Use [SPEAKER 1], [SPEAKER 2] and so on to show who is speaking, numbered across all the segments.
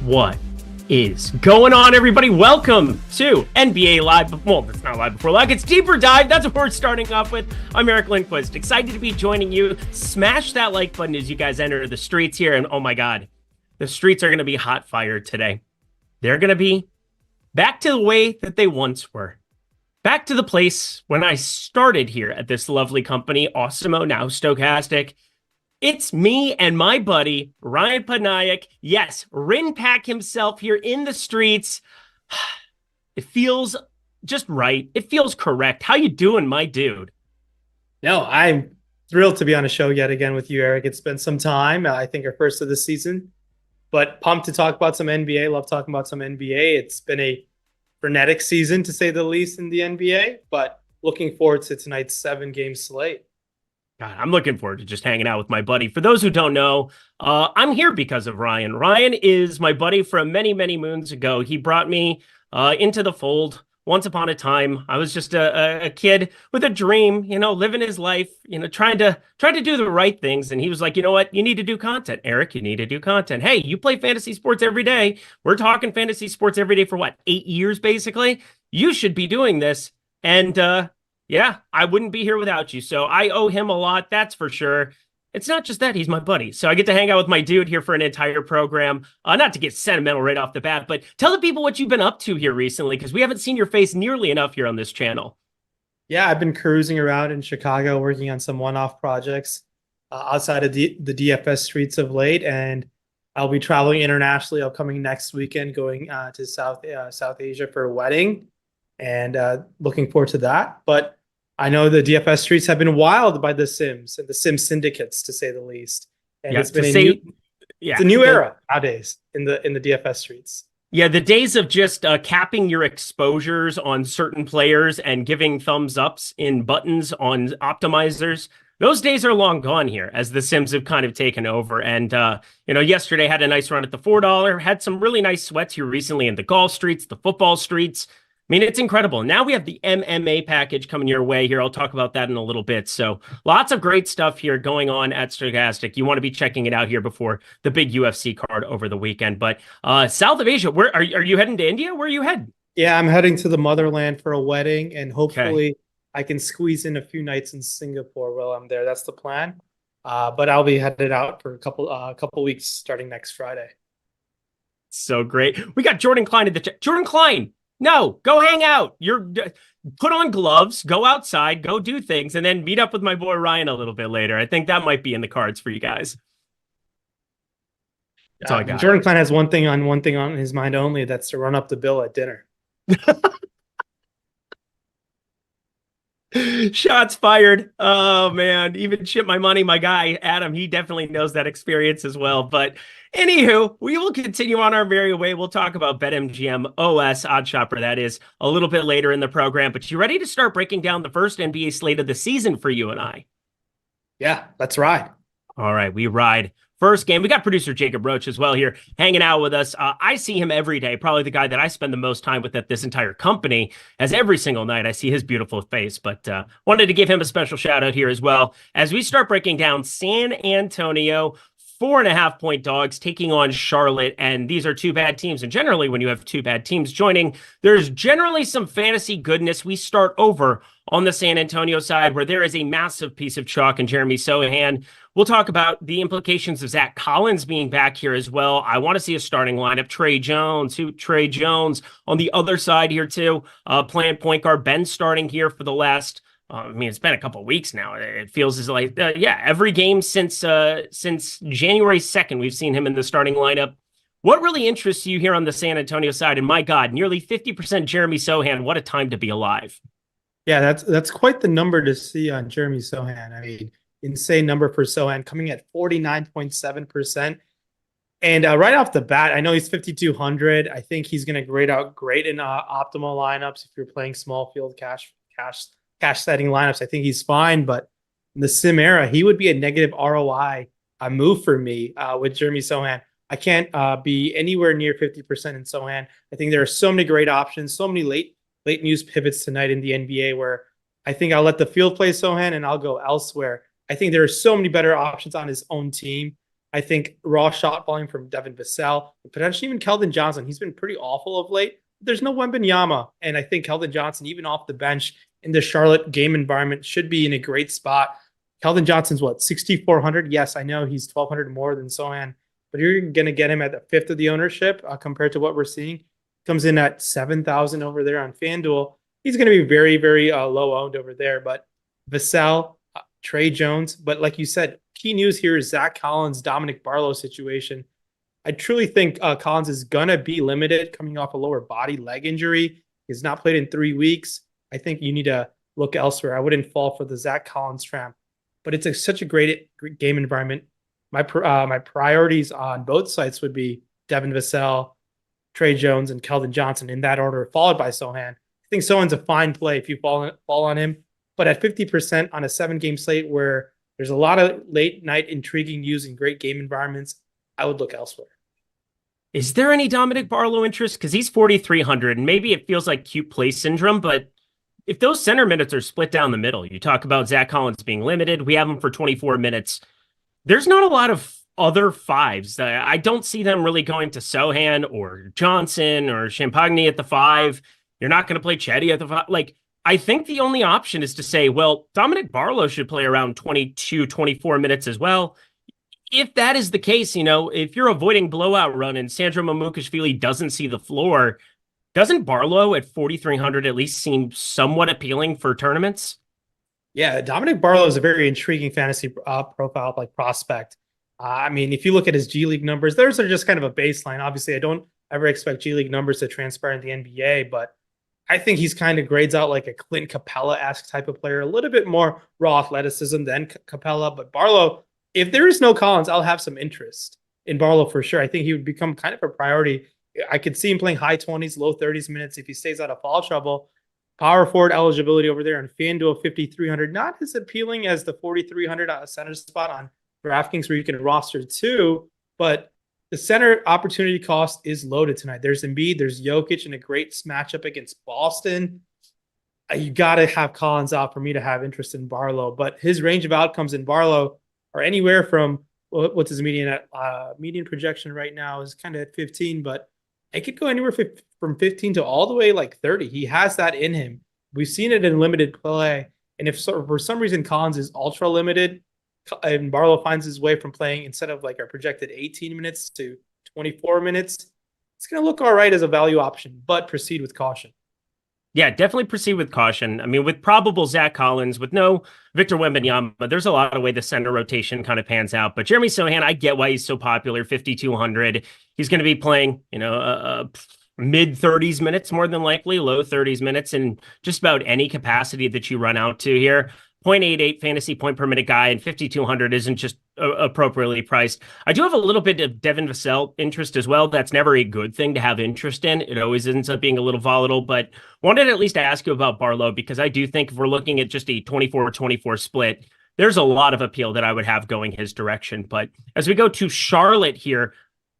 [SPEAKER 1] What is going on, everybody? Welcome to NBA Live. Well, it's not Live Before Live. It's Deeper Dive. That's what we're starting off with. I'm Eric Lindquist. Excited to be joining you. Smash that like button as you guys enter the streets here. And oh my God, the streets are going to be hot fire today. They're going to be back to the way that they once were. Back to the place when I started here at this lovely company, Awesemo, now Stochastic. It's me and my buddy, Rayen Patnaik. Yes, Rinpack himself here in the streets. It feels just right. It feels correct. How you doing, my dude?
[SPEAKER 2] No, I'm thrilled to be on a show yet again with you, Eric. It's been some time. I think our first of the season, but pumped to talk about some NBA. Love talking about some NBA. It's been a frenetic season, to say the least, in the NBA, but looking forward to tonight's 7-game slate.
[SPEAKER 1] God, I'm looking forward to just hanging out with my buddy. For those who don't know, I'm here because of Rayen. Rayen is my buddy from many, many moons ago. He brought me into the fold once upon a time. I was just a kid with a dream, living his life, trying to do the right things. And he was like, you know what? You need to do content, Eric. You need to do content. Hey, you play fantasy sports every day. We're talking fantasy sports every day for what, 8 years, basically? You should be doing this. And yeah, I wouldn't be here without you. So I owe him a lot, that's for sure. It's not just that, he's my buddy. So I get to hang out with my dude here for an entire program. Not to get sentimental right off the bat, but tell the people what you've been up to here recently, because we haven't seen your face nearly enough here on this channel.
[SPEAKER 2] Yeah, I've been cruising around in Chicago, working on some one-off projects outside of the DFS streets of late, and I'll be traveling internationally upcoming next weekend, going to South Asia for a wedding, and looking forward to that. But I know the DFS streets have been wild by the Sims and the Sim syndicates, to say the least. And
[SPEAKER 1] yeah,
[SPEAKER 2] it's been it's a new era nowadays in the DFS streets.
[SPEAKER 1] Yeah, the days of just capping your exposures on certain players and giving thumbs ups in buttons on optimizers, those days are long gone here, as the Sims have kind of taken over. And, yesterday had a nice run at the $4, had some really nice sweats here recently in the golf streets, the football streets. I mean, it's incredible. Now we have the MMA package coming your way here. I'll talk about that in a little bit. So lots of great stuff here going on at Stochastic. You want to be checking it out here before the big UFC card over the weekend. But South of Asia, where are you heading to India? Where are you heading?
[SPEAKER 2] Yeah, I'm heading to the motherland for a wedding, and hopefully I can squeeze in a few nights in Singapore while I'm there. That's the plan. But I'll be headed out for a couple weeks starting next Friday.
[SPEAKER 1] So great. We got Jordan Klein at the chat. Jordan Klein. No, go hang out. Put on gloves, go outside, go do things, and then meet up with my boy Rayen a little bit later. I think that might be in the cards for you guys. That's all I got.
[SPEAKER 2] Jordan Klein has one thing on his mind only. That's to run up the bill at dinner.
[SPEAKER 1] Shots fired. Oh man, even shit my money. My guy Adam, he definitely knows that experience as well. But anywho, we will continue on our merry way. We'll talk about BetMGM OS Odd Shopper, that is, a little bit later in the program. But you ready to start breaking down the first NBA slate of the season for you and I?
[SPEAKER 2] Yeah, let's ride.
[SPEAKER 1] All right, we ride. First game, we got producer Jacob Roach as well here hanging out with us. I see him every day, probably the guy that I spend the most time with at this entire company, as every single night I see his beautiful face. But wanted to give him a special shout out here as well as we start breaking down San Antonio. 4.5-point dogs taking on Charlotte, and these are two bad teams. And generally, when you have two bad teams joining, there's generally some fantasy goodness. We start over on the San Antonio side, where there is a massive piece of chalk in Jeremy Sohan. We'll talk about the implications of Zach Collins being back here as well. I want to see a starting lineup. Trey Jones on the other side here too. Playing point guard. Ben starting here for the last. It's been a couple of weeks now. It feels as like, every game since January 2nd, we've seen him in the starting lineup. What really interests you here on the San Antonio side? And my God, nearly 50% Jeremy Sohan. What a time to be alive.
[SPEAKER 2] Yeah, that's quite the number to see on Jeremy Sohan. I mean, insane number for Sohan, coming at 49.7%. And right off the bat, I know he's 5,200. I think he's going to grade out great in optimal lineups. If you're playing small field cash setting lineups, I think he's fine. But in the sim era, he would be a negative ROI move for me with Jeremy Sohan. I can't be anywhere near 50% in Sohan. I think there are so many great options, so many late news pivots tonight in the NBA where I think I'll let the field play Sohan and I'll go elsewhere. I think there are so many better options on his own team. I think raw shot volume from Devin Vassell, potentially even Keldon Johnson. He's been pretty awful of late. There's no Wembanyama, and I think Keldon Johnson, even off the bench in the Charlotte game environment, should be in a great spot. Keldon Johnson's what, 6,400? Yes, I know he's 1,200 more than Sohan, but you're going to get him at a fifth of the ownership compared to what we're seeing. Comes in at 7,000 over there on FanDuel. He's going to be very, very low owned over there. But Vassell, Trey Jones, but like you said, key news here is Zach Collins, Dominic Barlow situation. I truly think Collins is going to be limited coming off a lower body leg injury. He's not played in 3 weeks. I think you need to look elsewhere. I wouldn't fall for the Zach Collins trap, but it's such a great game environment. My priorities on both sites would be Devin Vassell, Trey Jones, and Keldon Johnson in that order, followed by Sohan. I think Sohan's a fine play if you fall on him, but at 50% on a 7-game slate where there's a lot of late night intriguing news and great game environments, I would look elsewhere.
[SPEAKER 1] Is there any Dominic Barlow interest? Because he's 4,300, and maybe it feels like cute play syndrome, but if those center minutes are split down the middle, you talk about Zach Collins being limited. We have him for 24 minutes. There's not a lot of other fives. I don't see them really going to Sohan or Johnson or Champagne at the 5. You're not going to play Chetty at the 5. Like, I think the only option is to say, well, Dominic Barlow should play around 22, 24 minutes as well. If that is the case, if you're avoiding blowout run and Sandro Mamukashvili doesn't see the floor, doesn't Barlow at 4,300 at least seem somewhat appealing for tournaments?
[SPEAKER 2] Yeah, Dominic Barlow is a very intriguing fantasy profile, like prospect. I mean, if you look at his G League numbers, those are just kind of a baseline. Obviously, I don't ever expect G League numbers to transpire in the NBA, but I think he's kind of grades out like a Clint Capella-esque type of player, a little bit more raw athleticism than Capella. But Barlow, if there is no Collins, I'll have some interest in Barlow for sure. I think he would become kind of a priority. I could see him playing high 20s, low 30s minutes if he stays out of foul trouble. Power forward eligibility over there on FanDuel 5,300, not as appealing as the 4,300 center spot on DraftKings where you can roster 2, but the center opportunity cost is loaded tonight. There's Embiid, there's Jokic in a great matchup against Boston. You got to have Collins out for me to have interest in Barlow, but his range of outcomes in Barlow are anywhere from what's his median projection right now is kind of at 15, but it could go anywhere from 15 to all the way like 30. He has that in him. We've seen it in limited play. And if for some reason Collins is ultra limited and Barlow finds his way from playing instead of like our projected 18 minutes to 24 minutes, it's going to look all right as a value option, but proceed with caution.
[SPEAKER 1] Yeah, definitely proceed with caution. I mean, with probable Zach Collins, with no Victor Wembanyama, there's a lot of way the center rotation kind of pans out. But Jeremy Sohan, I get why he's so popular, 5,200. He's going to be playing, mid 30s minutes, more than likely, low 30s minutes in just about any capacity that you run out to here. 0.88 fantasy point per minute guy, and 5,200 isn't just appropriately priced. I do have a little bit of Devin Vassell interest as well. That's never a good thing to have interest in. It always ends up being a little volatile, but wanted to at least ask you about Barlow because I do think if we're looking at just a 24-24 split, there's a lot of appeal that I would have going his direction. But as we go to Charlotte here,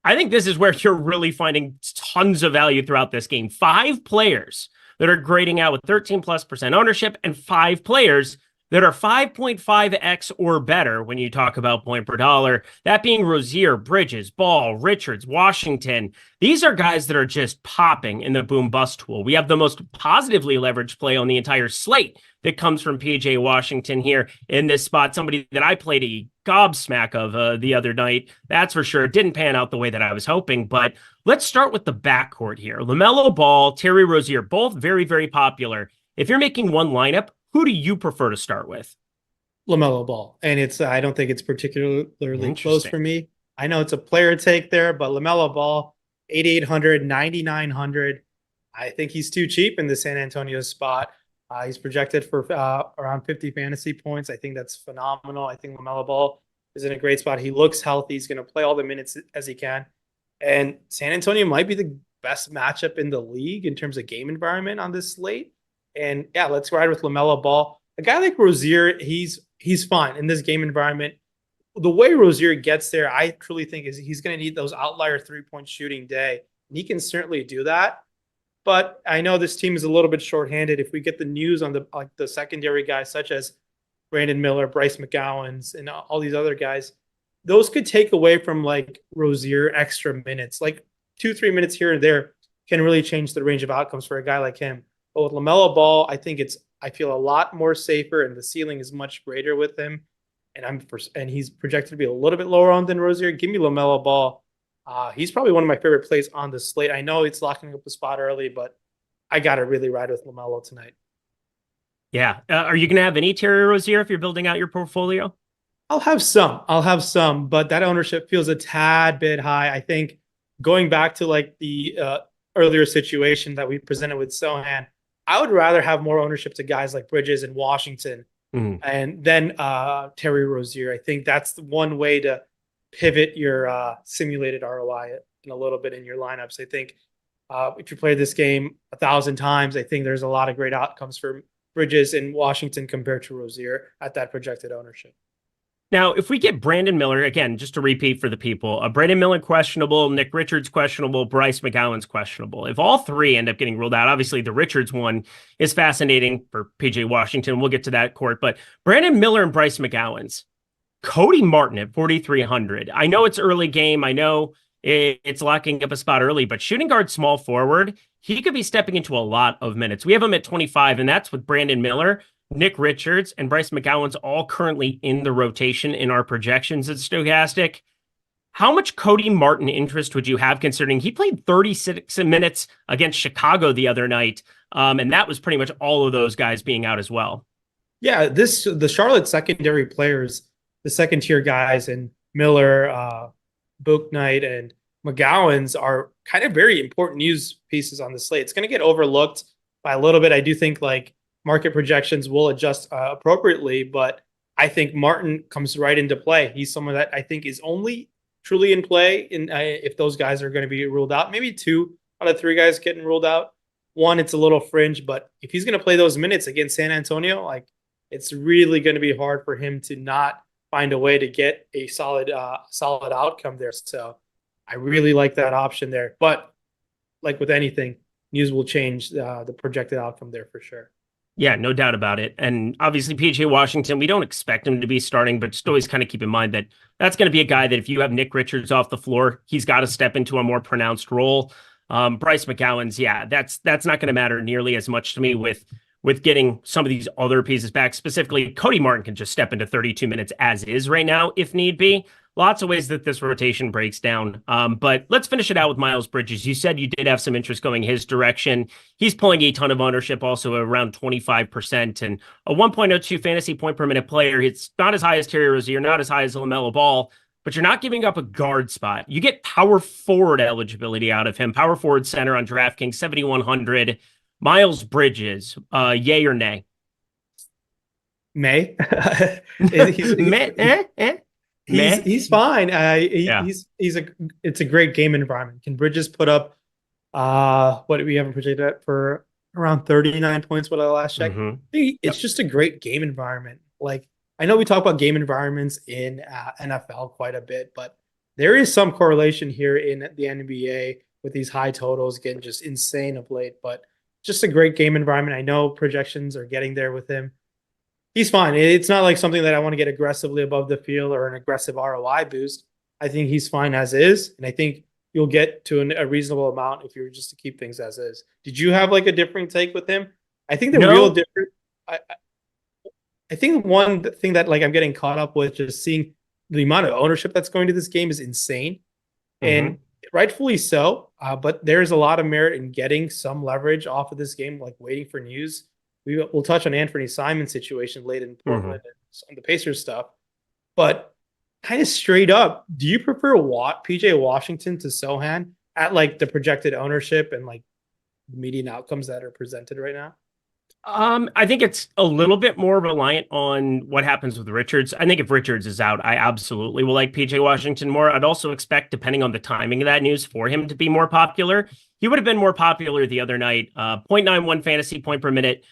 [SPEAKER 1] I think this is where you're really finding tons of value throughout this game. 5 players that are grading out with 13+% ownership and 5 players that are 5.5x or better when you talk about point per dollar. That being Rozier, Bridges, Ball, Richards, Washington. These are guys that are just popping in the boom bust tool. We have the most positively leveraged play on the entire slate that comes from PJ Washington here in this spot. Somebody that I played a gobsmack of the other night. That's for sure. It didn't pan out the way that I was hoping, but let's start with the backcourt here. LaMelo Ball, Terry Rozier, both very, very popular. If you're making one lineup, who do you prefer to start with?
[SPEAKER 2] LaMelo Ball. And I don't think it's particularly close for me. I know it's a player take there, but LaMelo Ball, 8,800, 9,900. I think he's too cheap in the San Antonio spot. He's projected for around 50 fantasy points. I think that's phenomenal. I think LaMelo Ball is in a great spot. He looks healthy. He's going to play all the minutes as he can. And San Antonio might be the best matchup in the league in terms of game environment on this slate. And yeah, let's ride with LaMelo Ball. A guy like Rozier, he's fine in this game environment. The way Rozier gets there, I truly think is he's going to need those outlier 3-point shooting day. And he can certainly do that. But I know this team is a little bit shorthanded. If we get the news on the secondary guys such as Brandon Miller, Bryce McGowan's, and all these other guys, those could take away from like Rozier extra minutes, like 2-3 minutes here and there can really change the range of outcomes for a guy like him. But with LaMelo Ball, I feel a lot more safer, and the ceiling is much greater with him. And he's projected to be a little bit lower on than Rozier. Give me LaMelo Ball. He's probably one of my favorite plays on the slate. I know it's locking up the spot early, but I got to really ride with LaMelo tonight.
[SPEAKER 1] Yeah. Are you going to have any Terry Rozier if you're building out your portfolio?
[SPEAKER 2] I'll have some, but that ownership feels a tad bit high. I think going back to like the earlier situation that we presented with Sohan, I would rather have more ownership to guys like Bridges and Washington and then Terry Rozier. I think that's the one way to pivot your simulated ROI in a little bit in your lineups. I think if you play this game 1,000 times, I think there's a lot of great outcomes for Bridges in Washington compared to Rozier at that projected ownership.
[SPEAKER 1] Now, if we get Brandon Miller, again, just to repeat for the people, Brandon Miller questionable, Nick Richards questionable, Bryce McGowan's questionable. If all three end up getting ruled out, obviously the Richards one is fascinating for PJ Washington. We'll get to that court. But Brandon Miller and Bryce McGowan's, Cody Martin at 4,300. I know it's early game. I know it's locking up a spot early, but shooting guard, small forward, he could be stepping into a lot of minutes. We have him at 25, and that's with Brandon Miller, Nick Richards, and Bryce McGowan's all currently in the rotation in our projections at Stochastic. How much Cody Martin interest would you have, considering he played 36 minutes against Chicago the other night, and that was pretty much all of those guys being out as well?
[SPEAKER 2] Yeah, the Charlotte secondary players, the second tier guys, and Miller, Bouknight, and McGowan's are kind of very important news pieces on the slate. It's going to get overlooked by a little bit. I do think like market projections will adjust appropriately, but I think Martin comes right into play. He's someone that I think is only truly in play if those guys are going to be ruled out. Maybe 2 out of 3 guys getting ruled out. 1, it's a little fringe, but if he's going to play those minutes against San Antonio, like it's really going to be hard for him to not find a way to get a solid outcome there. So I really like that option there. But like with anything, news will change the projected outcome there for sure.
[SPEAKER 1] Yeah, no doubt about it. And obviously, PJ Washington, we don't expect him to be starting, but just always kind of keep in mind that that's going to be a guy that if you have Nick Richards off the floor, he's got to step into a more pronounced role. Bryce McGowan's, yeah, that's not going to matter nearly as much to me with getting some of these other pieces back. Specifically, Cody Martin can just step into 32 minutes as is right now, if need be. Lots of ways that this rotation breaks down. But let's finish it out with Miles Bridges. You said you did have some interest going his direction. He's pulling a ton of ownership, also around 25%, and a 1.02 fantasy point per minute player. It's not as high as Terry Rozier, not as high as LaMelo Ball, but you're not giving up a guard spot. You get power forward eligibility out of him. Power forward center on DraftKings, 7,100. Miles Bridges, yay or nay?
[SPEAKER 2] May. He's fine. It's a great game environment. Can Bridges put up what we haven't projected at for around 39 points? What I last checked. It's just a great game environment. Like I know we talk about game environments in NFL quite a bit, but there is some correlation here in the NBA with these high totals getting just insane of late. But just a great game environment. I know projections are getting there with him. He's fine. It's not like something that I want to get aggressively above the field or an aggressive ROI boost. I think he's fine as is, and I think you'll get to a reasonable amount if you were just to keep things as is. Did you have like a different take with him? I think the real difference. I think one thing that like I'm getting caught up with just seeing the amount of ownership that's going to this game is insane, and rightfully so. But there's a lot of merit in getting some leverage off of this game, like waiting for news. We'll touch on Anthony Simon's situation late in Portland and some of the Pacers stuff. But kind of straight up, do you prefer PJ Washington to Sohan at like the projected ownership and like the median outcomes that are presented right now?
[SPEAKER 1] I think it's a little bit more reliant on what happens with Richards. I think if Richards is out, I absolutely will like PJ Washington more. I'd also expect, depending on the timing of that news, for him to be more popular. He would have been more popular the other night. 0.91 fantasy point per minute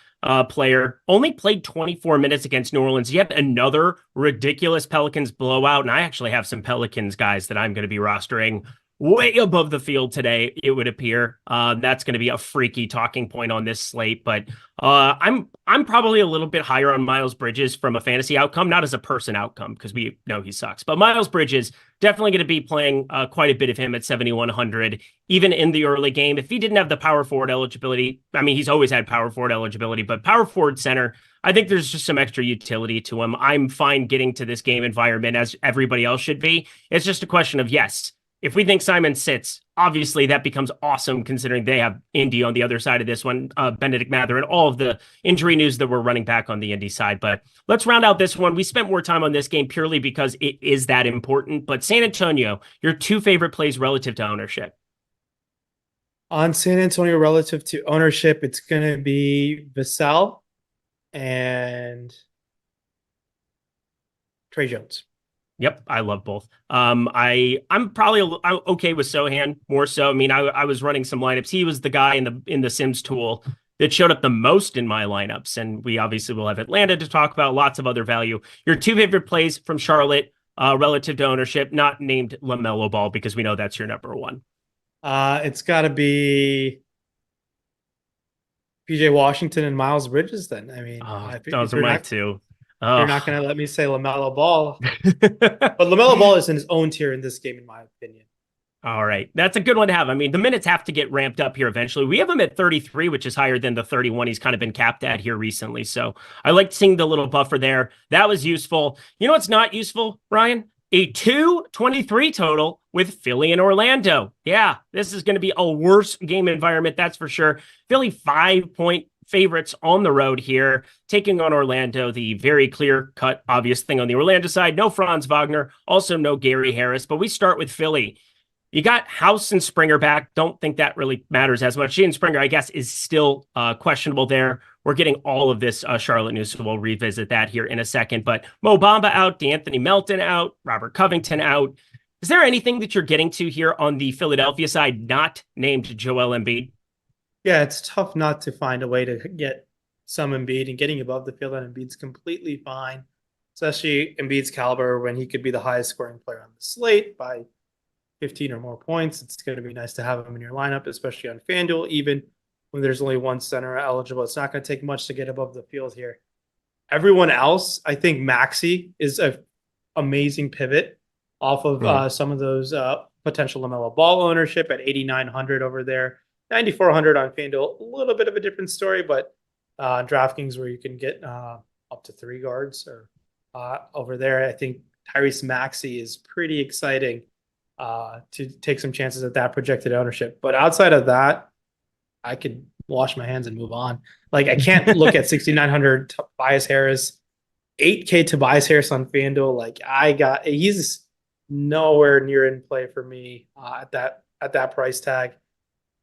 [SPEAKER 1] player. Only played 24 minutes against New Orleans. Yet another ridiculous Pelicans blowout. And I actually have some Pelicans guys that I'm going to be rostering way above the field today, it would appear. That's going to be a freaky talking point on this slate. But I'm probably a little bit higher on Miles Bridges from a fantasy outcome, not as a person outcome, because we know he sucks. But Miles Bridges definitely going to be playing quite a bit of him at 7,100, even in the early game. If he didn't have the power forward eligibility, I mean, he's always had power forward eligibility, but power forward center, I think there's just some extra utility to him. I'm fine getting to this game environment as everybody else should be. It's just a question of, yes, if we think Simon sits, obviously that becomes awesome considering they have Indy on the other side of this one, Benedict Mather, and all of the injury news that we're running back on the Indy side. But let's round out this one. We spent more time on this game purely because it is that important. But San Antonio, your two favorite plays relative to ownership.
[SPEAKER 2] On San Antonio relative to ownership, it's going to be Vassell and Trey Jones.
[SPEAKER 1] Yep, I love both. I'm probably I'm okay with Sohan more so. I mean, I was running some lineups. He was the guy in the Sims tool that showed up the most in my lineups, and we obviously will have Atlanta to talk about. Lots of other value. Your two favorite plays from Charlotte relative to ownership, not named LaMelo Ball because we know that's your number one.
[SPEAKER 2] It's got to be PJ Washington and Miles Bridges. Then I mean,
[SPEAKER 1] those are my two.
[SPEAKER 2] You're not going to let me say LaMelo Ball. But LaMelo Ball is in his own tier in this game, in my opinion.
[SPEAKER 1] All right. That's a good one to have. I mean, the minutes have to get ramped up here eventually. We have him at 33, which is higher than the 31 he's kind of been capped at here recently. So I liked seeing the little buffer there. That was useful. You know what's not useful, Ryan? A 223 total with Philly and Orlando. Yeah, this is going to be a worse game environment, that's for sure. Philly 5-point favorites on the road here, taking on Orlando, the very clear-cut, obvious thing on the Orlando side. No Franz Wagner, also no Gary Harris, but we start with Philly. You got House and Springer back. Don't think that really matters as much. Jaden Springer, I guess, is still questionable there. We're getting all of this Charlotte news, so we'll revisit that here in a second. But Mo Bamba out, D'Anthony Melton out, Robert Covington out. Is there anything that you're getting to here on the Philadelphia side not named Joel Embiid?
[SPEAKER 2] Yeah, it's tough not to find a way to get some Embiid, and getting above the field on Embiid's completely fine, especially Embiid's caliber when he could be the highest scoring player on the slate by 15 or more points. It's going to be nice to have him in your lineup, especially on FanDuel, even when there's only one center eligible. It's not going to take much to get above the field here. Everyone else, I think Maxey is an amazing pivot off of some of those potential LaMelo Ball ownership at 8,900 over there. 9,400 on FanDuel, a little bit of a different story, but DraftKings where you can get up to 3 guards or over there. I think Tyrese Maxey is pretty exciting to take some chances at that projected ownership. But outside of that, I could wash my hands and move on. Like, I can't look at 6,900 Tobias Harris, 8K Tobias Harris on FanDuel. Like, he's nowhere near in play for me at that price tag.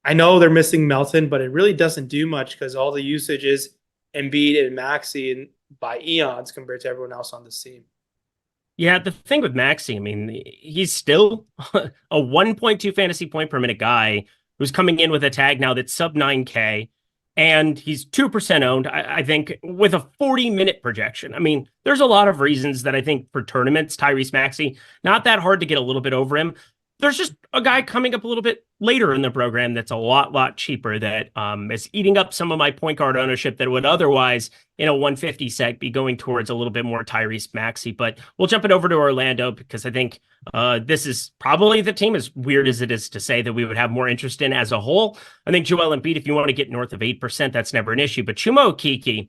[SPEAKER 2] I know they're missing Melton, but it really doesn't do much because all the usage is Embiid and Maxey and by eons compared to everyone else on this team.
[SPEAKER 1] Yeah, the thing with Maxey, I mean, he's still a 1.2 fantasy point per minute guy who's coming in with a tag now that's sub 9K, and he's 2% owned, I think, with a 40-minute projection. I mean, there's a lot of reasons that I think for tournaments, Tyrese Maxey, not that hard to get a little bit over him. There's just a guy coming up a little bit later in the program that's a lot cheaper that is eating up some of my point guard ownership that would otherwise in a 150 set be going towards a little bit more Tyrese Maxey. But we'll jump it over to Orlando because I think this is probably the team, as weird as it is to say, that we would have more interest in as a whole. I think Joel Embiid, if you want to get north of 8%, that's never an issue. But Chuma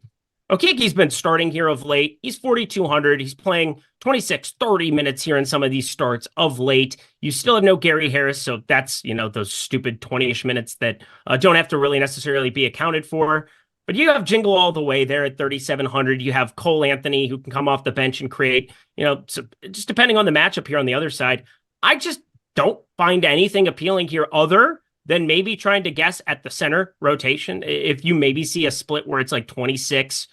[SPEAKER 1] Okeke's been starting here of late. He's 4,200. He's playing 26, 30 minutes here in some of these starts of late. You still have no Gary Harris, so that's, those stupid 20-ish minutes that don't have to really necessarily be accounted for. But you have Jingle all the way there at 3,700. You have Cole Anthony who can come off the bench and create, so just depending on the matchup here on the other side. I just don't find anything appealing here other than maybe trying to guess at the center rotation. If you maybe see a split where it's like 26,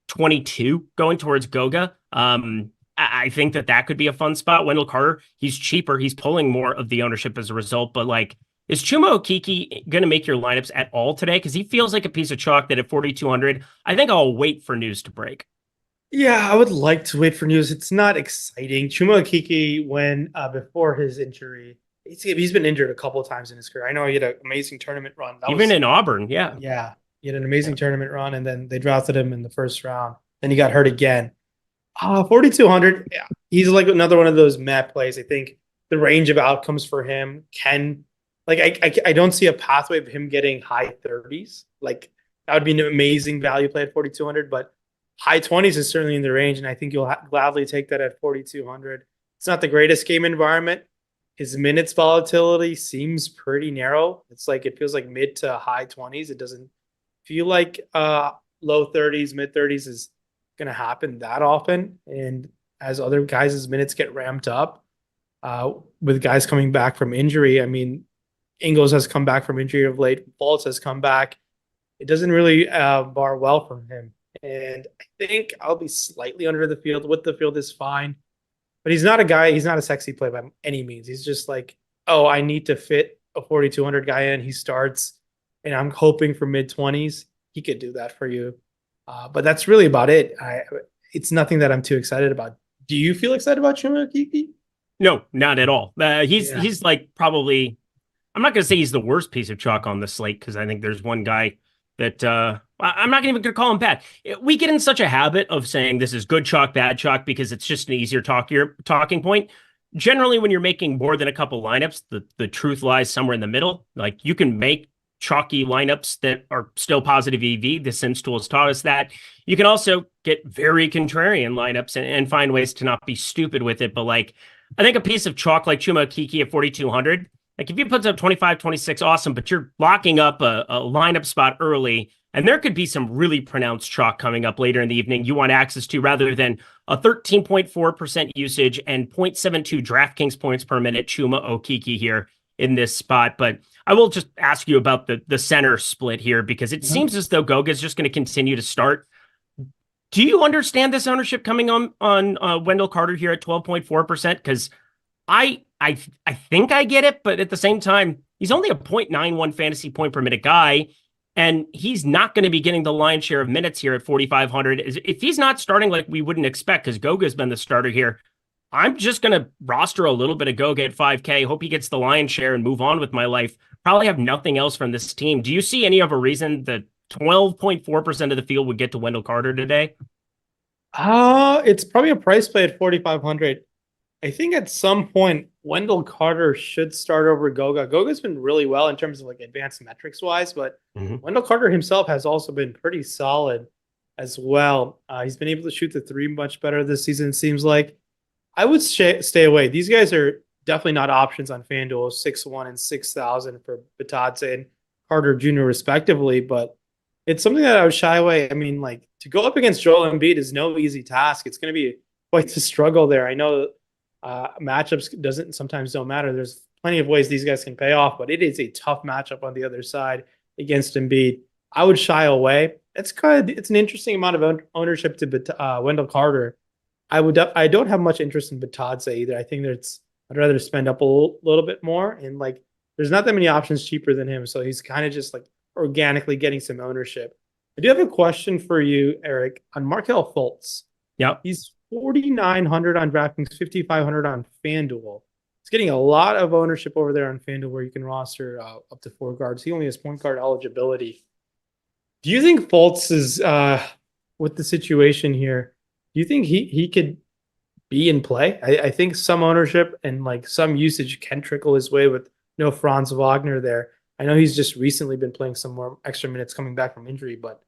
[SPEAKER 1] 22 going towards Goga, I think that could be a fun spot. Wendell Carter, he's cheaper. He's pulling more of the ownership as a result. But like, is Chuma Okeke going to make your lineups at all today? Because he feels like a piece of chalk that at 4,200, I think I'll wait for news to break.
[SPEAKER 2] Yeah, I would like to wait for news. It's not exciting. Chuma Okeke, when before his injury, he's been injured a couple of times in his career. I know he had an amazing tournament run.
[SPEAKER 1] Even in Auburn, yeah.
[SPEAKER 2] Yeah, he had an amazing tournament run, and then they drafted him in the first round. Then he got hurt again. 4,200. Yeah, he's like another one of those meh plays. I think the range of outcomes for him can, like, I don't see a pathway of him getting high 30s. Like, that would be an amazing value play at 4,200, but high 20s is certainly in the range, and I think you'll gladly take that at 4,200. It's not the greatest game environment. His minutes volatility seems pretty narrow. It's like it feels like mid to high 20s. It doesn't feel like low 30s, mid 30s is going to happen that often. And as other guys' minutes get ramped up, with guys coming back from injury, I mean, Ingles has come back from injury of late. Fultz has come back. It doesn't really bar well from him. And I think I'll be slightly under the field. With the field is fine. But he's not a sexy play by any means. He's just like, oh, I need to fit a 4,200 guy in. He starts, and I'm hoping for mid-20s. He could do that for you. But that's really about it. It's nothing that I'm too excited about. Do you feel excited about Chuma Okeke?
[SPEAKER 1] No, not at all. He's like probably, I'm not going to say he's the worst piece of chalk on the slate, because I think there's one guy that I'm not even going to call him bad. We get in such a habit of saying this is good chalk, bad chalk, because it's just an easier talking point. Generally, when you're making more than a couple lineups, the truth lies somewhere in the middle. Like, you can make chalky lineups that are still positive EV. The Sims tool has taught us that. You can also get very contrarian lineups and find ways to not be stupid with it. But like, I think a piece of chalk like Chuma Okeke at 4,200, like if you put up 25, 26, awesome, but you're locking up a lineup spot early, and there could be some really pronounced chalk coming up later in the evening you want access to, rather than a 13.4% usage and 0.72 DraftKings points per minute Chuma Okeke here in this spot. But I will just ask you about the center split here, because it seems as though Goga is just going to continue to start. Do you understand this ownership coming on Wendell Carter here at 12.4%? Because I think I get it, but at the same time, he's only a 0.91 fantasy point per minute guy, and he's not going to be getting the lion's share of minutes here at 4,500. If he's not starting like we wouldn't expect, because Goga's been the starter here, I'm just going to roster a little bit of Goga at 5K, hope he gets the lion's share and move on with my life. Probably have nothing else from this team. Do you see any other reason that 12.4% of the field would get to Wendell Carter today?
[SPEAKER 2] It's probably a price play at 4,500. I think at some point Wendell Carter should start over Goga. Goga's been really well in terms of like advanced metrics wise, but Wendell Carter himself has also been pretty solid as well. He's been able to shoot the three much better this season, it seems like. I would stay away. These guys are definitely not options on FanDuel, 6,1 and 6,000 for Batadze and Carter Jr. respectively, but it's something that I would shy away. I mean, like, to go up against Joel Embiid is no easy task. It's going to be quite the struggle there. I know matchups sometimes don't matter. There's plenty of ways these guys can pay off, but it is a tough matchup on the other side against Embiid. I would shy away. It's an interesting amount of ownership to Wendell Carter. I don't have much interest in Batadze either. I think I'd rather spend up a little bit more, and like, there's not that many options cheaper than him, so he's kind of just like organically getting some ownership. I do have a question for you, Eric, on Markelle Fultz.
[SPEAKER 1] Yeah,
[SPEAKER 2] he's 4,900 on DraftKings, 5,500 on FanDuel. He's getting a lot of ownership over there on FanDuel, where you can roster up to 4 guards. He only has point guard eligibility. Do you think Fultz is with the situation here? Do you think he could be in play? I think some ownership and like some usage can trickle his way with no Franz Wagner there. I know he's just recently been playing some more extra minutes coming back from injury, but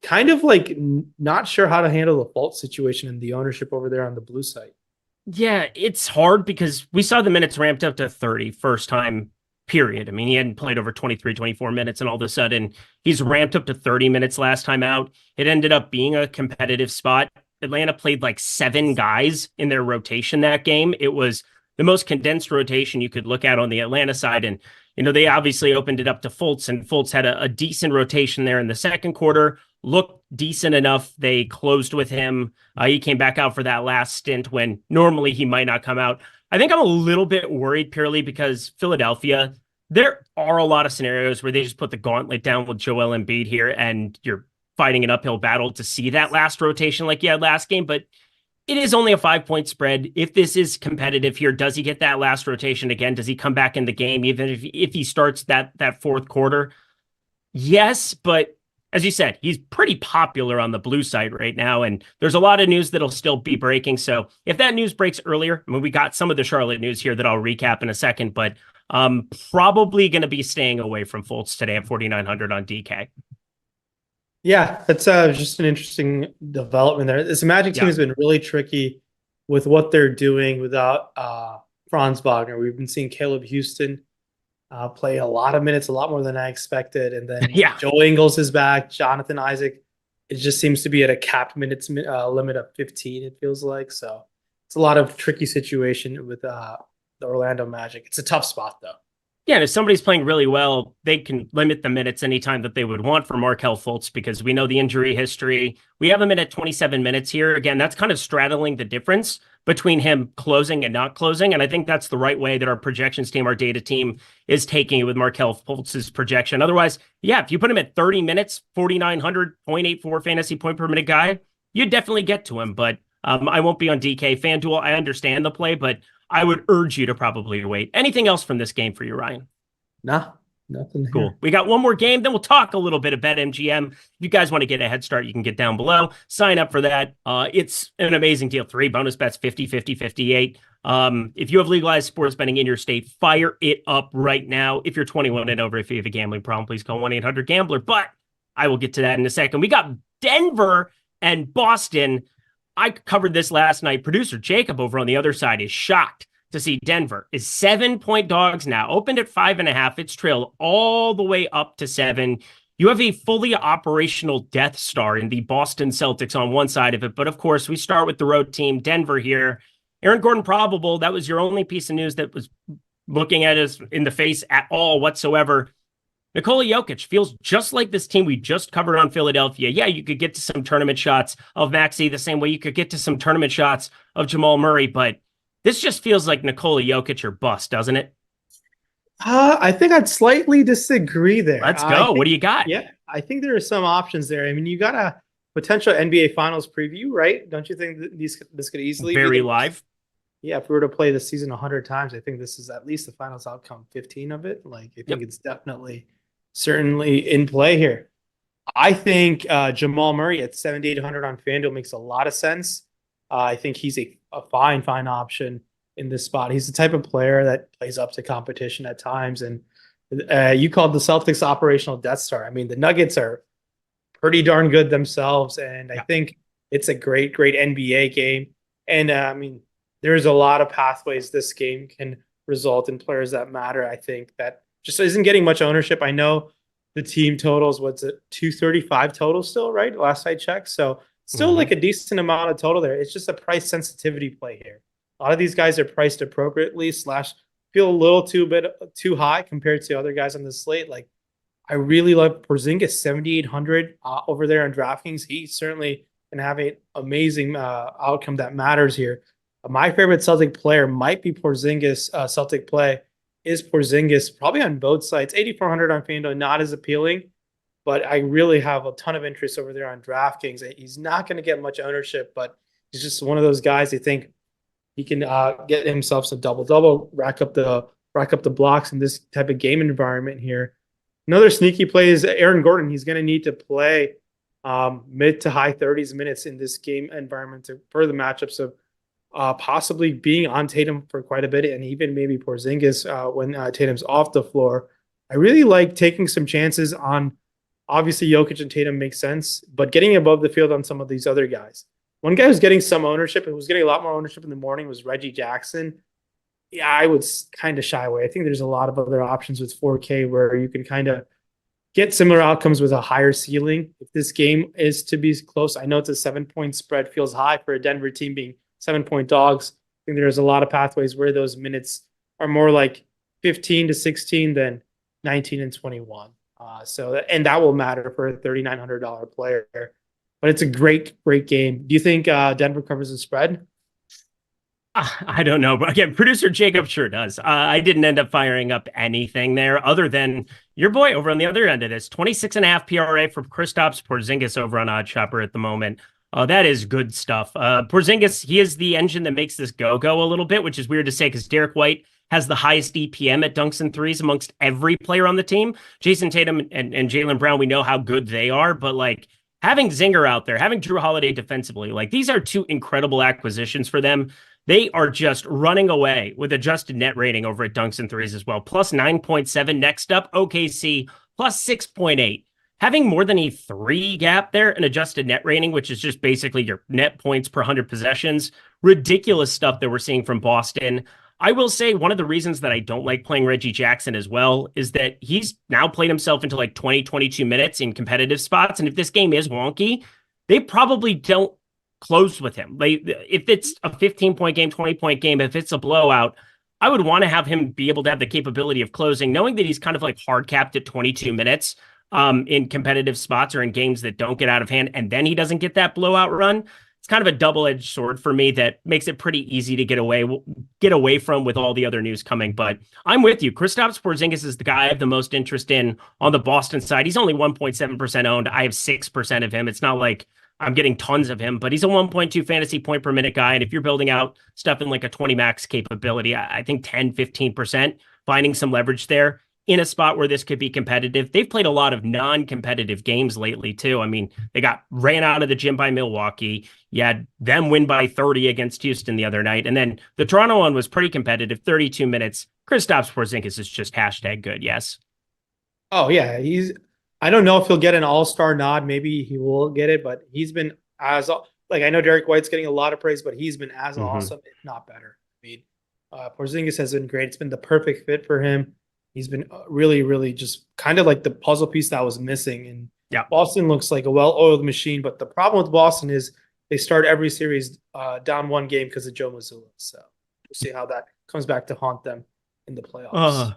[SPEAKER 2] kind of like not sure how to handle the Fultz situation and the ownership over there on the blue side.
[SPEAKER 1] Yeah, it's hard because we saw the minutes ramped up to 30 first time period. I mean, he hadn't played over 23, 24 minutes, and all of a sudden he's ramped up to 30 minutes last time out. It ended up being a competitive spot. Atlanta played like 7 guys in their rotation that game. It was the most condensed rotation you could look at on the Atlanta side. And, you know, they obviously opened it up to Fultz, and Fultz had a decent rotation there in the second quarter, looked decent enough. They closed with him. He came back out for that last stint when normally he might not come out. I think I'm a little bit worried purely because Philadelphia, there are a lot of scenarios where they just put the gauntlet down with Joel Embiid here, and you're fighting an uphill battle to see that last rotation like you had last game. But It is only a 5-point spread. If this is competitive here, does he get that last rotation again? Does he come back in the game, even if he starts that fourth quarter? Yes, but as you said, he's pretty popular on the blue side right now, and there's a lot of news that'll still be breaking. So if that news breaks earlier, I mean, we got some of the Charlotte news here that I'll recap in a second, but probably going to be staying away from Fultz today at 4,900 on DK.
[SPEAKER 2] Yeah, that's just an interesting development there. This Magic team has been really tricky with what they're doing without Franz Wagner. We've been seeing Caleb Houston play a lot of minutes, a lot more than I expected. And then Joe Ingles is back. Jonathan Isaac, it just seems to be at a capped minutes limit of 15, it feels like. So it's a lot of tricky situation with the Orlando Magic. It's a tough spot, though.
[SPEAKER 1] Yeah, and if somebody's playing really well, they can limit the minutes anytime that they would want for Markelle Fultz because we know the injury history. We have him in at 27 minutes here. Again, that's kind of straddling the difference between him closing and not closing, and I think that's the right way that our projections team, our data team, is taking it with Markelle Fultz's projection. Otherwise, if you put him at 30 minutes, 4,900, 0.84 fantasy point per minute guy, you'd definitely get to him, but I won't be on DK. FanDuel, I understand the play, but I would urge you to probably wait. Anything else from this game for you, Rayen?
[SPEAKER 2] Nah, nothing.
[SPEAKER 1] Cool.
[SPEAKER 2] Here.
[SPEAKER 1] We got one more game, then we'll talk a little bit of BetMGM. If you guys want to get a head start, you can get down below. Sign up for that. It's an amazing deal. 3 bonus bets, 50, 50, 58. If you have legalized sports betting in your state, fire it up right now. If you're 21 and over, if you have a gambling problem, please call 1-800-GAMBLER. But I will get to that in a second. We got Denver and Boston. I covered this last night. Producer Jacob over on the other side is shocked to see Denver is 7-point dogs now. Opened at 5.5. It's trailed all the way up to 7. You have a fully operational Death Star in the Boston Celtics on one side of it. But of course, we start with the road team, Denver here. Aaron Gordon probable. That was your only piece of news that was looking at us in the face at all whatsoever. Nikola Jokic feels just like this team we just covered on Philadelphia. Yeah, you could get to some tournament shots of Maxey the same way you could get to some tournament shots of Jamal Murray, but this just feels like Nikola Jokic or bust, doesn't it?
[SPEAKER 2] I think I'd slightly disagree there.
[SPEAKER 1] Let's go. What do you got?
[SPEAKER 2] Yeah, I think there are some options there. I mean, you got a potential NBA Finals preview, right? Don't you think that this could easily
[SPEAKER 1] be live?
[SPEAKER 2] Yeah, if we were to play the season 100 times, I think this is at least the finals outcome 15 of it. Like, I think it's definitely certainly in play here. I think Jamal Murray at 7,800 on FanDuel makes a lot of sense. I think he's a fine option in this spot. He's the type of player that plays up to competition at times. And you called the Celtics operational Death Star. I mean, the Nuggets are pretty darn good themselves. And I think it's a great NBA game. And I mean, there's a lot of pathways this game can result in players that matter. I think that just isn't getting much ownership. I know the team totals, what's it, 235 total still, right? Last I checked. So still like a decent amount of total there. It's just a price sensitivity play here. A lot of these guys are priced appropriately / feel a little too high compared to other guys on the slate. Like, I really love Porzingis, 7,800 over there on DraftKings. He certainly can have an amazing outcome that matters here. My favorite Celtic player might be Porzingis. Celtic play is Porzingis, probably on both sides. 8,400 on FanDuel, not as appealing, but I really have a ton of interest over there on DraftKings. He's not going to get much ownership, but he's just one of those guys. I think he can get himself some double-double, rack up the blocks in this type of game environment here. Another sneaky play is Aaron Gordon. He's going to need to play mid to high 30s minutes in this game environment for the matchups of possibly being on Tatum for quite a bit, and even maybe Porzingis when Tatum's off the floor. I really like taking some chances on, obviously Jokic and Tatum makes sense, but getting above the field on some of these other guys. One guy who's getting some ownership, and was getting a lot more ownership in the morning, was Reggie Jackson. Yeah, I would kind of shy away. I think there's a lot of other options with 4K where you can kind of get similar outcomes with a higher ceiling. If this game is to be close, I know it's a 7-point spread, feels high for a Denver team being 7-point dogs. I think there's a lot of pathways where those minutes are more like 15 to 16 than 19 and 21. And that will matter for a $3,900 player. But it's a great game. Do you think Denver covers the spread?
[SPEAKER 1] I don't know, but again, producer Jacob sure does. I didn't end up firing up anything there other than your boy over on the other end of this. 26.5 PRA for Kristaps Porzingis over on OddsShopper at the moment. Oh, that is good stuff. Porzingis, he is the engine that makes this go a little bit, which is weird to say because Derek White has the highest EPM at dunks and threes amongst every player on the team. Jason Tatum and Jaylen Brown, we know how good they are, but like having Zinger out there, having Drew Holiday defensively, like these are two incredible acquisitions for them. They are just running away with adjusted net rating over at dunks and threes as well. Plus 9.7. Next up, OKC plus 6.8. Having more than a 3 gap there, an adjusted net rating, which is just basically your net points per 100 possessions. Ridiculous stuff that we're seeing from Boston. I will say one of the reasons that I don't like playing Reggie Jackson as well is that he's now played himself into like 20, 22 minutes in competitive spots. And if this game is wonky, they probably don't close with him. If it's a 15-point game, 20-point game, if it's a blowout, I would want to have him be able to have the capability of closing, knowing that he's kind of like hard capped at 22 minutes. In competitive spots or in games that don't get out of hand, and then he doesn't get that blowout run. It's kind of a double-edged sword for me that makes it pretty easy to get away from with all the other news coming. But I'm with you. Kristaps Porzingis is the guy I have the most interest in on the Boston side. He's only 1.7% owned. I have 6% of him. It's not like I'm getting tons of him, but he's a 1.2 fantasy point per minute guy. And if you're building out stuff in like a 20 max capability, I think 10, 15%, finding some leverage there in a spot where this could be competitive. They've played a lot of non-competitive games lately too. I mean, they got ran out of the gym by Milwaukee. You had them win by 30 against Houston the other night. And then the Toronto one was pretty competitive, 32 minutes. Kristaps Porzingis is just hashtag good. Yes.
[SPEAKER 2] Oh yeah. I don't know if he'll get an all-star nod. Maybe he will get it, but he's been I know Derek White's getting a lot of praise, but he's been as awesome, if not better. I mean, Porzingis has been great. It's been the perfect fit for him. He's been really, really just kind of like the puzzle piece that was missing. And Boston looks like a well-oiled machine. But the problem with Boston is they start every series down one game because of Joe Mazzulla. So we'll see how that comes back to haunt them in the playoffs.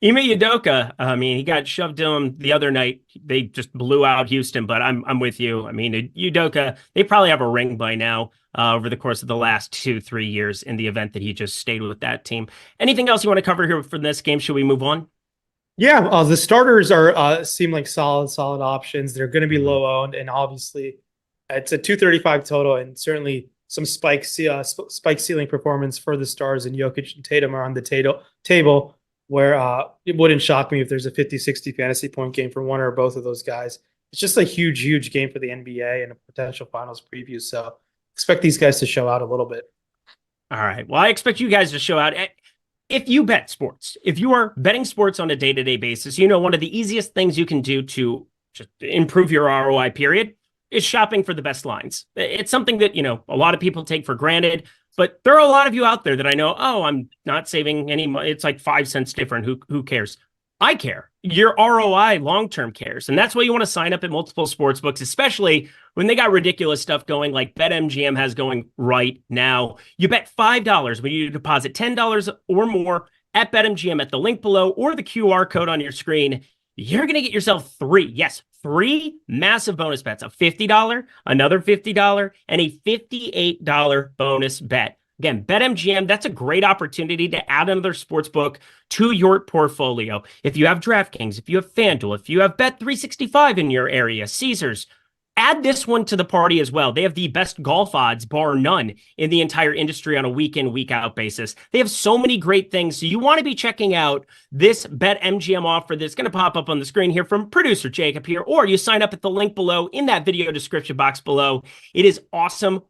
[SPEAKER 1] Ime Udoka, I mean, he got shoved in the other night. They just blew out Houston, but I'm with you. I mean, Udoka, they probably have a ring by now over the course of the last 2-3 years in the event that he just stayed with that team. Anything else you want to cover here for this game? Should we move on?
[SPEAKER 2] Yeah, the starters seem like solid options. They're going to be low owned, and obviously it's a 235 total, and certainly some spike ceiling performance for the stars, and Jokic and Tatum are on the table. Where it wouldn't shock me if there's a 50-60 fantasy point game for one or both of those guys. It's just a huge game for the NBA and a potential finals preview. So expect these guys to show out a little bit.
[SPEAKER 1] All right. Well, I expect you guys to show out. If you bet sports, if you are betting sports on a day-to-day basis, you know one of the easiest things you can do to just improve your ROI period is shopping for the best lines. It's something that, a lot of people take for granted. But there are a lot of you out there that I know, I'm not saving any money. It's like 5 cents different. Who cares? I care. Your ROI long-term cares. And that's why you want to sign up at multiple sports books, especially when they got ridiculous stuff going like BetMGM has going right now. You bet $5 when you deposit $10 or more at BetMGM at the link below or the QR code on your screen. You're going to get yourself 3 massive bonus bets, a $50, another $50, and a $58 bonus bet. Again, BetMGM, that's a great opportunity to add another sports book to your portfolio. If you have DraftKings, if you have FanDuel, if you have Bet365 in your area, Caesars, add this one to the party as well. They have the best golf odds, bar none, in the entire industry on a week-in, week-out basis. They have so many great things. So you want to be checking out this BetMGM offer that's going to pop up on the screen here from producer Jacob here, or you sign up at the link below in that video description box below. It is awesome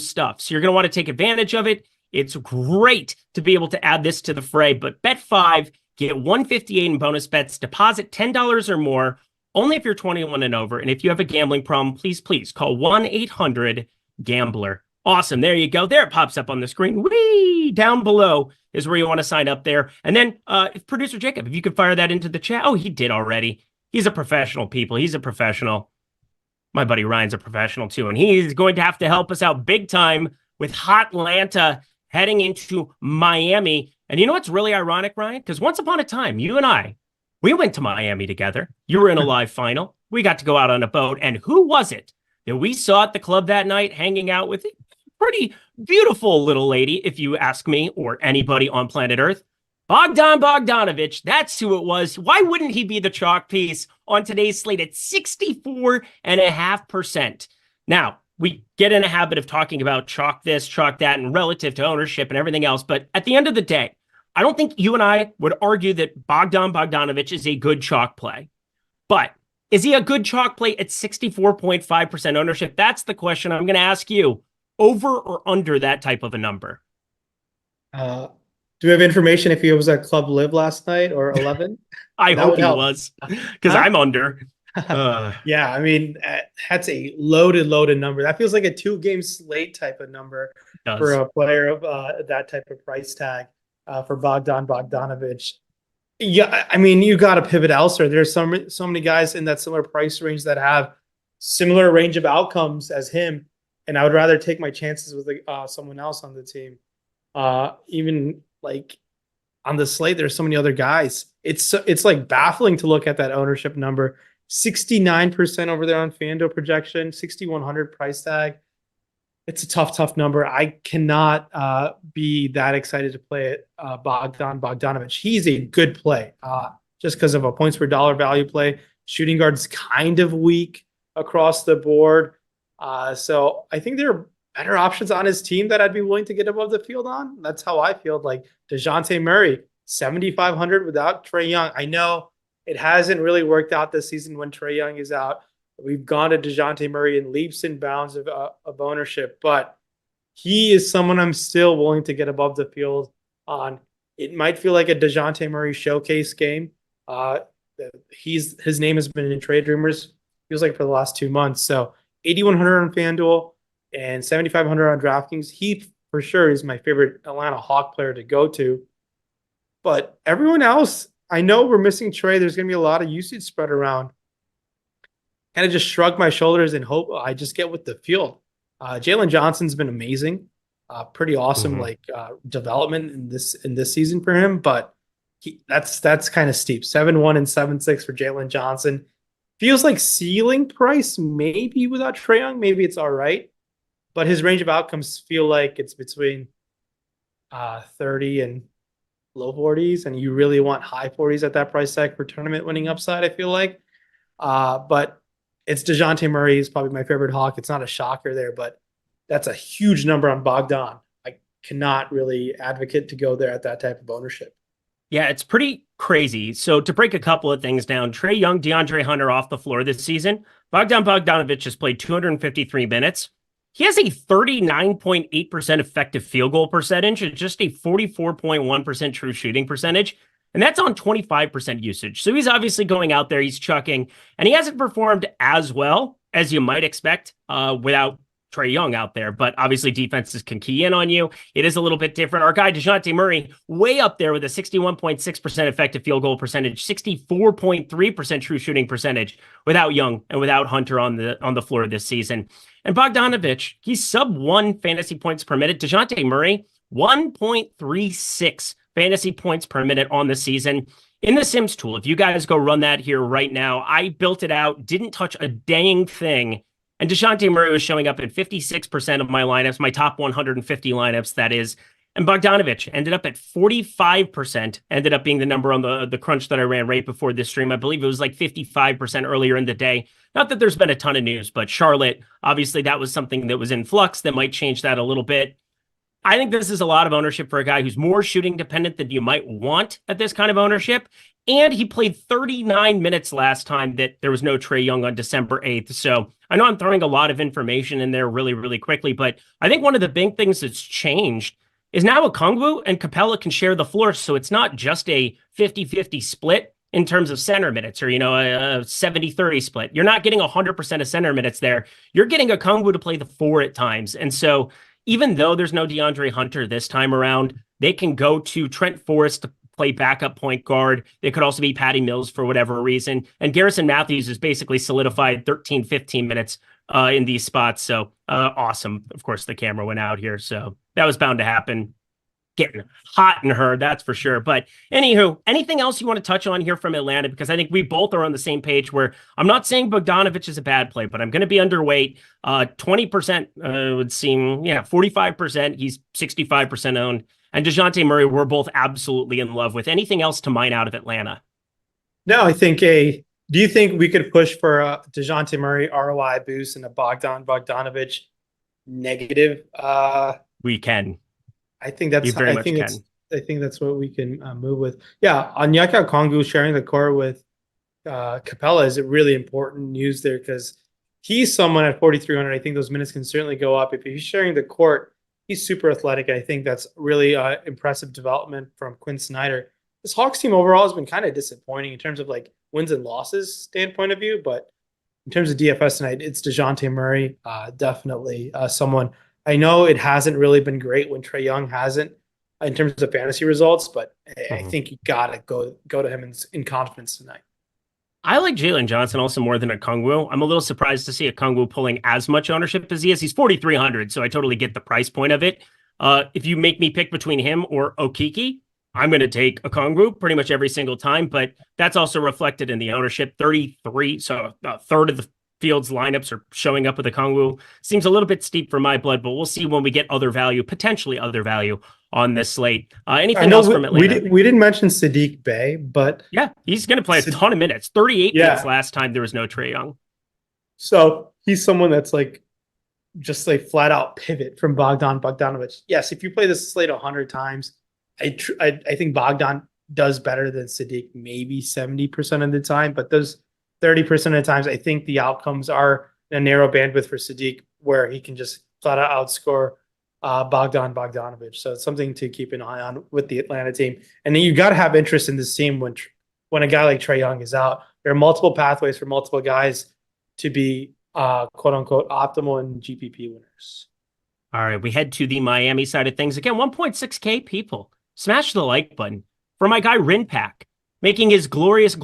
[SPEAKER 1] stuff. So you're going to want to take advantage of it. It's great to be able to add this to the fray, but bet 5, get $158 in bonus bets, deposit $10 or more, only if you're 21 and over. And if you have a gambling problem, please call 1-800-GAMBLER. Awesome. There you go. There it pops up on the screen. Whee! Down below is where you want to sign up there. And then if producer Jacob, if you could fire that into the chat. Oh, he did already. He's a professional, people. He's a professional. My buddy Ryan's a professional too. And he's going to have to help us out big time with Hotlanta heading into Miami. And you know what's really ironic, Ryan? Because once upon a time, you and I, we went to Miami together. You were in a live final. We got to go out on a boat. And who was it that we saw at the club that night hanging out with? Pretty beautiful little lady, if you ask me, or anybody on planet Earth. Bogdan Bogdanovic, that's who it was. Why wouldn't he be the chalk piece on today's slate at 64.5%? Now, we get in a habit of talking about chalk this, chalk that, and relative to ownership and everything else. But at the end of the day, I don't think you and I would argue that Bogdan Bogdanovic is a good chalk play. But is he a good chalk play at 64.5% ownership? That's the question I'm going to ask you. Over or under that type of a number?
[SPEAKER 2] Do we have information if he was at Club Live last night or 11?
[SPEAKER 1] I hope he was, because I'm under.
[SPEAKER 2] Yeah, I mean, that's a loaded number. That feels like a 2-game slate type of number for a player of that type of price tag for Bogdan Bogdanovic. Yeah, I mean, you got to pivot elsewhere. There's so many guys in that similar price range that have similar range of outcomes as him, and I would rather take my chances with someone else on the team. Even like on the slate, there's so many other guys. It's like baffling to look at that ownership number. 69% over there on FanDuel projection, 6,100 price tag. It's a tough number. I cannot be that excited to play it. Bogdan Bogdanovic. He's a good play just because of a points per dollar value play. Shooting guard's kind of weak across the board. So I think there are better options on his team that I'd be willing to get above the field on. That's how I feel. Like DeJounte Murray, 7,500 without Trae Young. I know it hasn't really worked out this season when Trae Young is out. We've gone to DeJounte Murray in leaps and bounds of ownership, but he is someone I'm still willing to get above the field on. It might feel like a DeJounte Murray showcase game. His name has been in trade rumors, feels like for the last 2 months. So 8,100 on FanDuel and 7,500 on DraftKings. He for sure is my favorite Atlanta Hawk player to go to. But everyone else, I know we're missing Trae. There's going to be a lot of usage spread around. Kind of just shrug my shoulders and hope I just get with the field. Jalen Johnson's been amazing, pretty awesome development in this season for him. But that's kind of steep. 7-1 and 7-6 for Jalen Johnson. Feels like ceiling price maybe without Trae Young. Maybe it's all right, but his range of outcomes feel like it's between 30 and low 40s, and you really want high 40s at that price tag for tournament winning upside. I feel like, but. It's DeJounte Murray is probably my favorite Hawk. It's not a shocker there, but that's a huge number on Bogdan. I cannot really advocate to go there at that type of ownership.
[SPEAKER 1] Yeah, it's pretty crazy. So to break a couple of things down, Trae Young, DeAndre Hunter off the floor this season. Bogdan Bogdanovic has played 253 minutes. He has a 39.8% effective field goal percentage and just a 44.1% true shooting percentage. And that's on 25% usage. So he's obviously going out there, he's chucking, and he hasn't performed as well as you might expect without Trae Young out there. But obviously defenses can key in on you. It is a little bit different. Our guy DeJounte Murray way up there with a 61.6% effective field goal percentage, 64.3% true shooting percentage without Young and without Hunter on the floor this season. And Bogdanovic, he's sub 1 fantasy points per minute. DeJounte Murray, 1.36 fantasy points per minute on the season. In the Sims tool, if you guys go run that here right now, I built it out, didn't touch a dang thing. And DeJounte Murray was showing up in 56% of my lineups, my top 150 lineups, that is. And Bogdanovic ended up at 45%, ended up being the number on the crunch that I ran right before this stream. I believe it was like 55% earlier in the day. Not that there's been a ton of news, but Charlotte, obviously that was something that was in flux that might change that a little bit. I think this is a lot of ownership for a guy who's more shooting dependent than you might want at this kind of ownership. And he played 39 minutes last time that there was no Trae Young on December 8th. So I know I'm throwing a lot of information in there really, really quickly, but I think one of the big things that's changed is now Okongwu and Capella can share the floor. So it's not just a 50-50 split in terms of center minutes or, a 70-30 split. You're not getting 100% of center minutes there. You're getting Okongwu to play the 4 at times. And so even though there's no DeAndre Hunter this time around, they can go to Trent Forrest to play backup point guard. They could also be Patty Mills for whatever reason. And Garrison Matthews is basically solidified 13, 15 minutes in these spots. So awesome. Of course, the camera went out here. So that was bound to happen. Getting hot in her, that's for sure. But anywho, anything else you want to touch on here from Atlanta? Because I think we both are on the same page where I'm not saying Bogdanovic is a bad play, but I'm going to be underweight. 20% would seem, 45%. He's 65% owned. And DeJounte Murray, we're both absolutely in love with. Anything else to mine out of Atlanta?
[SPEAKER 2] No, I think a Do you think we could push for a DeJounte Murray ROI boost and a Bogdanovich negative?
[SPEAKER 1] We can.
[SPEAKER 2] I think that's
[SPEAKER 1] We very
[SPEAKER 2] I
[SPEAKER 1] much
[SPEAKER 2] think
[SPEAKER 1] can.
[SPEAKER 2] that's what we can move with. Yeah, Onyeka Okongwu sharing the court with Capella is a really important news there because he's someone at 4,300. I think those minutes can certainly go up. If he's sharing the court, he's super athletic. I think that's really impressive development from Quinn Snyder. This Hawks team overall has been kind of disappointing in terms of like wins and losses standpoint of view, but in terms of DFS tonight, it's DeJounte Murray, definitely someone. I know it hasn't really been great when Trae Young hasn't in terms of fantasy results, but I think you gotta go to him in confidence tonight.
[SPEAKER 1] I like Jalen Johnson also more than Okongwu. I'm a little surprised to see Okongwu pulling as much ownership as he is. He's 4,300, so I totally get the price point of it. If you make me pick between him or Okiki, I'm going to take Okongwu pretty much every single time, but that's also reflected in the ownership. 33, so a third of the field's lineups are showing up with Okongwu. Seems a little bit steep for my blood, but we'll see when we get other value, potentially other value on this slate. Anything else from Atlanta?
[SPEAKER 2] We didn't mention Sadiq Bey, but
[SPEAKER 1] yeah, he's going to play a ton of minutes. 38 minutes last time there was no Trae Young.
[SPEAKER 2] So he's someone that's like just like flat out pivot from Bogdanovich. Yes, if you play this slate 100 times, I think Bogdan does better than Sadiq maybe 70% of the time, but those 30% of the times, I think the outcomes are in a narrow bandwidth for Sadiq where he can just flat out outscore Bogdanovich. So it's something to keep an eye on with the Atlanta team. And then you got to have interest in this team when a guy like Trae Young is out. There are multiple pathways for multiple guys to be quote unquote optimal in GPP winners.
[SPEAKER 1] All right, we head to the Miami side of things. Again, 1.6K people. Smash the like button for my guy Rinpack, making his glorious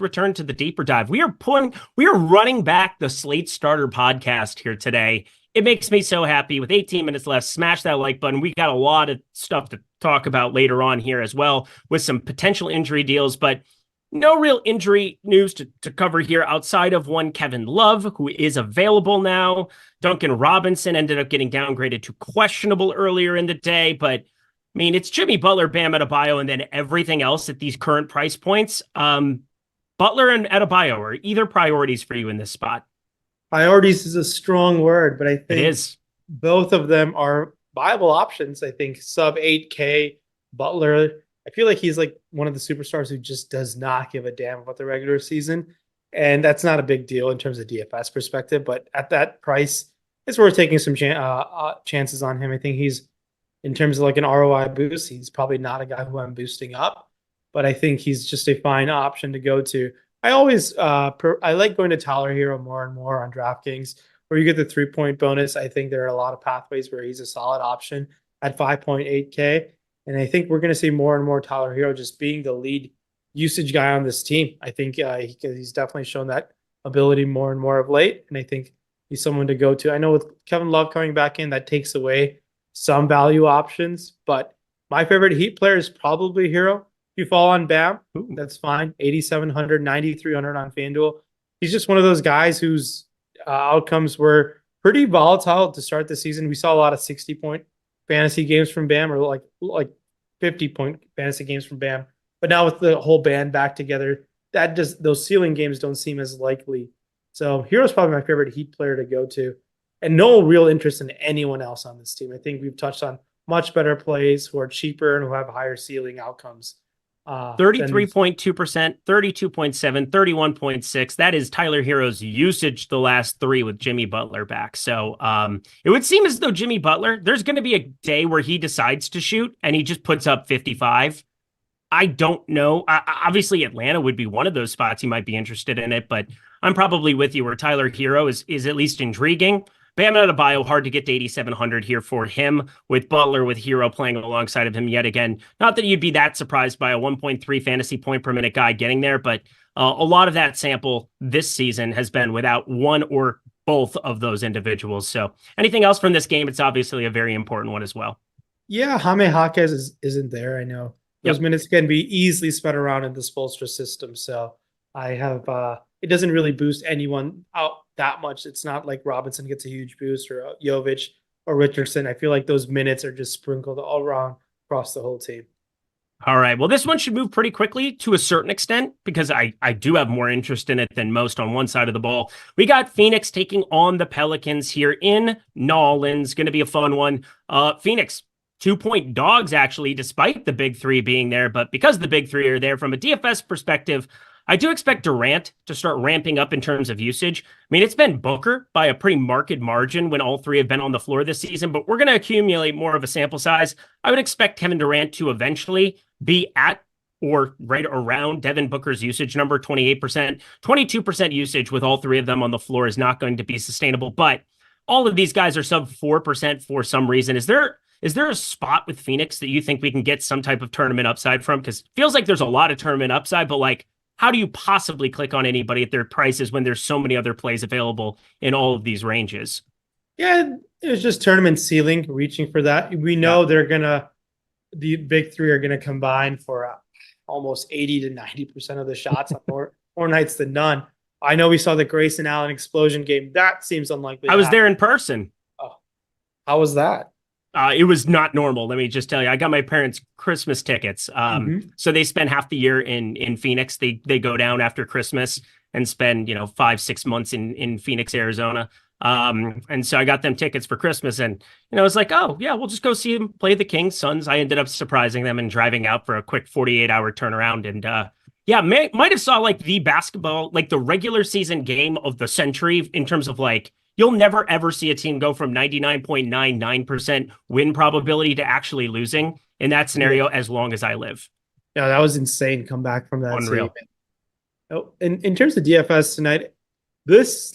[SPEAKER 1] return to the deeper dive. We are running back the Slate Starter podcast here today. It makes me so happy. With 18 minutes left, smash that like button. We got a lot of stuff to talk about later on here as well with some potential injury deals, but no real injury news to cover here outside of one Kevin Love, who is available now. Duncan Robinson ended up getting downgraded to questionable earlier in the day, but I mean, it's Jimmy Butler, Bam Adebayo, and then everything else at these current price points. Butler and Adebayo are either priorities for you in this spot.
[SPEAKER 2] Priorities is a strong word, but I think
[SPEAKER 1] it is.
[SPEAKER 2] Both of them are viable options. I think sub 8K Butler, I feel like he's like one of the superstars who just does not give a damn about the regular season. And that's not a big deal in terms of DFS perspective, but at that price, it's worth taking some chances on him. I think he's, in terms of like an ROI boost, he's probably not a guy who I'm boosting up, but I think he's just a fine option to go to. I always, I like going to Tyler Hero more and more on DraftKings, where you get the 3-point bonus. I think there are a lot of pathways where he's a solid option at 5.8K. And I think we're going to see more and more Tyler Hero just being the lead usage guy on this team. I think he's definitely shown that ability more and more of late. And I think he's someone to go to. I know with Kevin Love coming back in, that takes away some value options, but my favorite Heat player is probably Hero. If you fall on Bam, that's fine. 8,700, 9,300 on FanDuel. He's just one of those guys whose outcomes were pretty volatile to start the season. We saw a lot of 60-point fantasy games from Bam, or like 50-point fantasy games from Bam. But now with the whole band back together, those ceiling games don't seem as likely. So Hero's probably my favorite Heat player to go to. And no real interest in anyone else on this team. I think we've touched on much better plays who are cheaper and who have higher ceiling outcomes.
[SPEAKER 1] 33.2%, 32.7, 31.6. That is Tyler Hero's usage the last three with Jimmy Butler back. So it would seem as though Jimmy Butler, there's going to be a day where he decides to shoot and he just puts up 55. I don't know. Obviously, Atlanta would be one of those spots. He might be interested in it, but I'm probably with you where Tyler Hero is at least intriguing. Bam Adebayo, hard to get to 8,700 here for him, with Butler, with Hero playing alongside of him yet again. Not that you'd be that surprised by a 1.3 fantasy point per minute guy getting there, but a lot of that sample this season has been without one or both of those individuals. So anything else from this game? It's obviously a very important one as well.
[SPEAKER 2] Yeah, Jaime Jaquez isn't there. I know those minutes can be easily spread around in the Spoelstra system. So I have it doesn't really boost anyone out that much. It's not like Robinson gets a huge boost or Jovic or Richardson. I feel like those minutes are just sprinkled all around across the whole team.
[SPEAKER 1] All right. Well, this one should move pretty quickly to a certain extent because I do have more interest in it than most on one side of the ball. We got Phoenix taking on the Pelicans here in Nolans. Going to be a fun one. Phoenix, 2-point dogs, actually, despite the big three being there. But because the big three are there, from a DFS perspective, I do expect Durant to start ramping up in terms of usage. I mean, it's been Booker by a pretty marked margin when all three have been on the floor this season, but we're going to accumulate more of a sample size. I would expect Kevin Durant to eventually be at or right around Devin Booker's usage number, 28%. 22% usage with all three of them on the floor is not going to be sustainable, but all of these guys are sub 4% for some reason. Is there a spot with Phoenix that you think we can get some type of tournament upside from? Because it feels like there's a lot of tournament upside, but like, how do you possibly click on anybody at their prices when there's so many other plays available in all of these ranges?
[SPEAKER 2] Yeah, it was just tournament ceiling, reaching for that. We know the big three are going to combine for almost 80 to 90% of the shots, more nights than none. I know we saw the Grayson Allen explosion game. That seems unlikely.
[SPEAKER 1] I was there in person.
[SPEAKER 2] Oh, how was that?
[SPEAKER 1] It was not normal. Let me just tell you, I got my parents Christmas tickets. So they spend half the year in Phoenix. They go down after Christmas and spend, 5-6 months in Phoenix, Arizona. And so I got them tickets for Christmas, and, it's like, oh yeah, we'll just go see them play the Kings, Suns. I ended up surprising them and driving out for a quick 48-hour turnaround. And, might have saw like the basketball, like the regular season game of the century in terms of like, you'll never, ever see a team go from 99.99% win probability to actually losing in that scenario as long as I live.
[SPEAKER 2] Yeah, that was insane. Come back from that.
[SPEAKER 1] Unreal.
[SPEAKER 2] Oh, in terms of DFS tonight, this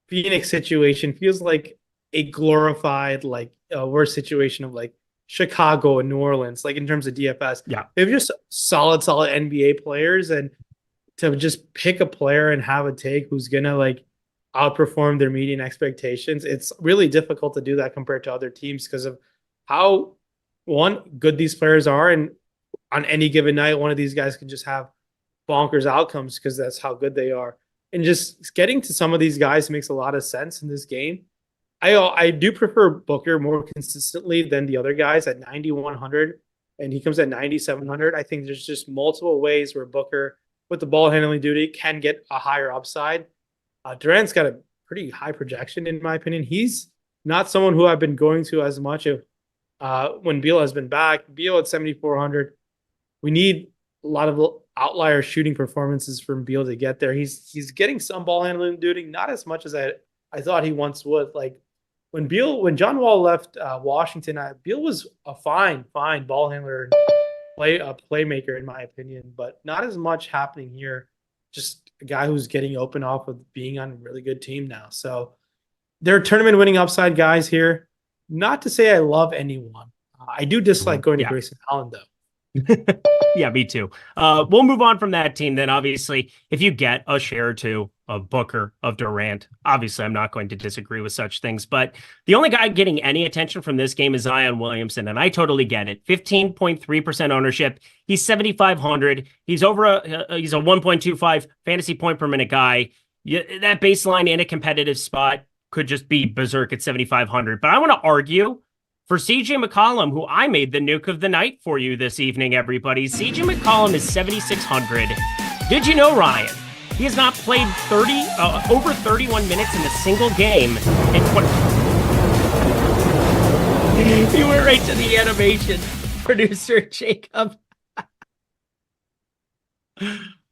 [SPEAKER 2] Phoenix situation feels like a glorified, worse situation of like Chicago and New Orleans, like in terms of DFS.
[SPEAKER 1] Yeah.
[SPEAKER 2] They're just solid NBA players, and to just pick a player and have a take who's going to outperform their median expectations, it's really difficult to do that compared to other teams because of how good these players are, and on any given night one of these guys can just have bonkers outcomes because that's how good they are. And just getting to some of these guys makes a lot of sense in this game. I do prefer Booker more consistently than the other guys at 9,100, and he comes at 9,700. I think there's just multiple ways where Booker, with the ball handling duty, can get a higher upside. Durant's got a pretty high projection, in my opinion. He's not someone who I've been going to as much when Beal has been back. Beal at 7,400. We need a lot of outlier shooting performances from Beal to get there. He's getting some ball handling duty, not as much as I thought he once would. Like when John Wall left Washington, Beal was a fine ball handler, a playmaker in my opinion, but not as much happening here. Just a guy who's getting open off of being on a really good team now. So they're tournament winning upside guys here. Not to say I love anyone. I do dislike going to Grayson Allen though.
[SPEAKER 1] Yeah, me too. We'll move on from that team then. Obviously, if you get a share or two of Booker, of Durant, obviously I'm not going to disagree with such things, but the only guy getting any attention from this game is Zion Williamson, and I totally get it. 15.3% ownership. He's 7,500. He's over he's a 1.25 fantasy point per minute guy. That baseline in a competitive spot could just be berserk at 7,500. But I want to argue for CJ McCollum, who I made the nuke of the night for you this evening, everybody. CJ McCollum is 7,600. Did you know, Ryan? He has not played over 31 minutes in a single game. You went right to the animation, producer Jacob.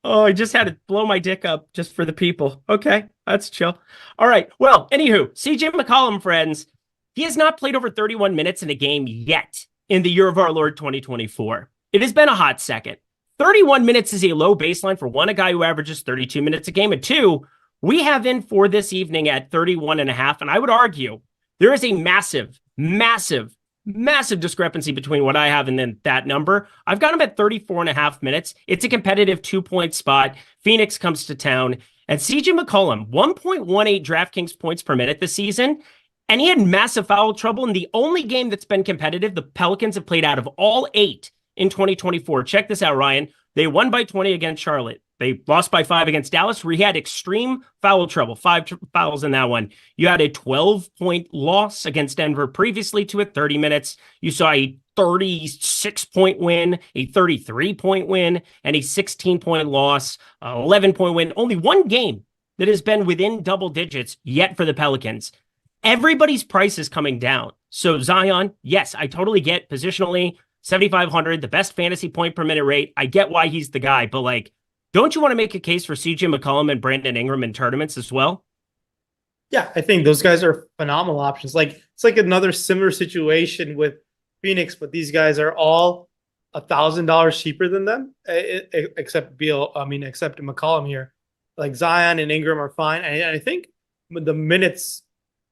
[SPEAKER 1] Oh, I just had to blow my dick up just for the people. Okay, that's chill. All right. Well, anywho, CJ McCollum, friends, he has not played over 31 minutes in a game yet in the year of our Lord 2024. It has been a hot second. 31 minutes is a low baseline for one, a guy who averages 32 minutes a game, and two, we have in for this evening at 31 and a half. And I would argue there is a massive discrepancy between what I have and then that number. I've got him at 34 and a half minutes. It's a competitive 2-point spot. Phoenix comes to town, and CJ McCollum, 1.18 DraftKings points per minute this season. And he had massive foul trouble in the only game that's been competitive. The Pelicans have played out of all 8 in 2024. Check this out, Ryan. They won by 20 against Charlotte. They lost by 5 against Dallas, where he had extreme foul trouble, fouls in that one. You had a 12-point loss against Denver previously to it, 30 minutes. You saw a 36-point win, a 33-point win, and a 16-point loss, 11-point win. Only one game that has been within double digits yet for the Pelicans. Everybody's price is coming down. So Zion, yes, I totally get positionally 7,500, the best fantasy point per minute rate. I get why he's the guy, but like, don't you want to make a case for CJ McCollum and Brandon Ingram in tournaments as well?
[SPEAKER 2] Yeah, I think those guys are phenomenal options. Like, it's like another similar situation with Phoenix, but these guys are all $1,000 cheaper than them, except except McCollum here. Like Zion and Ingram are fine. And I think the minutes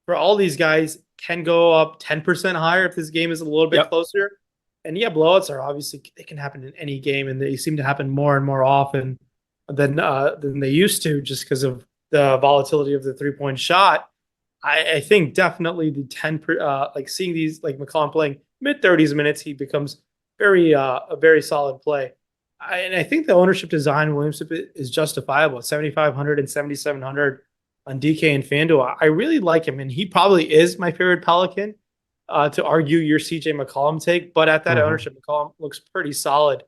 [SPEAKER 2] for all these guys can go up 10% higher if this game is a little bit closer. And yeah, blowouts are obviously, they can happen in any game, and they seem to happen more and more often than they used to, just because of the volatility of the 3-point shot. I think definitely the 10 like seeing these, like McCollum playing mid-30s minutes, he becomes a very solid play. And I think the ownership to Zion Williamson is justifiable at 7,500 and 7,700 on DK and FanDuel. I really like him, and he probably is my favorite Pelican. To argue your CJ McCollum take, but at that ownership, McCollum looks pretty solid.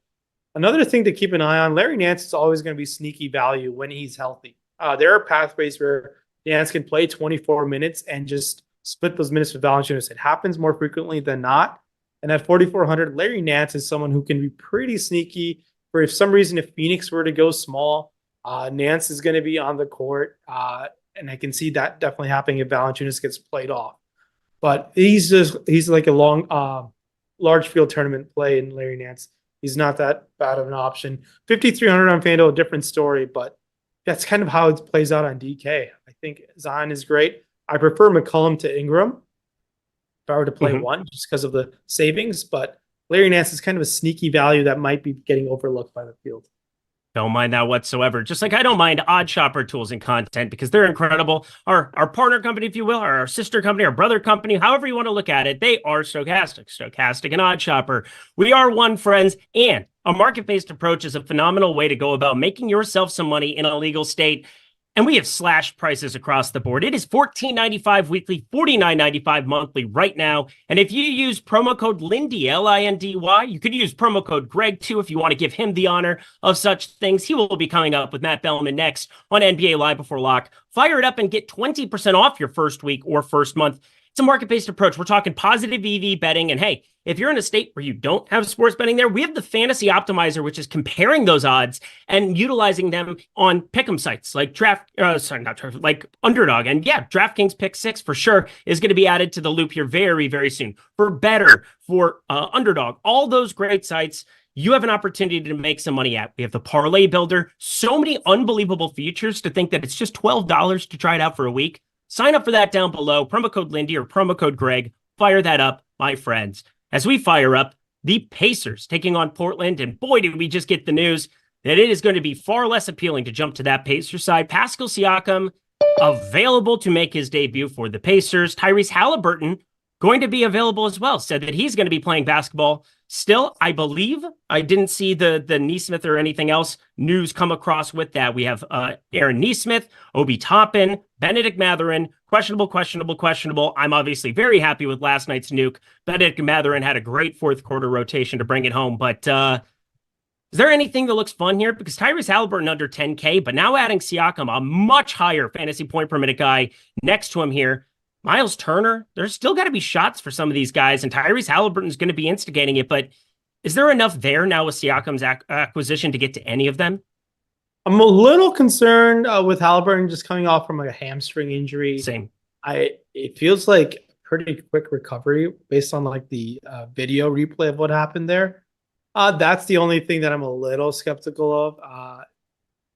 [SPEAKER 2] Another thing to keep an eye on, Larry Nance is always going to be sneaky value when he's healthy. There are pathways where Nance can play 24 minutes and just split those minutes with Valanciunas. It happens more frequently than not. And at 4,400, Larry Nance is someone who can be pretty sneaky. For if some reason, if Phoenix were to go small, Nance is going to be on the court. And I can see that definitely happening if Valanciunas gets played off. But he's like a large field tournament play in Larry Nance. He's not that bad of an option. 5,300 on FanDuel, a different story, but that's kind of how it plays out on DK. I think Zion is great. I prefer McCollum to Ingram if I were to play one, just because of the savings. But Larry Nance is kind of a sneaky value that might be getting overlooked by the field.
[SPEAKER 1] Don't mind that whatsoever. Just like I don't mind Odd Shopper tools and content, because they're incredible. Our partner company, if you will, or our sister company, our brother company, however you want to look at it, they are Stochastic and Odd Shopper. We are one, friends, and a market-based approach is a phenomenal way to go about making yourself some money in a legal state. And we have slashed prices across the board. It is $14.95 weekly, $49.95 monthly right now. And if you use promo code Lindy, L-I-N-D-Y, you could use promo code Greg too if you want to give him the honor of such things. He will be coming up with Matt Belman next on NBA Live Before Lock. Fire it up and get 20% off your first week or first month. It's a market-based approach. We're talking positive EV betting. And hey, if you're in a state where you don't have sports betting there, we have the Fantasy Optimizer, which is comparing those odds and utilizing them on pick'em sites like like Underdog. And yeah, DraftKings Pick 6 for sure is going to be added to the loop here very, very soon. For Better, for Underdog, all those great sites, you have an opportunity to make some money at. We have the Parlay Builder, so many unbelievable features to think that it's just $12 to try it out for a week. Sign up for that down below. Promo code Lindy or promo code Greg. Fire that up, my friends. As we fire up the Pacers taking on Portland, and boy, did we just get the news that it is going to be far less appealing to jump to that Pacers side. Pascal Siakam available to make his debut for the Pacers. Tyrese Halliburton going to be available as well. Said that he's going to be playing basketball still. I believe I didn't see the Nesmith or anything else news come across with that. We have Aaron Nesmith, Obi Toppin, Benedict Mathurin, questionable. I'm obviously very happy with last night's nuke. Benedict Mathurin had a great fourth quarter rotation to bring it home. But is there anything that looks fun here? Because Tyrese Halliburton under 10K, but now adding Siakam, a much higher fantasy point per minute guy next to him here. Miles Turner, there's still got to be shots for some of these guys, and Tyrese Halliburton is going to be instigating it, but is there enough there now with Siakam's acquisition to get to any of them?
[SPEAKER 2] I'm a little concerned with Halliburton just coming off from like a hamstring injury.
[SPEAKER 1] Same.
[SPEAKER 2] It feels like a pretty quick recovery based on like the video replay of what happened there. That's the only thing that I'm a little skeptical of.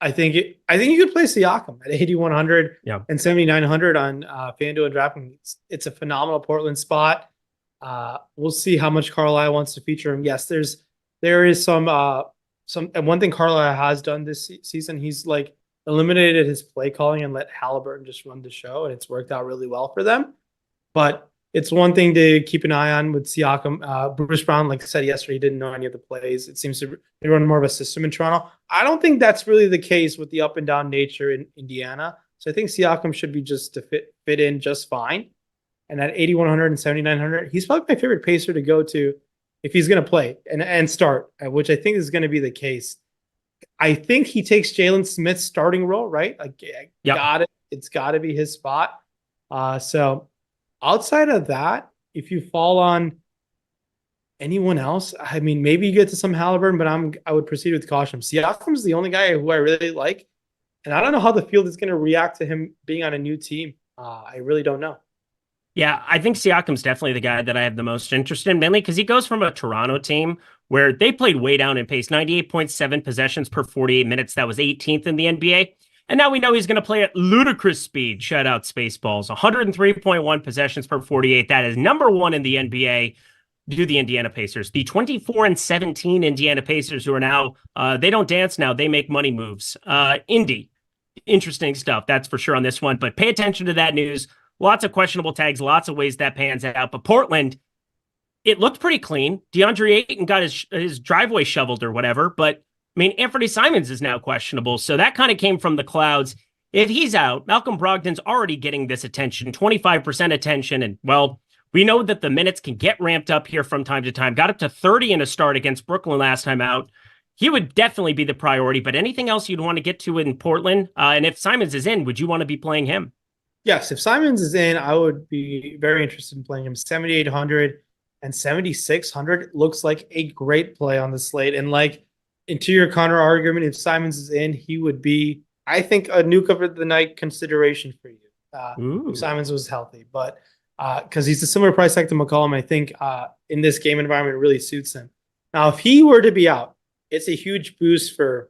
[SPEAKER 2] I think you could play Siakam at 8,100 and 7,900 on FanDuel and DraftKings. It's a phenomenal Portland spot. We'll see how much Carlisle wants to feature him. Yes, there is some and one thing Carlisle has done this season, he's like eliminated his play calling and let Halliburton just run the show, and it's worked out really well for them. But it's one thing to keep an eye on with Siakam. Bruce Brown, like I said yesterday, he didn't know any of the plays. It seems to they run more of a system in Toronto. I don't think that's really the case with the up and down nature in Indiana. So I think Siakam should be just to fit in just fine. And at 8,100 and 7,900, he's probably my favorite pacer to go to if he's going to play and start, which I think is going to be the case. I think he takes Jalen Smith's starting role, right? Like, got it. It's got to be his spot. So outside of that, if you fall on anyone else, I mean, maybe you get to some Halliburton, but I would proceed with caution. Siakam's the only guy who I really like, and I don't know how the field is going to react to him being on a new team. I really don't know.
[SPEAKER 1] Yeah, I think Siakam's definitely the guy that I have the most interest in, mainly because he goes from a Toronto team where they played way down in pace, 98.7 possessions per 48 minutes. That was 18th in the NBA. And now we know he's going to play at ludicrous speed. Shout out Spaceballs. 103.1 possessions per 48. That is number one in the NBA. Do the Indiana Pacers. The 24-17 Indiana Pacers, who are now, they don't dance now. They make money moves. Indy, interesting stuff. That's for sure on this one. But pay attention to that news. Lots of questionable tags, lots of ways that pans out. But Portland, it looked pretty clean. DeAndre Ayton got his driveway shoveled or whatever. But, I mean, Anthony Simons is now questionable. So that kind of came from the clouds. If he's out, Malcolm Brogdon's already getting this attention, 25% attention. And, well, we know that the minutes can get ramped up here from time to time. Got up to 30 in a start against Brooklyn last time out. He would definitely be the priority. But anything else you'd want to get to in Portland? And if Simons is in, would you want to be playing him?
[SPEAKER 2] Yes, if Simons is in, I would be very interested in playing him. 7,800 and 7,600 looks like a great play on the slate. And like, into your counter argument, if Simons is in, he would be, I think, a nuke of the night consideration for you. If Simons was healthy. But because he's a similar price tag to McCollum, I think in this game environment, it really suits him. Now, if he were to be out, it's a huge boost for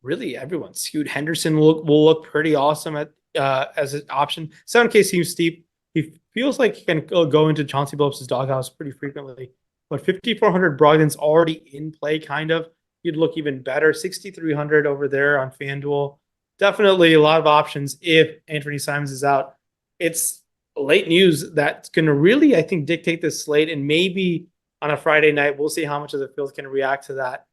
[SPEAKER 2] really everyone. Scoot Henderson will look pretty awesome as an option. 7K seems steep. He feels like he can go into Chauncey Billups' doghouse pretty frequently. But 5,400 Brogdon's already in play, kind of. He'd look even better. 6,300 over there on FanDuel. Definitely a lot of options if Anthony Simons is out. It's late news that's going to really, I think, dictate this slate. And maybe on a Friday night, we'll see how much of the field can react to that.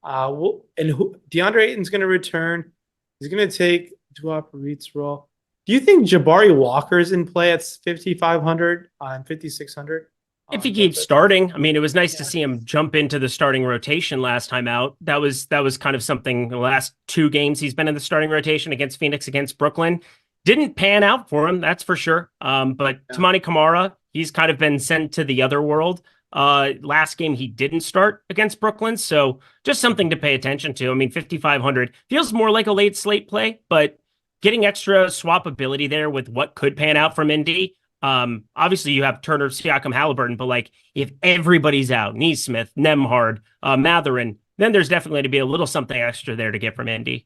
[SPEAKER 2] DeAndre Ayton's going to return. He's going to take Duop Reed's role. Do you think Jabari Walker's in play at 5,500 and 5,600?
[SPEAKER 1] If he keeps starting, I mean, it was nice to see him jump into the starting rotation last time out. That was kind of something. The last two games he's been in the starting rotation against Phoenix, against Brooklyn, didn't pan out for him. That's for sure. But Tamani Kamara, he's kind of been sent to the other world. Last game he didn't start against Brooklyn, so just something to pay attention to. I mean, 5,500 feels more like a late slate play, but getting extra swappability there with what could pan out from Indy. Obviously you have Turner, Siakam, Halliburton, but like if everybody's out, Nesmith, Nembhard, Matherin, then there's definitely to be a little something extra there to get from Indy.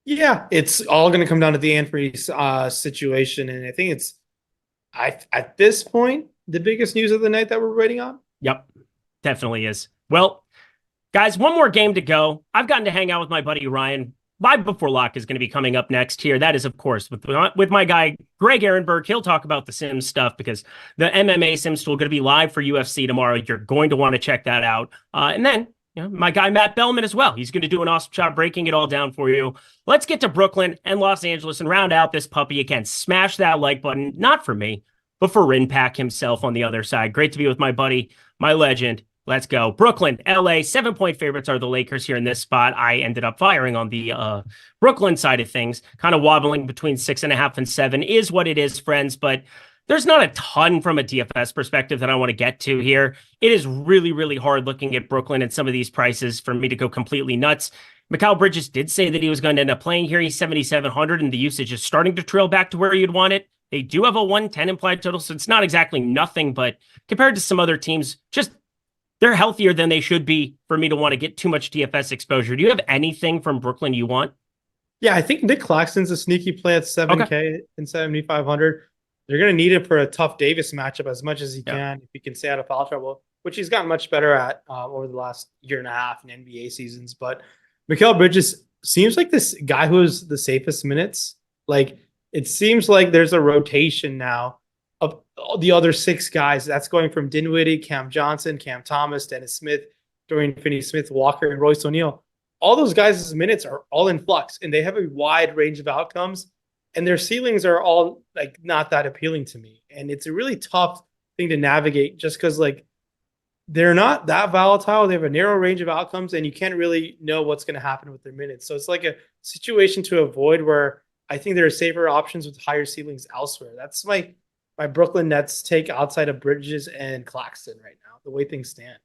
[SPEAKER 2] Yeah, it's all going to come down to the Anthony situation, and I think it's at this point the biggest news of the night that we're waiting on.
[SPEAKER 1] Yep, definitely is. Well, guys, one more game to go. I've gotten to hang out with my buddy Rayen. Live Before Lock is going to be coming up next here. That is, of course, with my guy, Greg Ehrenberg. He'll talk about the Sims stuff because the MMA Sims tool is going to be live for UFC tomorrow. You're going to want to check that out. And then, my guy, Matt Belman, as well. He's going to do an awesome job breaking it all down for you. Let's get to Brooklyn and Los Angeles and round out this puppy again. Smash that like button, not for me, but for Rinpack himself on the other side. Great to be with my buddy, my legend. Let's go. Brooklyn, LA, 7-point favorites are the Lakers here in this spot. I ended up firing on the Brooklyn side of things, kind of wobbling between 6.5 and 7 is what it is, friends. But there's not a ton from a DFS perspective that I want to get to here. It is really, really hard looking at Brooklyn and some of these prices for me to go completely nuts. Mikal Bridges did say that he was going to end up playing here. He's 7,700 and the usage is starting to trail back to where you'd want it. They do have a 110 implied total, so it's not exactly nothing, but compared to some other teams, just they're healthier than they should be for me to want to get too much DFS exposure. Do you have anything from Brooklyn you want?
[SPEAKER 2] Yeah, I think Nick Claxton's a sneaky play at 7K and 7,500. They're going to need it for a tough Davis matchup as much as he can, if he can stay out of foul trouble, which he's gotten much better at over the last year and a half in NBA seasons. But Mikal Bridges seems like this guy who is the safest minutes. Like, it seems like there's a rotation now the other six guys. That's going from Dinwiddie, Cam Johnson, Cam Thomas, Dennis Smith, Dorian Finney-Smith, Walker, and Royce O'Neal. All those guys' minutes are all in flux, and they have a wide range of outcomes, and their ceilings are all like not that appealing to me. And it's a really tough thing to navigate just because like they're not that volatile. They have a narrow range of outcomes, and you can't really know what's going to happen with their minutes. So it's like a situation to avoid where I think there are safer options with higher ceilings elsewhere. That's my Brooklyn Nets take outside of Bridges and Claxton right now, the way things stand.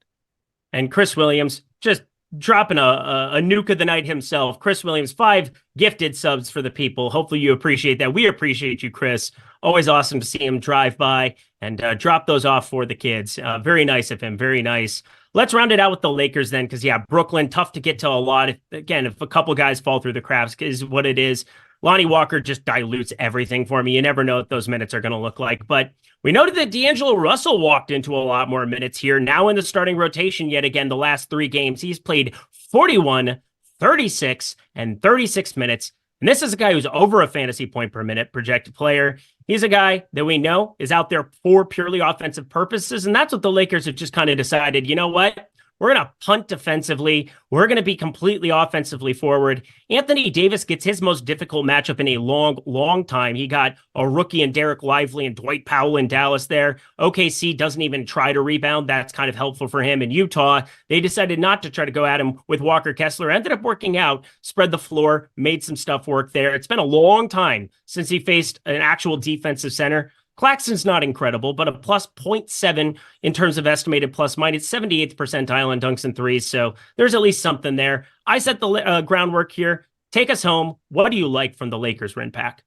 [SPEAKER 1] And Chris Williams just dropping a nuke of the night himself. Chris Williams, 5 gifted subs for the people. Hopefully you appreciate that. We appreciate you, Chris. Always awesome to see him drive by and drop those off for the kids. Very nice of him. Very nice. Let's round it out with the Lakers then, because, yeah, Brooklyn, tough to get to a lot. If a couple guys fall through the cracks is what it is. Lonnie Walker just dilutes everything for me. You never know what those minutes are going to look like. But we noted that D'Angelo Russell walked into a lot more minutes here. Now in the starting rotation yet again, the last 3 games, he's played 41, 36, and 36 minutes. And this is a guy who's over a fantasy point per minute projected player. He's a guy that we know is out there for purely offensive purposes. And that's what the Lakers have just kind of decided. You know what? We're going to punt defensively. We're going to be completely offensively forward. Anthony Davis gets his most difficult matchup in a long, long time. He got a rookie in Derek Lively and Dwight Powell in Dallas there. OKC doesn't even try to rebound. That's kind of helpful for him. In Utah, they decided not to try to go at him with Walker Kessler. Ended up working out, spread the floor, made some stuff work there. It's been a long time since he faced an actual defensive center. Claxton's not incredible, but a plus 0.7 in terms of estimated plus minus 78th percentile in dunks and threes. So there's at least something there. I set the groundwork here. Take us home. What do you like from the Lakers, Rinpack?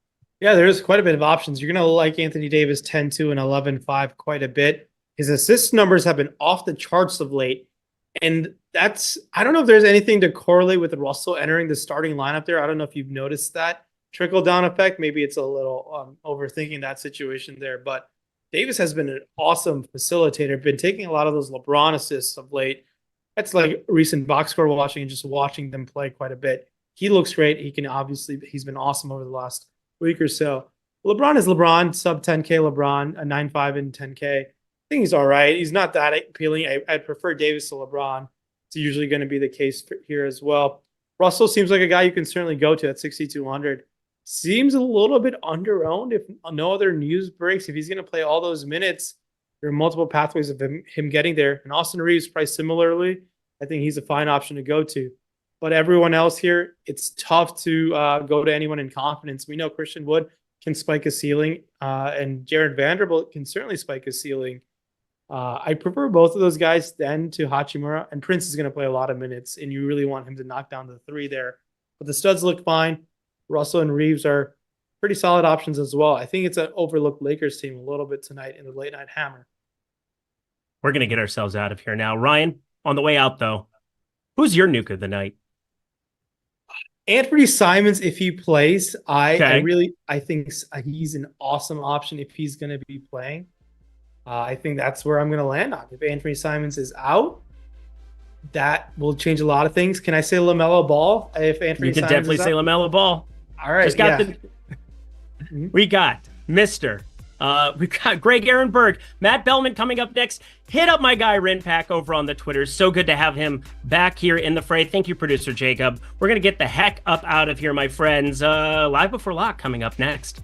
[SPEAKER 2] Yeah, there's quite a bit of options. You're going to like Anthony Davis 10-2 and 11-5 quite a bit. His assist numbers have been off the charts of late. And I don't know if there's anything to correlate with Russell entering the starting lineup there. I don't know if you've noticed that trickle down effect. Maybe it's a little overthinking that situation there, but Davis has been an awesome facilitator, been taking a lot of those LeBron assists of late. That's like recent box score watching and just watching them play quite a bit. He looks great. He's been awesome over the last week or so. LeBron is LeBron, sub 10K LeBron, a 9.5 and 10K. I think he's all right. He's not that appealing. I prefer Davis to LeBron. It's usually going to be the case here as well. Russell seems like a guy you can certainly go to at 6,200. Seems a little bit under-owned if no other news breaks. If he's going to play all those minutes, there are multiple pathways of him getting there. And Austin Reeves, priced similarly, I think he's a fine option to go to. But everyone else here, it's tough to go to anyone in confidence. We know Christian Wood can spike a ceiling, and Jared Vanderbilt can certainly spike a ceiling. I prefer both of those guys then to Hachimura, and Prince is going to play a lot of minutes, and you really want him to knock down the 3 there. But the studs look fine. Russell and Reeves are pretty solid options as well. I think it's an overlooked Lakers team a little bit tonight in the late night hammer.
[SPEAKER 1] We're going to get ourselves out of here now. Ryan, on the way out, though, who's your nuke of the night?
[SPEAKER 2] Anthony Simons, if he plays, I think he's an awesome option if he's going to be playing. I think that's where I'm going to land on. If Anthony Simons is out, that will change a lot of things. Can I say LaMelo Ball? If Anthony
[SPEAKER 1] you can
[SPEAKER 2] Simons
[SPEAKER 1] definitely
[SPEAKER 2] is
[SPEAKER 1] say
[SPEAKER 2] out?
[SPEAKER 1] LaMelo Ball.
[SPEAKER 2] All right.
[SPEAKER 1] We got Mr. We've got Greg Ehrenberg, Matt Belman coming up next. Hit up my guy Rinpack over on the Twitter. So good to have him back here in the fray. Thank you, producer Jacob. We're going to get the heck up out of here, my friends. Live Before Lock coming up next.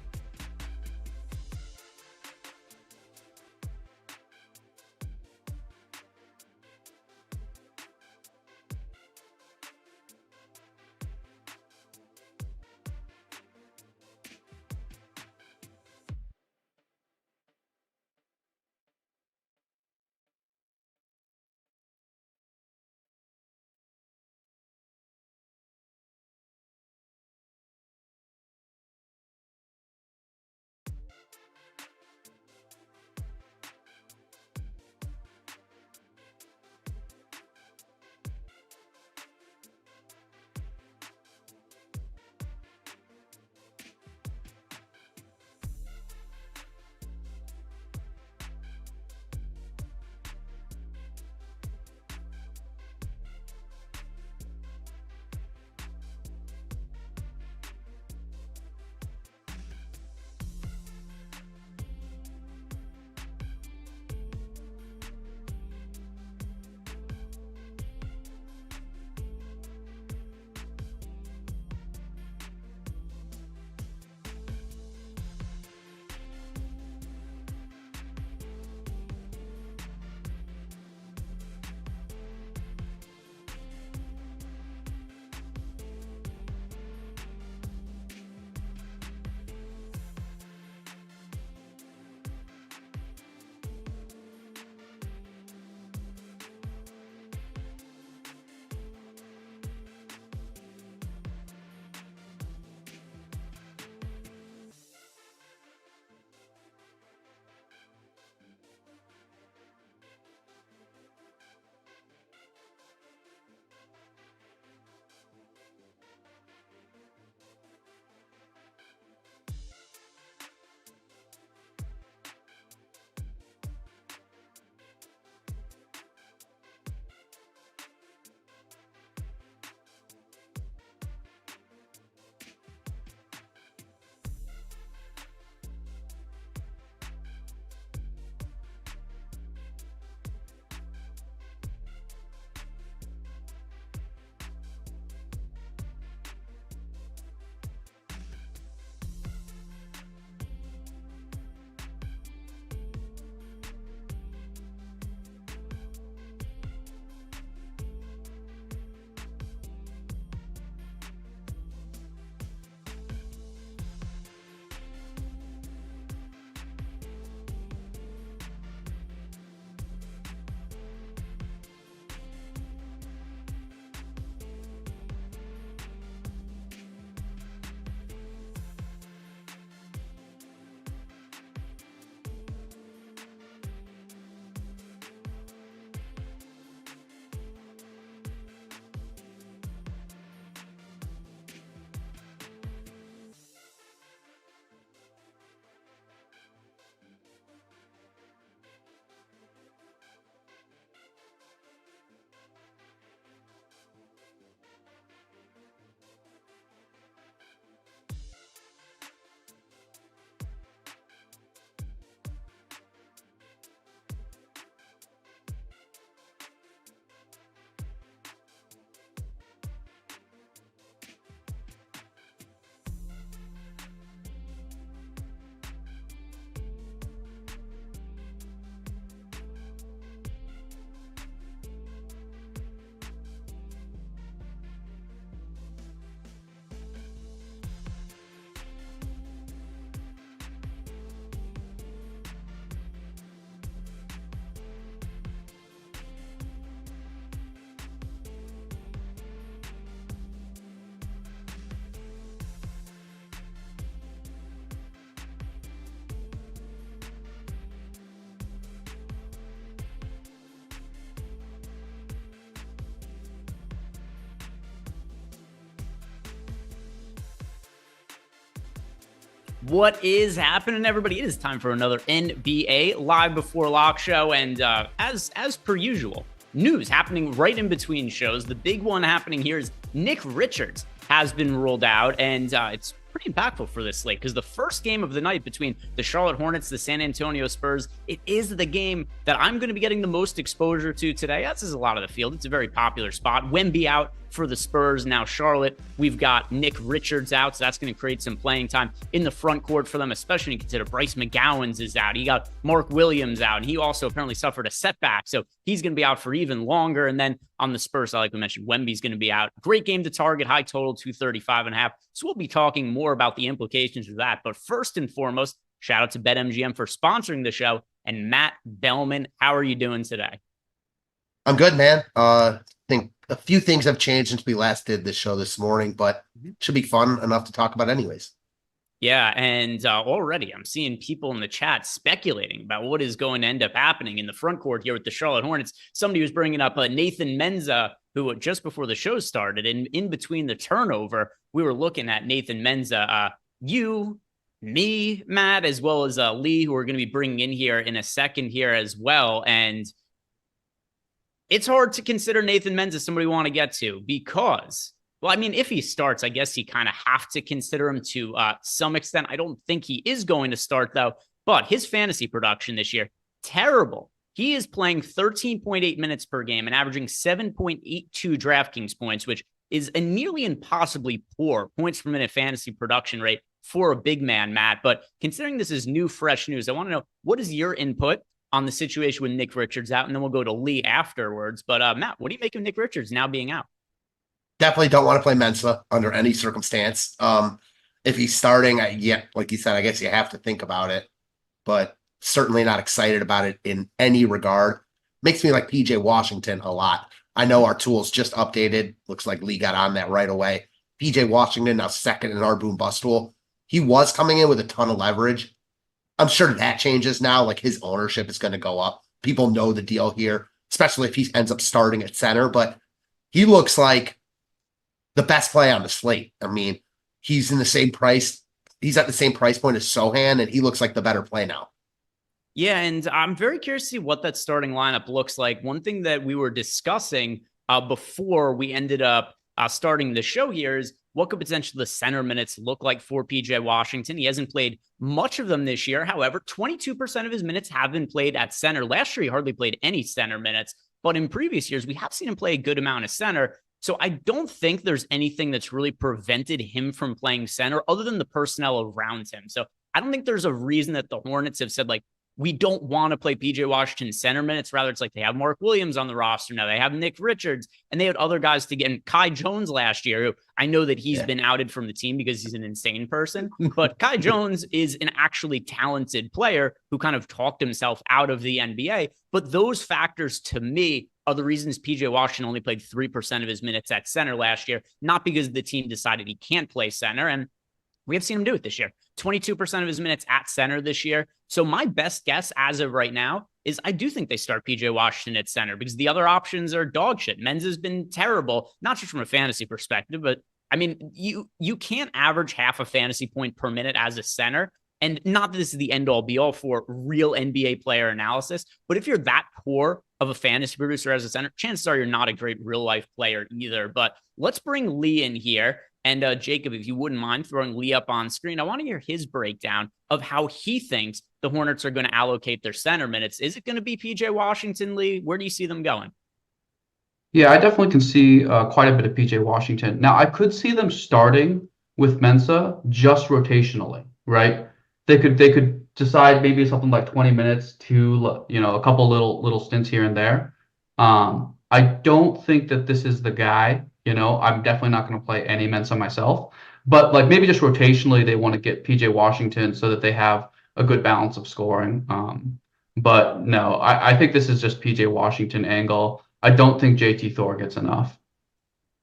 [SPEAKER 3] What is happening, everybody? It is time for another NBA Live Before Lock show, and as per usual, news happening right in between shows. The big one happening here is Nick Richards has been ruled out, and it's pretty impactful for this slate because the first game of the night between the Charlotte Hornets, the San Antonio Spurs, it is the game that I'm going to be getting the most exposure to today. That's a lot of the field. It's a very popular spot. Wemby out for the Spurs. Now Charlotte, we've got Nick Richards out, so that's going to create some playing time in the front court for them, especially when you consider Bryce McGowan's is out. You got Mark Williams out, and he also apparently suffered a setback, so he's going to be out for even longer. And then on the Spurs, like we mentioned, Wemby's going to be out. Great game to target, high total, 235.5. So we'll be talking more about the implications of that. But first and foremost, shout out to BetMGM for sponsoring the show. And Matt Belman, how are you doing today?
[SPEAKER 4] I'm good, man. I think a few things have changed since we last did this show this morning, but it should be fun enough to talk about anyways.
[SPEAKER 3] Yeah, and already I'm seeing people in the chat speculating about what is going to end up happening in the front court here with the Charlotte Hornets. Somebody was bringing up Nathan Mensah, who just before the show started, and in between the turnover, we were looking at Nathan Mensah. You, me, Matt, as well as Lee, who we're going to be bringing in here in a second here as well. And it's hard to consider Nathan Mensah somebody we want to get to because, well, I mean, if he starts, I guess you kind of have to consider him to some extent. I don't think he is going to start, though. But his fantasy production this year, terrible. He is playing 13.8 minutes per game and averaging 7.82 DraftKings points, which is a nearly impossibly poor points per minute fantasy production rate for a big man, Matt. But considering this is new, fresh news, I want to know, what is your input on the situation with Nick Richards out? And then we'll go to Lee afterwards. But Matt, what do you make of Nick Richards now being out?
[SPEAKER 4] Definitely don't want to play Mensah under any circumstance. If he's starting, like you said, I guess you have to think about it, but certainly not excited about it in any regard. Makes me like PJ Washington a lot. I know our tools just updated. Looks like Lee got on that right away. PJ Washington now second in our boom bust tool. He was coming in with a ton of leverage. I'm sure that changes now. Like his ownership is going to go up. People know the deal here, especially if he ends up starting at center, but he looks like the best play on the slate. I mean, he's in the same price. He's at the same price point as Sohan, and he looks like the better play now.
[SPEAKER 3] Yeah, and I'm very curious to see what that starting lineup looks like. One thing that we were discussing before we ended up starting the show here is what could potentially the center minutes look like for PJ Washington. He hasn't played much of them this year. However, 22% of his minutes have been played at center. Last year, he hardly played any center minutes, but in previous years, we have seen him play a good amount of center. So I don't think there's anything that's really prevented him from playing center other than the personnel around him. So I don't think there's a reason that the Hornets have said, like, we don't want to play PJ Washington center minutes. Rather, it's like they have Mark Williams on the roster now. They have Nick Richards, and they had other guys to get. And Kai Jones last year, who I know that he's been outed from the team because he's an insane person, but Kai Jones is an actually talented player who kind of talked himself out of the NBA. But those factors, to me, are the reasons PJ Washington only played 3% of his minutes at center last year, not because the team decided he can't play center. And we have seen him do it this year. 22% of his minutes at center this year. So my best guess as of right now is I do think they start PJ Washington at center because the other options are dog shit. Men's has been terrible, not just from a fantasy perspective, but I mean, you can't average half a fantasy point per minute as a center. And not that this is the end all be all for real NBA player analysis, but if you're that poor of a fantasy producer as a center, chances are you're not a great real life player either. But let's bring Lee in here. And Jacob, if you wouldn't mind throwing Lee up on screen, I want to hear his breakdown of how he thinks the Hornets are going to allocate their center minutes. Is it going to be PJ Washington, Lee? Where do you see them going?
[SPEAKER 5] Yeah, I definitely can see quite a bit of PJ Washington. Now, I could see them starting with Mensah just rotationally, right? They could decide maybe something like 20 minutes to, a couple little stints here and there. I don't think that this is the guy. I'm definitely not going to play any Mensah myself, but like maybe just rotationally, they want to get PJ Washington so that they have a good balance of scoring. But no, I think this is just PJ Washington angle. I don't think JT Thor gets enough.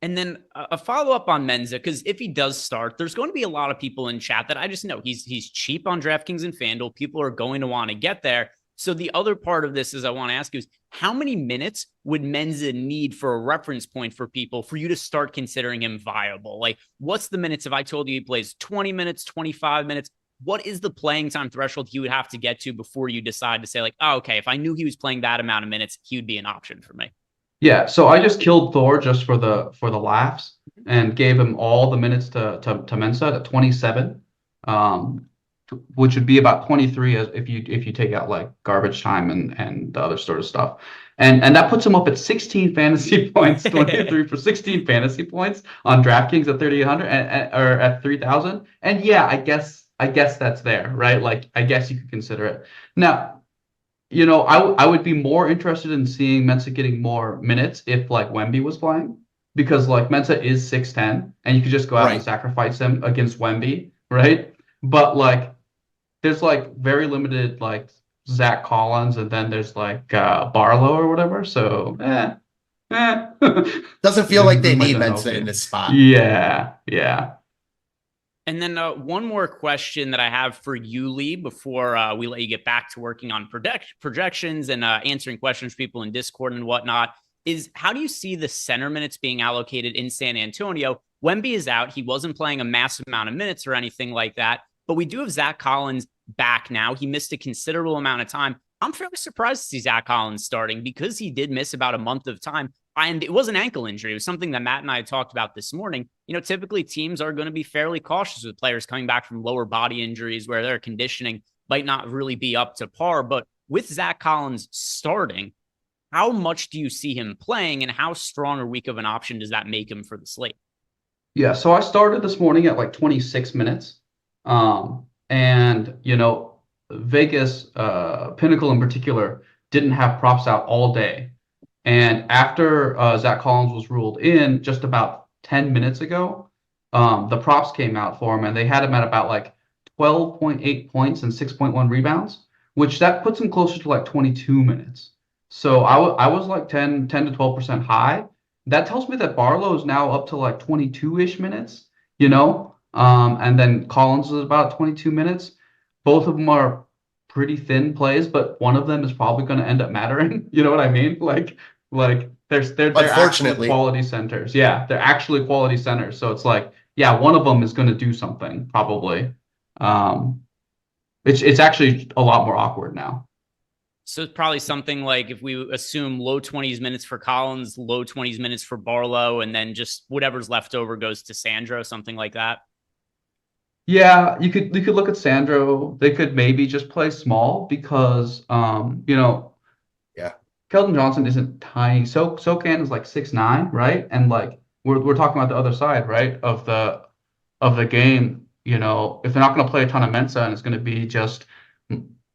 [SPEAKER 3] And then a follow-up on Mensah, because if he does start, there's going to be a lot of people in chat that I just know he's cheap on DraftKings and FanDuel. People are going to want to get there. So the other part of this is I want to ask you is how many minutes would Mensah need for a reference point for people for you to start considering him viable? Like, what's the minutes? If I told you he plays 20 minutes, 25 minutes, what is the playing time threshold he would have to get to before you decide to say like, oh, okay, if I knew he was playing that amount of minutes, he would be an option for me?
[SPEAKER 5] Yeah, so I just killed Thor just for the laughs and gave him all the minutes to Mensa at 27, which would be about 23 if you take out like garbage time and the other sort of stuff. And that puts him up at 16 fantasy points, 23 for 16 fantasy points on DraftKings at 3,800 or at 3,000. And yeah, I guess that's there, right? Like I guess you could consider it. Now, you know, I would be more interested in seeing Mensa getting more minutes if like Wemby was playing, because like Mensa is 6'10", and you could just go out and sacrifice him against Wemby, right? But like there's like very limited like Zach Collins, and then there's like Barlow or whatever. So
[SPEAKER 4] doesn't feel like they need Mensa in this spot.
[SPEAKER 5] Yeah.
[SPEAKER 3] And then one more question that I have for you, Lee, before we let you get back to working on projections and answering questions from people in Discord and whatnot, is how do you see the center minutes being allocated in San Antonio? Wemby is out. He wasn't playing a massive amount of minutes or anything like that, but we do have Zach Collins back now. He missed a considerable amount of time. I'm fairly surprised to see Zach Collins starting because he did miss about a month of time. And it was an ankle injury. It was something that Matt and I talked about this morning. You know, typically teams are going to be fairly cautious with players coming back from lower body injuries where their conditioning might not really be up to par. But with Zach Collins starting, how much do you see him playing, and how strong or weak of an option does that make him for the slate?
[SPEAKER 5] Yeah, so I started this morning at like 26 minutes. And, you know, Vegas, Pinnacle in particular, didn't have props out all day. And after Zach Collins was ruled in just about 10 minutes ago, the props came out for him, and they had him at about like 12.8 points and 6.1 rebounds, which that puts him closer to like 22 minutes. So I was like 10 to 12% high. That tells me that Barlow is now up to like 22-ish minutes, you know, and then Collins is about 22 minutes. Both of them are pretty thin plays, but one of them is probably going to end up mattering. You know what I mean? Like they're actually quality centers. Yeah, they're actually quality centers. So it's like, yeah, one of them is going to do something probably. It's actually a lot more awkward now.
[SPEAKER 3] So it's probably something like, if we assume low 20s minutes for Collins, low 20s minutes for Barlow, and then just whatever's left over goes to Sandro, something like that.
[SPEAKER 5] Yeah, you could look at Sandro. They could maybe just play small because you know, Keldon Johnson isn't tiny. Sokan is like 6'9", right? And like we're talking about the other side, right? Of the game. You know, if they're not going to play a ton of Mensa and it's going to be just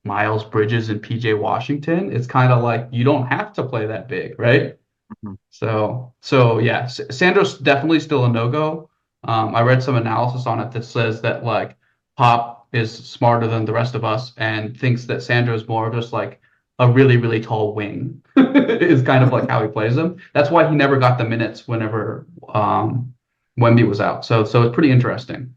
[SPEAKER 5] Miles Bridges and PJ Washington, it's kind of like you don't have to play that big, right? Mm-hmm. So yeah, Sandro's definitely still a no-go. I read some analysis on it that says that like Pop is smarter than the rest of us and thinks that Sandro is more just like a really, really tall wing is kind of like how he plays him. That's why he never got the minutes whenever Wemby was out. So it's pretty interesting.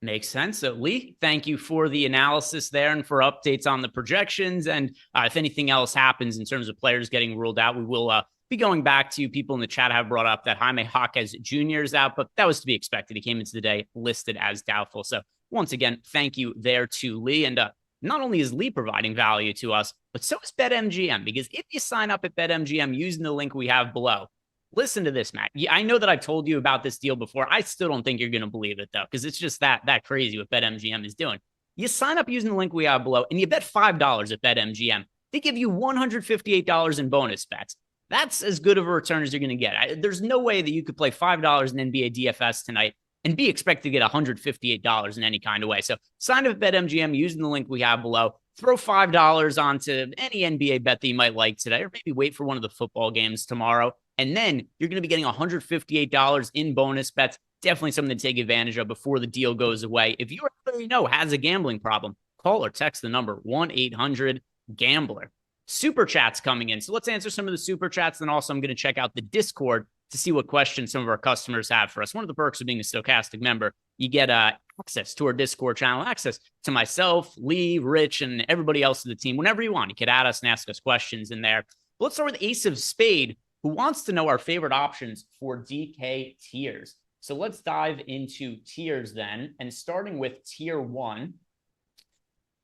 [SPEAKER 3] Makes sense. So Lee, thank you for the analysis there and for updates on the projections. And if anything else happens in terms of players getting ruled out, we will be going back to people in the chat have brought up that Jaime Jaquez Jr. is out, but that was to be expected. He came into the day listed as doubtful. So once again, thank you there to Lee. And not only is Lee providing value to us, but so is BetMGM, because if you sign up at BetMGM using the link we have below, listen to this, Matt. I know that I've told you about this deal before. I still don't think you're going to believe it, though, because it's just that crazy what BetMGM is doing. You sign up using the link we have below, and you bet $5 at BetMGM. They give you $158 in bonus bets. That's as good of a return as you're going to get. There's no way that you could play $5 in NBA DFS tonight and be expected to get $158 in any kind of way. So sign up at BetMGM using the link we have below. Throw $5 onto any NBA bet that you might like today, or maybe wait for one of the football games tomorrow. And then you're going to be getting $158 in bonus bets. Definitely something to take advantage of before the deal goes away. If you already know has a gambling problem, call or text the number 1-800-GAMBLER. Super chats coming in. So let's answer some of the super chats. Then also I'm going to check out the Discord to see what questions some of our customers have for us. One of the perks of being a Stochastic member, you get access to our Discord channel, access to myself, Lee, Rich, and everybody else in the team. Whenever you want, you could add us and ask us questions in there. But let's start with Ace of Spade, who wants to know our favorite options for DK tiers. So let's dive into tiers then. And starting with tier 1,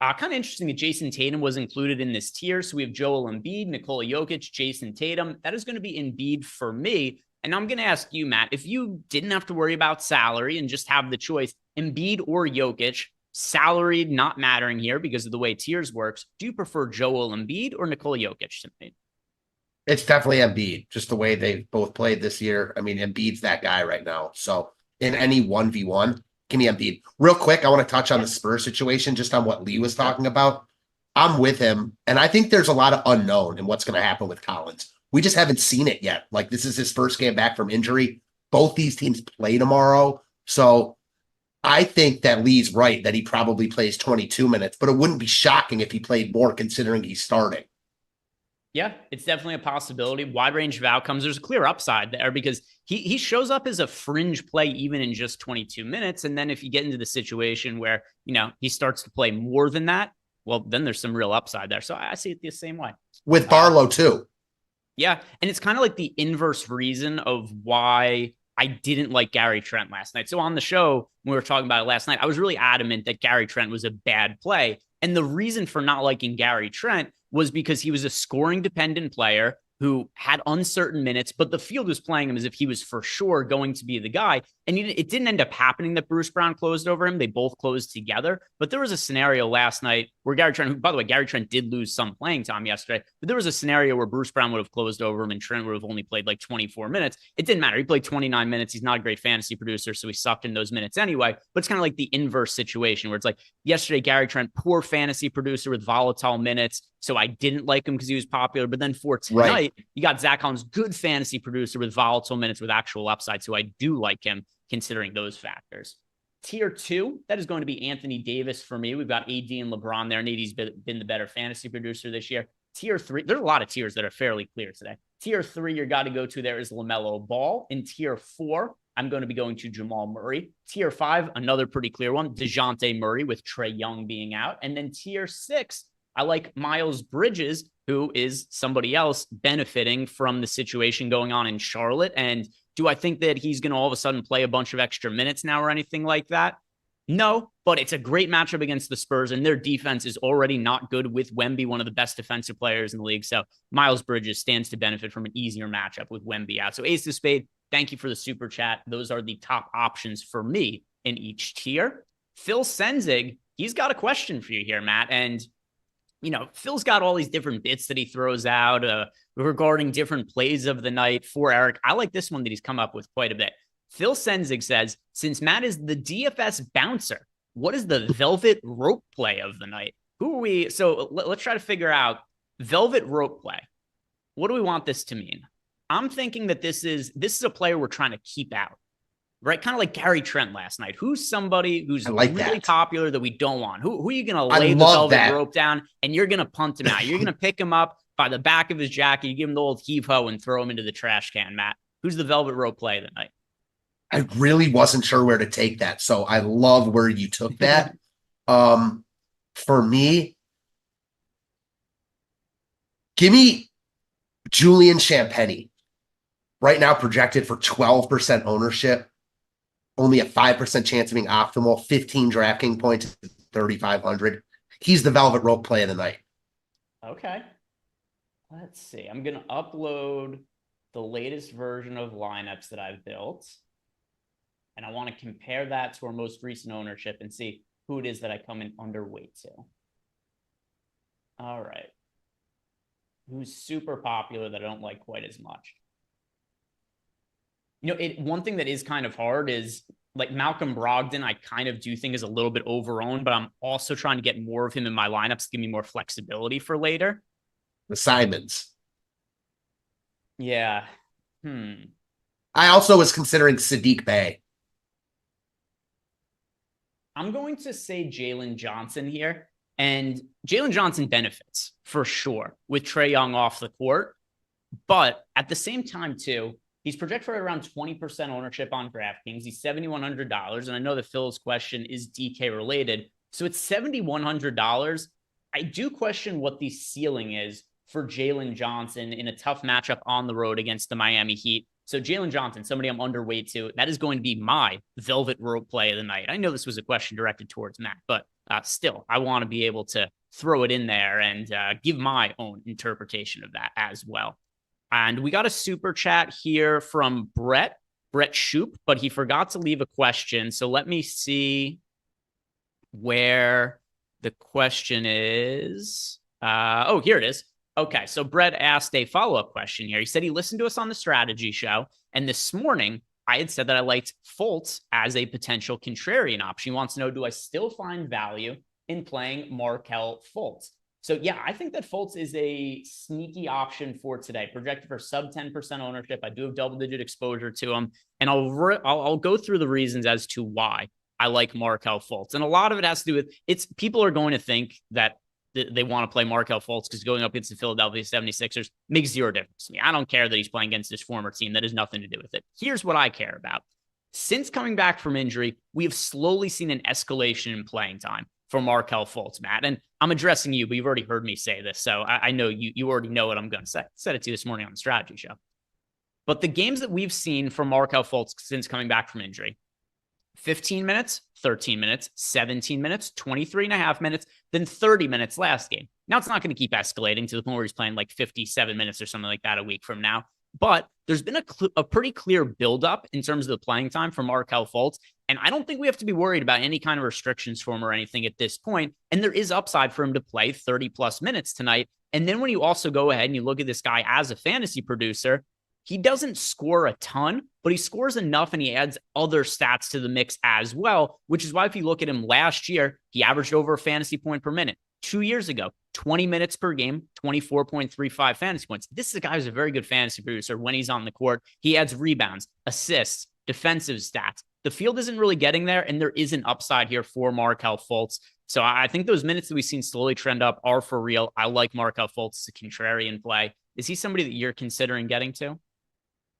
[SPEAKER 3] kind of interesting that Jason Tatum was included in this tier. So we have Joel Embiid, Nikola Jokic, Jason Tatum. That is going to be Embiid for me. And I'm going to ask you, Matt, if you didn't have to worry about salary and just have the choice, Embiid or Jokic, salary not mattering here because of the way tiers works, do you prefer Joel Embiid or Nikola Jokic to me?
[SPEAKER 4] It's definitely Embiid, just the way they've both played this year. I mean, Embiid's that guy right now. So in any 1v1, give me Embiid. Real quick, I want to touch on the Spurs situation, just on what Lee was talking about. I'm with him, and I think there's a lot of unknown in what's going to happen with Collins. We just haven't seen it yet. Like, this is his first game back from injury. Both these teams play tomorrow. So I think that Lee's right that he probably plays 22 minutes, but it wouldn't be shocking if he played more considering he's starting.
[SPEAKER 3] Yeah, it's definitely a possibility. Wide range of outcomes. There's a clear upside there because he shows up as a fringe play even in just 22 minutes. And then if you get into the situation where, he starts to play more than that, well, then there's some real upside there. So I see it the same way.
[SPEAKER 4] With Barlow too.
[SPEAKER 3] Yeah. And it's kind of like the inverse reason of why I didn't like Gary Trent last night. So on the show, when we were talking about it last night, I was really adamant that Gary Trent was a bad play. And the reason for not liking Gary Trent was because he was a scoring dependent player who had uncertain minutes, but the field was playing him as if he was for sure going to be the guy. And it didn't end up happening that Bruce Brown closed over him. They both closed together. But there was a scenario last night where Gary Trent, who, by the way, Gary Trent did lose some playing time yesterday, but there was a scenario where Bruce Brown would have closed over him and Trent would have only played like 24 minutes. It didn't matter. He played 29 minutes. He's not a great fantasy producer, so he sucked in those minutes anyway. But it's kind of like the inverse situation where it's like yesterday, Gary Trent, poor fantasy producer with volatile minutes. So I didn't like him because he was popular. But then for tonight, you got Zach Collins, good fantasy producer with volatile minutes with actual upside. So I do like him considering those factors. Tier 2, that is going to be Anthony Davis for me. We've got AD and LeBron there, and AD's been the better fantasy producer this year. Tier 3, there's a lot of tiers that are fairly clear today. Tier 3, you're got to go to there is LaMelo Ball. In Tier 4, I'm going to be going to Jamal Murray. Tier 5, another pretty clear one, DeJounte Murray with Trae Young being out. And then Tier 6, I like Miles Bridges, who is somebody else benefiting from the situation going on in Charlotte. And do I think that he's going to all of a sudden play a bunch of extra minutes now or anything like that? No, but it's a great matchup against the Spurs, and their defense is already not good with Wemby, one of the best defensive players in the league. So Miles Bridges stands to benefit from an easier matchup with Wemby out. So Ace of Spade, thank you for the super chat. Those are the top options for me in each tier. Phil Senzig, he's got a question for you here, Matt. And Phil's got all these different bits that he throws out regarding different plays of the night for Eric. I like this one that he's come up with quite a bit. Phil Senzig says, since Matt is the DFS bouncer, what is the velvet rope play of the night? Who are we? So let's try to figure out velvet rope play. What do we want this to mean? I'm thinking that this is a player we're trying to keep out. Right? Kind of like Gary Trent last night. Who's somebody who's really popular that we don't want? Who are you going to lay the velvet rope down and you're going to punt him out? You're going to pick him up by the back of his jacket. You give him the old heave-ho and throw him into the trash can, Matt. Who's the velvet rope play tonight?
[SPEAKER 4] I really wasn't sure where to take that. So I love where you took that. For me, give me Julian Champagny. Right now projected for 12% ownership. Only a 5% chance of being optimal, 15 DraftKings points, 3,500. He's the velvet rope play of the night.
[SPEAKER 3] Okay. Let's see. I'm going to upload the latest version of lineups that I've built. And I want to compare that to our most recent ownership and see who it is that I come in underweight to. All right. Who's super popular that I don't like quite as much? One thing that is kind of hard is like Malcolm Brogdon, I kind of do think is a little bit overowned, but I'm also trying to get more of him in my lineups to give me more flexibility for later.
[SPEAKER 4] The Simons.
[SPEAKER 3] Yeah.
[SPEAKER 4] I also was considering Sadiq Bey.
[SPEAKER 3] I'm going to say Jalen Johnson here. And Jalen Johnson benefits for sure with Trae Young off the court. But at the same time, too, he's projected for around 20% ownership on DraftKings. He's $7,100. And I know that Phil's question is DK related. So it's $7,100. I do question what the ceiling is for Jalen Johnson in a tough matchup on the road against the Miami Heat. So Jalen Johnson, somebody I'm underweight to, that is going to be my velvet rope play of the night. I know this was a question directed towards Matt, but still, I want to be able to throw it in there and give my own interpretation of that as well. And we got a super chat here from Brett Shoup, but he forgot to leave a question. So let me see where the question is. Oh, here it is. Okay, so Brett asked a follow-up question here. He said he listened to us on the strategy show, and this morning I had said that I liked Fultz as a potential contrarian option. He wants to know, do I still find value in playing Markelle Fultz? So yeah, I think that Fultz is a sneaky option for today, projected for sub 10% ownership. I do have double-digit exposure to him, and I'll go through the reasons as to why I like Markelle Fultz. And a lot of it has to do with people are going to think that they want to play Markelle Fultz because going up against the Philadelphia 76ers makes zero difference to me. I don't care that he's playing against his former team. That has nothing to do with it. Here's what I care about. Since coming back from injury, we have slowly seen an escalation in playing time for Markelle Fultz, Matt. And I'm addressing you, but you've already heard me say this. So I know you already know what I'm going to say. I said it to you this morning on the strategy show. But the games that we've seen from Markelle Fultz since coming back from injury, 15 minutes, 13 minutes, 17 minutes, 23 and a half minutes, then 30 minutes last game. Now, it's not going to keep escalating to the point where he's playing like 57 minutes or something like that a week from now. But there's been a pretty clear buildup in terms of the playing time for Markelle Fultz. And I don't think we have to be worried about any kind of restrictions for him or anything at this point. And there is upside for him to play 30 plus minutes tonight. And then when you also go ahead and you look at this guy as a fantasy producer, he doesn't score a ton, but he scores enough and he adds other stats to the mix as well, which is why if you look at him last year, he averaged over a fantasy point per minute. 2 years ago, 20 minutes per game, 24.35 fantasy points. This is a guy who's a very good fantasy producer when he's on the court. He adds rebounds, assists, defensive stats. The field isn't really getting there, and there is an upside here for Markelle Fultz. So I think those minutes that we've seen slowly trend up are for real. I like Markelle Fultz as a contrarian play. Is he somebody that you're considering getting to?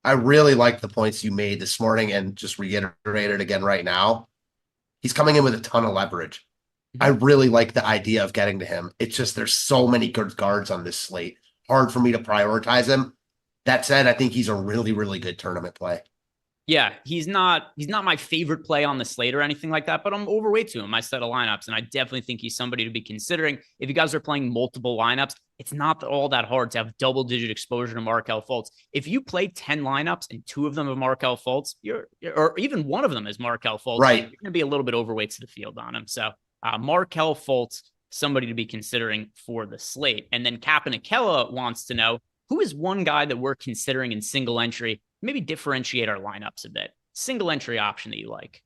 [SPEAKER 4] I really like the points you made this morning and just reiterated again right now. He's coming in with a ton of leverage. I really like the idea of getting to him. It's just there's so many good guards on this slate. Hard for me to prioritize him. That said, I think he's a really, really good tournament play.
[SPEAKER 3] Yeah, he's not my favorite play on the slate or anything like that, but I'm overweight to him. I set of lineups, and I definitely think he's somebody to be considering. If you guys are playing multiple lineups, it's not all that hard to have double-digit exposure to Markelle Fultz. If you play 10 lineups and 2 of them are Markelle Fultz, or even one of them is Markelle Fultz,
[SPEAKER 4] right,
[SPEAKER 3] you're going to be a little bit overweight to the field on him. So Markelle Fultz, somebody to be considering for the slate. And then Patnaik wants to know, who is one guy that we're considering in single entry? Maybe differentiate our lineups a bit. Single entry option that you like.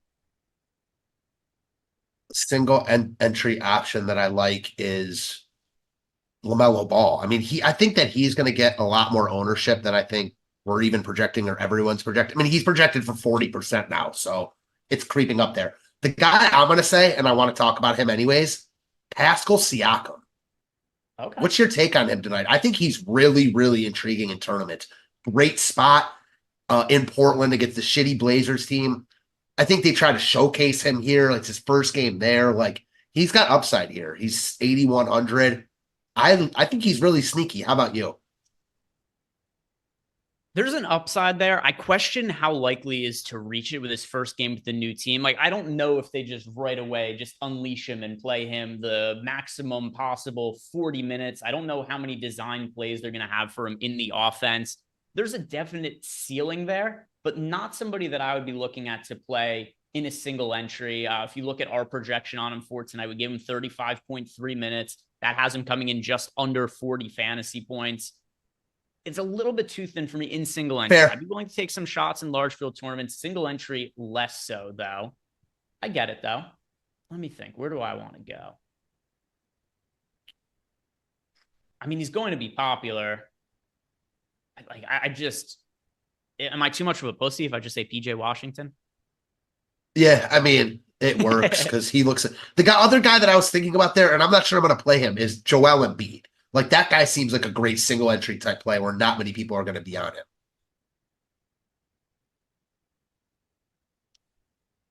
[SPEAKER 4] Single entry option that I like is LaMelo Ball. I mean, I think that he's going to get a lot more ownership than I think we're even projecting or everyone's projecting. I mean, he's projected for 40% now, so it's creeping up there. The guy I'm going to say, and I want to talk about him anyways, Pascal Siakam.
[SPEAKER 3] Okay.
[SPEAKER 4] What's your take on him tonight? I think he's really, really intriguing in tournaments. Great spot in Portland against the shitty Blazers team. I think they try to showcase him here. It's his first game there. Like, he's got upside here. He's 8,100. I think he's really sneaky. How about you?
[SPEAKER 3] There's an upside there. I question how likely he is to reach it with his first game with the new team. Like, I don't know if they just right away just unleash him and play him the maximum possible 40 minutes. I don't know how many design plays they're going to have for him in the offense. There's a definite ceiling there, but not somebody that I would be looking at to play in a single entry. If you look at our projection on him for tonight, we gave him 35.3 minutes. That has him coming in just under 40 fantasy points. It's a little bit too thin for me in single entry.
[SPEAKER 4] Fair.
[SPEAKER 3] I'd be willing to take some shots in large field tournaments. Single entry, less so, though. I get it, though. Let me think. Where do I want to go? I mean, he's going to be popular. Am I too much of a pussy if I just say PJ Washington?
[SPEAKER 4] Yeah, I mean, it works because he looks at other guy that I was thinking about there, and I'm not sure I'm going to play him, is Joel Embiid. Like, that guy seems like a great single entry type play where not many people are going to be on him.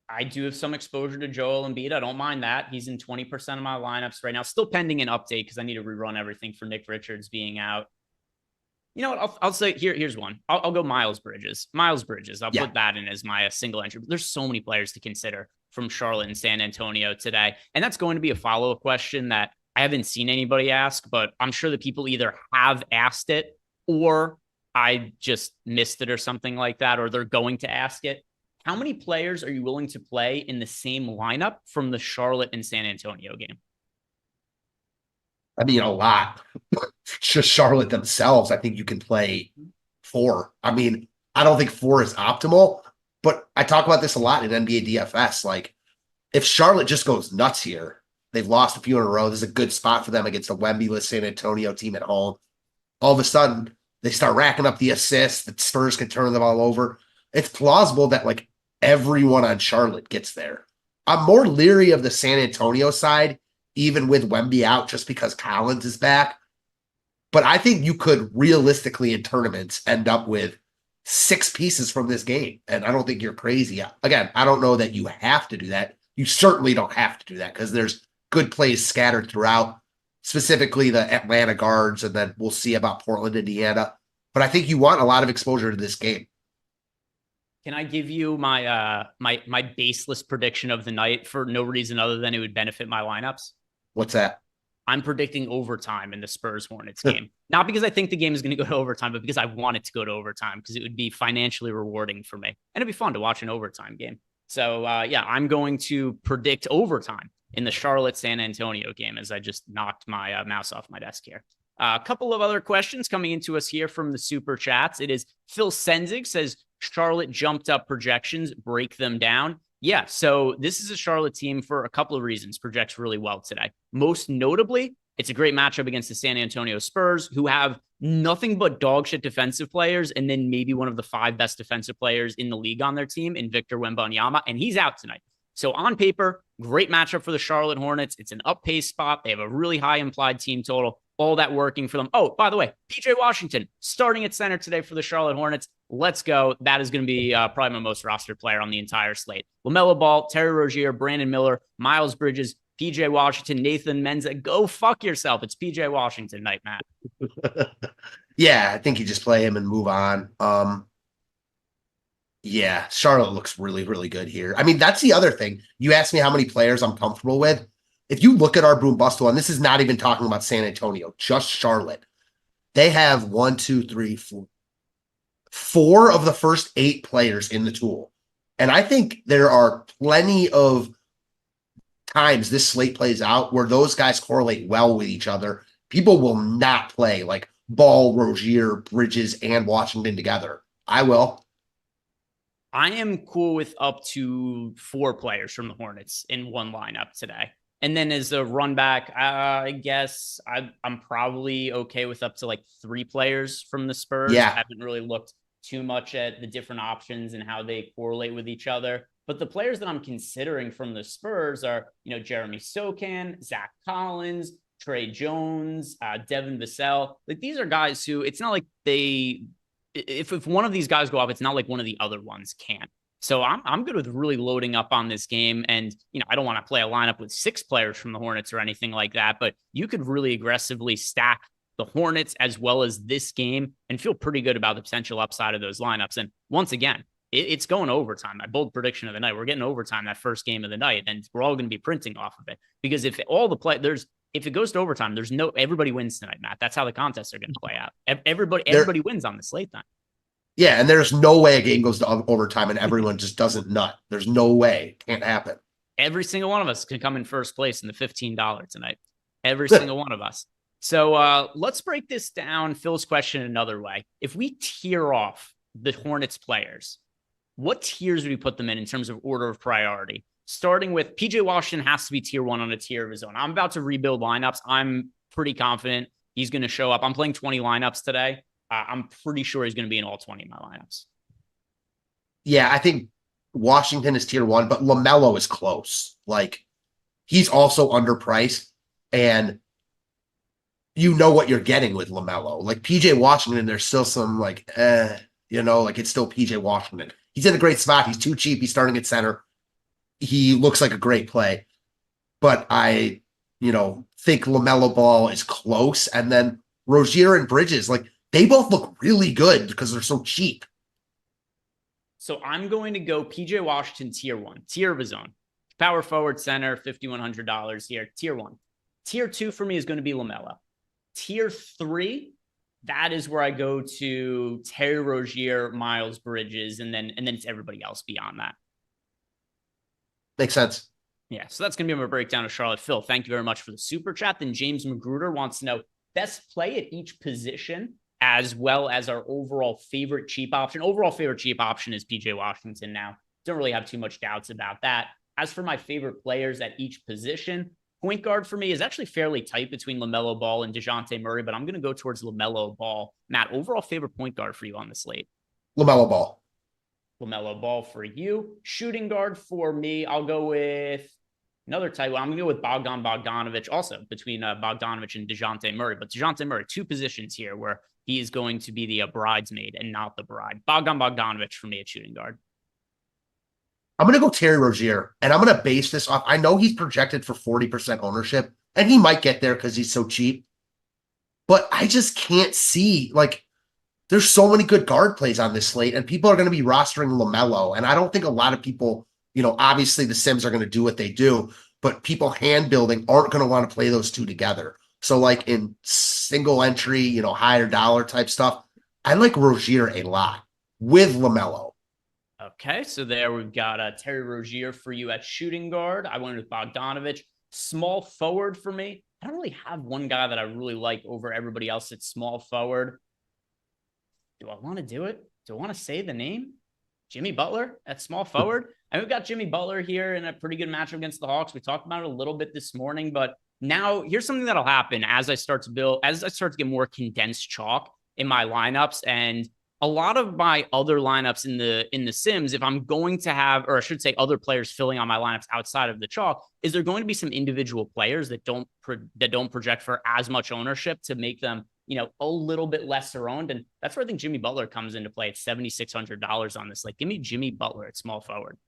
[SPEAKER 3] I do have some exposure to Joel Embiid. I don't mind that. He's in 20% of my lineups right now. Still pending an update because I need to rerun everything for Nick Richards being out. You know what? I'll say here's one. I'll go Miles Bridges. Miles Bridges. I'll put that in as my single entry. There's so many players to consider from Charlotte and San Antonio today. And that's going to be a follow-up question that I haven't seen anybody ask, but I'm sure that people either have asked it or I just missed it or something like that, or they're going to ask it. How many players are you willing to play in the same lineup from the Charlotte and San Antonio game?
[SPEAKER 4] I mean, a lot. Just Charlotte themselves, I think you can play 4. I mean, I don't think 4 is optimal, but I talk about this a lot in NBA DFS. Like, if Charlotte just goes nuts here, they've lost a few in a row. This is a good spot for them against a Wemby-less San Antonio team at home. All of a sudden, they start racking up the assists. The Spurs can turn them all over. It's plausible that, like, everyone on Charlotte gets there. I'm more leery of the San Antonio side, even with Wemby out, just because Collins is back. But I think you could realistically in tournaments end up with 6 pieces from this game. And I don't think you're crazy. Again, I don't know that you have to do that. You certainly don't have to do that because there's good plays scattered throughout, specifically the Atlanta guards, and then we'll see about Portland, Indiana. But I think you want a lot of exposure to this game.
[SPEAKER 3] Can I give you my my baseless prediction of the night for no reason other than it would benefit my lineups?
[SPEAKER 4] What's that?
[SPEAKER 3] I'm predicting overtime in the Spurs Hornets game. Not because I think the game is going to go to overtime, but because I want it to go to overtime because it would be financially rewarding for me. And it'd be fun to watch an overtime game. So, yeah, I'm going to predict overtime in the Charlotte San Antonio game as I just knocked my mouse off my desk here. A couple of other questions coming into us here from the super chats. It is Phil Senzig says, Charlotte jumped up projections, break them down. Yeah, so this is a Charlotte team for a couple of reasons, projects really well today. Most notably, it's a great matchup against the San Antonio Spurs, who have nothing but dog shit defensive players, and then maybe one of the 5 best defensive players in the league on their team in Victor Wembanyama, and he's out tonight. So on paper, great matchup for the Charlotte Hornets. It's an up pace spot. They have a really high implied team total. All that working for them. Oh, by the way, PJ Washington starting at center today for the Charlotte Hornets. Let's go. That is going to be probably my most rostered player on the entire slate. LaMelo Ball, Terry Rozier, Brandon Miller, Miles Bridges, PJ Washington, Nathan Menza. Go fuck yourself. It's PJ Washington night, Matt.
[SPEAKER 4] Yeah, I think you just play him and move on. Yeah, Charlotte looks really, really good here. I mean, that's the other thing. You asked me how many players I'm comfortable with. If you look at our boom bust one, this is not even talking about San Antonio, just Charlotte. They have 1, 2, 3, 4 of the first 8 players in the tool. And I think there are plenty of times this slate plays out where those guys correlate well with each other. People will not play like Ball, Rozier, Bridges, and Washington together. I will.
[SPEAKER 3] I am cool with up to 4 players from the Hornets in one lineup today. And then as a run back, I guess I'm probably okay with up to like 3 players from the Spurs.
[SPEAKER 4] Yeah.
[SPEAKER 3] I haven't really looked too much at the different options and how they correlate with each other. But the players that I'm considering from the Spurs are, Jeremy Sokan, Zach Collins, Trey Jones, Devin Vassell. Like, these are guys who it's not like if one of these guys go off, it's not like one of the other ones can't. So I'm good with really loading up on this game. And, I don't want to play a lineup with 6 players from the Hornets or anything like that, but you could really aggressively stack the Hornets as well as this game and feel pretty good about the potential upside of those lineups. And once again, it's going overtime. My bold prediction of the night, we're getting overtime that first game of the night, and we're all going to be printing off of it because if it goes to overtime, everybody wins tonight, Matt. That's how the contests are going to play out. Everybody wins on the slate then.
[SPEAKER 4] Yeah, and there's no way a game goes to overtime and everyone just doesn't nut. There's no way. Can't happen.
[SPEAKER 3] Every single one of us can come in first place in the $15 tonight. Every single one of us. So let's break this down. Phil's question another way. If we tier off the Hornets players, what tiers would we put them in terms of order of priority? Starting with PJ Washington has to be tier 1 on a tier of his own. I'm about to rebuild lineups. I'm pretty confident he's going to show up. I'm playing 20 lineups today. I'm pretty sure he's going to be in all 20 of my lineups.
[SPEAKER 4] Yeah, I think Washington is tier 1, but LaMelo is close. Like, he's also underpriced, and you know what you're getting with LaMelo. Like, PJ Washington, there's still some it's still PJ Washington. He's in a great spot. He's too cheap. He's starting at center. He looks like a great play. But I, think LaMelo Ball is close. And then Rozier and Bridges, like, they both look really good because they're so cheap.
[SPEAKER 3] So I'm going to go PJ Washington tier 1, tier of his own. Power forward center, $5,100 here, tier 1. Tier 2 for me is going to be LaMelo. Tier 3, that is where I go to Terry Rozier, Miles Bridges, and then it's everybody else beyond that.
[SPEAKER 4] Makes sense.
[SPEAKER 3] Yeah, so that's going to be my breakdown of Charlotte. Phil, thank you very much for the super chat. Then James Magruder wants to know best play at each position, as well as our overall favorite cheap option. Overall favorite cheap option is PJ Washington now. Don't really have too much doubts about that. As for my favorite players at each position, point guard for me is actually fairly tight between LaMelo Ball and DeJounte Murray, but I'm going to go towards LaMelo Ball. Matt, overall favorite point guard for you on the slate?
[SPEAKER 4] LaMelo Ball.
[SPEAKER 3] LaMelo Ball for you. Shooting guard for me, I'll go with another tight one. I'm going to go with Bogdanovich, also between Bogdanovich and DeJounte Murray. But DeJounte Murray, 2 positions here where he is going to be the bridesmaid and not the bride. Bogdanovich for me at shooting guard.
[SPEAKER 4] I'm going to go Terry Rozier, and I'm going to base this off. I know he's projected for 40% ownership, and he might get there because he's so cheap. But I just can't see, like, there's so many good guard plays on this slate, and people are going to be rostering LaMelo. And I don't think a lot of people, obviously the Sims are going to do what they do, but people hand building aren't going to want to play those two together. So like in single entry, higher dollar type stuff, I like Rozier a lot with LaMelo.
[SPEAKER 3] Okay, so there we've got Terry Rozier for you at shooting guard. I went with Bogdanovich. Small forward for me. I don't really have one guy that I really like over everybody else at small forward. Do I want to do it? Do I want to say the name? Jimmy Butler at small forward. And we've got Jimmy Butler here in a pretty good matchup against the Hawks. We talked about it a little bit this morning, but now here's something that'll happen as I start to get more condensed chalk in my lineups. And a lot of my other lineups in the Sims, if I'm going to have, or I should say other players filling on my lineups outside of the chalk, is there going to be some individual players that don't project for as much ownership to make them, a little bit lesser owned. And that's where I think Jimmy Butler comes into play at $7,600 on this. Like, give me Jimmy Butler at small forward.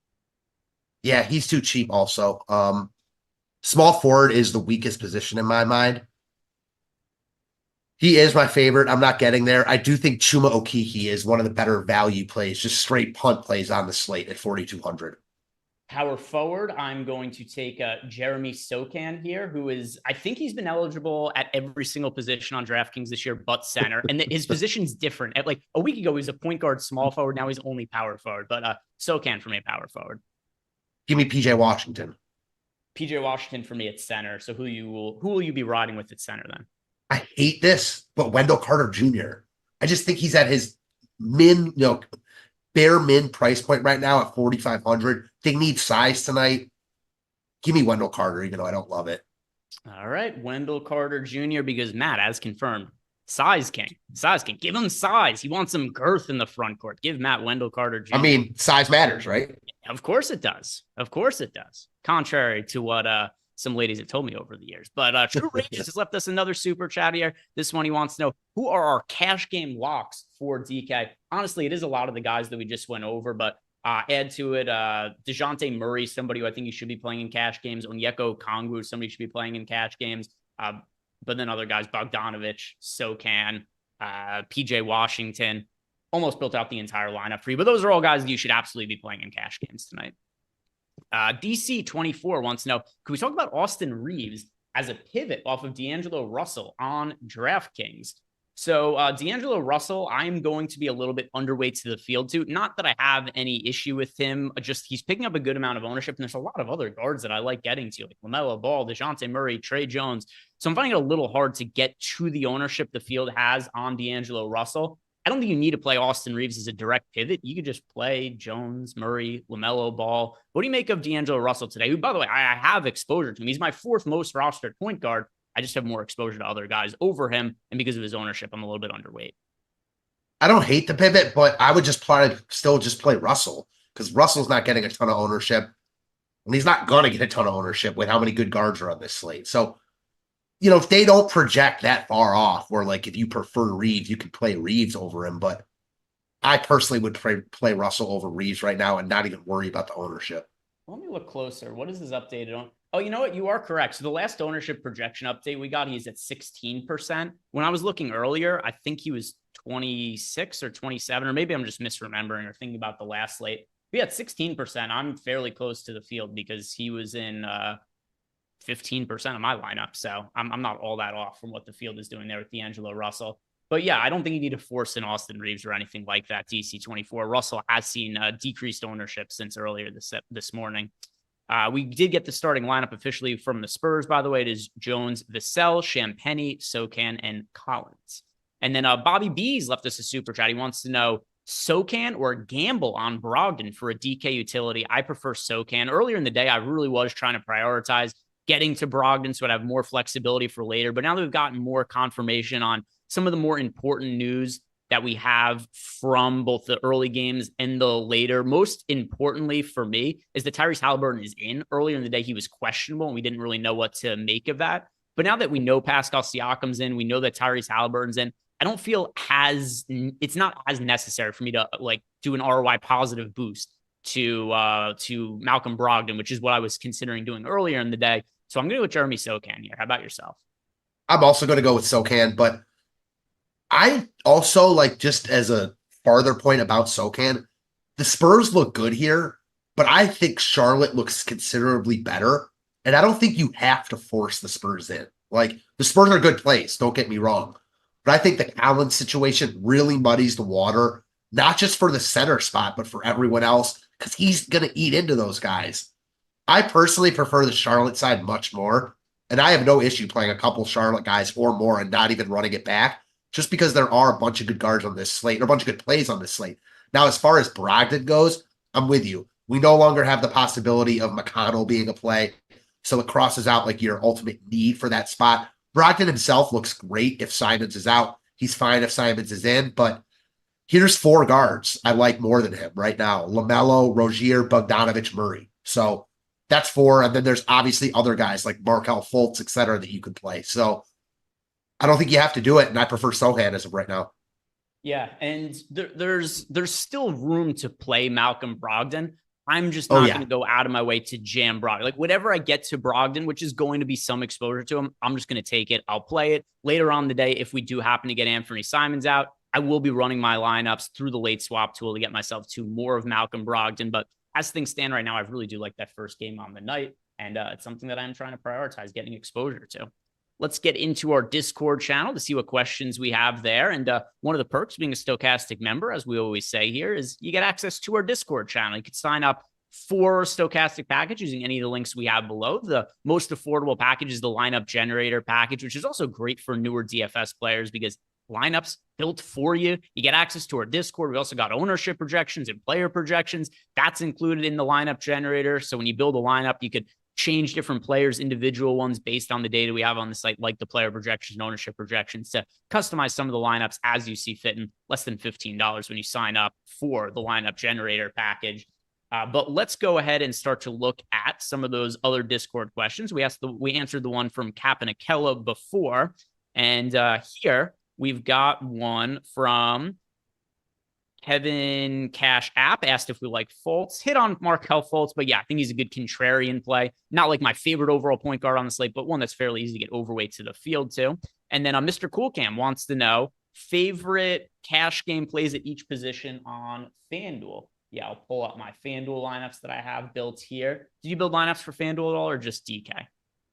[SPEAKER 4] Yeah, he's too cheap also. Small forward is the weakest position in my mind. He is my favorite. I'm not getting there. I do think Chuma Okeke is one of the better value plays, just straight punt plays on the slate at 4,200.
[SPEAKER 3] Power forward, I'm going to take Jeremy Sochan here, who is, I think he's been eligible at every single position on DraftKings this year, but center. And his position's different. At like a week ago, he was a point guard small forward. Now he's only power forward. But Sochan for me at power forward.
[SPEAKER 4] Give me PJ Washington.
[SPEAKER 3] PJ Washington for me at center. So who will you be riding with at center then?
[SPEAKER 4] I hate this, but Wendell Carter Jr. I just think he's at his bare min price point right now at 4,500. They need size tonight. Give me Wendell Carter, even though I don't love it.
[SPEAKER 3] All right, Wendell Carter Jr. because Matt, as confirmed, size king. Give him size. He wants some girth in the front court. Give Matt Wendell Carter Jr.
[SPEAKER 4] I mean, size matters, right?
[SPEAKER 3] Of course it does. Contrary to what some ladies have told me over the years. But True Rages has left us another super chat here. This one, he wants to know, who are our cash game locks for DK? Honestly, it is a lot of the guys that we just went over, but add to it DeJounte Murray, somebody who I think you should be playing in cash games. Onyeka Okongwu, somebody should be playing in cash games. But then other guys, Bogdanovich, Sochan, PJ Washington, almost built out the entire lineup for you. But those are all guys that you should absolutely be playing in cash games tonight. DC24 wants to know, can we talk about Austin Reeves as a pivot off of D'Angelo Russell on DraftKings? So D'Angelo Russell, I'm going to be a little bit underweight to the field too. Not that I have any issue with him, just he's picking up a good amount of ownership. And there's a lot of other guards that I like getting to, like LaMelo Ball, DeJounte Murray, Trey Jones. So I'm finding it a little hard to get to the ownership the field has on D'Angelo Russell. I don't think you need to play Austin Reeves as a direct pivot. You could just play Jones, Murray, LaMelo Ball. What do you make of D'Angelo Russell today? Who, by the way, I have exposure to him. He's my 4th most rostered point guard. I just have more exposure to other guys over him. And because of his ownership, I'm a little bit underweight.
[SPEAKER 4] I don't hate the pivot, but I would just still play Russell because Russell's not getting a ton of ownership. And he's not going to get a ton of ownership with how many good guards are on this slate. So, if they don't project that far off, or like if you prefer Reeves, you can play Reeves over him. But I personally would play Russell over Reeves right now and not even worry about the ownership.
[SPEAKER 3] Let me look closer. What is his updated on? Oh, you know what? You are correct. So the last ownership projection update we got, he's at 16%. When I was looking earlier, I think he was 26 or 27, or maybe I'm just misremembering or thinking about the last slate. We had 16%. I'm fairly close to the field because he was in 15% of my lineup. So I'm not all that off from what the field is doing there with D'Angelo Russell. But yeah, I don't think you need to force in Austin Reeves or anything like that. DC24. Russell has seen decreased ownership since earlier this morning. We did get the starting lineup officially from the Spurs, by the way. It is Jones, Vassell, Champagnie, Sochan, and Collins. And then Bobby B's left us a super chat. He wants to know Sochan or gamble on Brogdon for a DK utility. I prefer Sochan. Earlier in the day, I really was trying to prioritize getting to Brogdon so I'd have more flexibility for later. But now that we've gotten more confirmation on some of the more important news that we have from both the early games and the later, most importantly for me is that Tyrese Haliburton is in. Earlier in the day, he was questionable and we didn't really know what to make of that. But now that we know Pascal Siakam's in, we know that Tyrese Haliburton's in, I don't feel it's not as necessary for me to like do an ROI positive boost to Malcolm Brogdon, which is what I was considering doing earlier in the day. So I'm going to go with Jeremy Sochan here. How about yourself?
[SPEAKER 4] I'm also going to go with Sochan, but I also like, just as a farther point about Sochan, the Spurs look good here, but I think Charlotte looks considerably better. And I don't think you have to force the Spurs in. Like, the Spurs are a good place, don't get me wrong. But I think the Collins situation really muddies the water, not just for the center spot, but for everyone else, because he's going to eat into those guys. I personally prefer the Charlotte side much more, and I have no issue playing a couple Charlotte guys or more and not even running it back, just because there are a bunch of good guards on this slate, or a bunch of good plays on this slate. Now, as far as Brogdon goes, I'm with you. We no longer have the possibility of McConnell being a play, so it crosses out like your ultimate need for that spot. Brogdon himself looks great if Simons is out. He's fine if Simons is in, but here's 4 guards I like more than him right now. LaMelo, Rozier, Bogdanovich, Murray. So that's 4, and then there's obviously other guys like Markelle Fultz, et cetera, that you could play. So I don't think you have to do it, and I prefer Sochan as of right now.
[SPEAKER 3] Yeah, and there's still room to play Malcolm Brogdon. I'm just not going to go out of my way to jam Brogdon. Like, whatever I get to Brogdon, which is going to be some exposure to him, I'm just going to take it. I'll play it. Later on in the day, if we do happen to get Anthony Simons out, I will be running my lineups through the late swap tool to get myself to more of Malcolm Brogdon. But as things stand right now, I really do like that first game on the night, and it's something that I'm trying to prioritize getting exposure to. Let's get into our Discord channel to see what questions we have there. And one of the perks being a Stochastic member, as we always say here, is you get access to our Discord channel. You can sign up for Stochastic package using any of the links we have below. The most affordable package is the lineup generator package, which is also great for newer DFS players because lineups built for you. You get access to our Discord. We also got ownership projections and player projections. That's included in the lineup generator. So when you build a lineup, you could change different players, individual ones based on the data we have on the site, like the player projections and ownership projections, to customize some of the lineups as you see fit, in less than $15 when you sign up for the lineup generator package. But let's go ahead and start to look at some of those other Discord questions. We answered the one from Capanakella before, and here we've got one from Kevin Cash App, asked if we like Fultz. Hit on Markelle Fultz, but yeah, I think he's a good contrarian play. Not like my favorite overall point guard on the slate, but one that's fairly easy to get overweight to the field too. And then Mr. Cool Cam wants to know favorite cash game plays at each position on FanDuel. Yeah, I'll pull up my FanDuel lineups that I have built here. Did you build lineups for FanDuel at all, or just DK?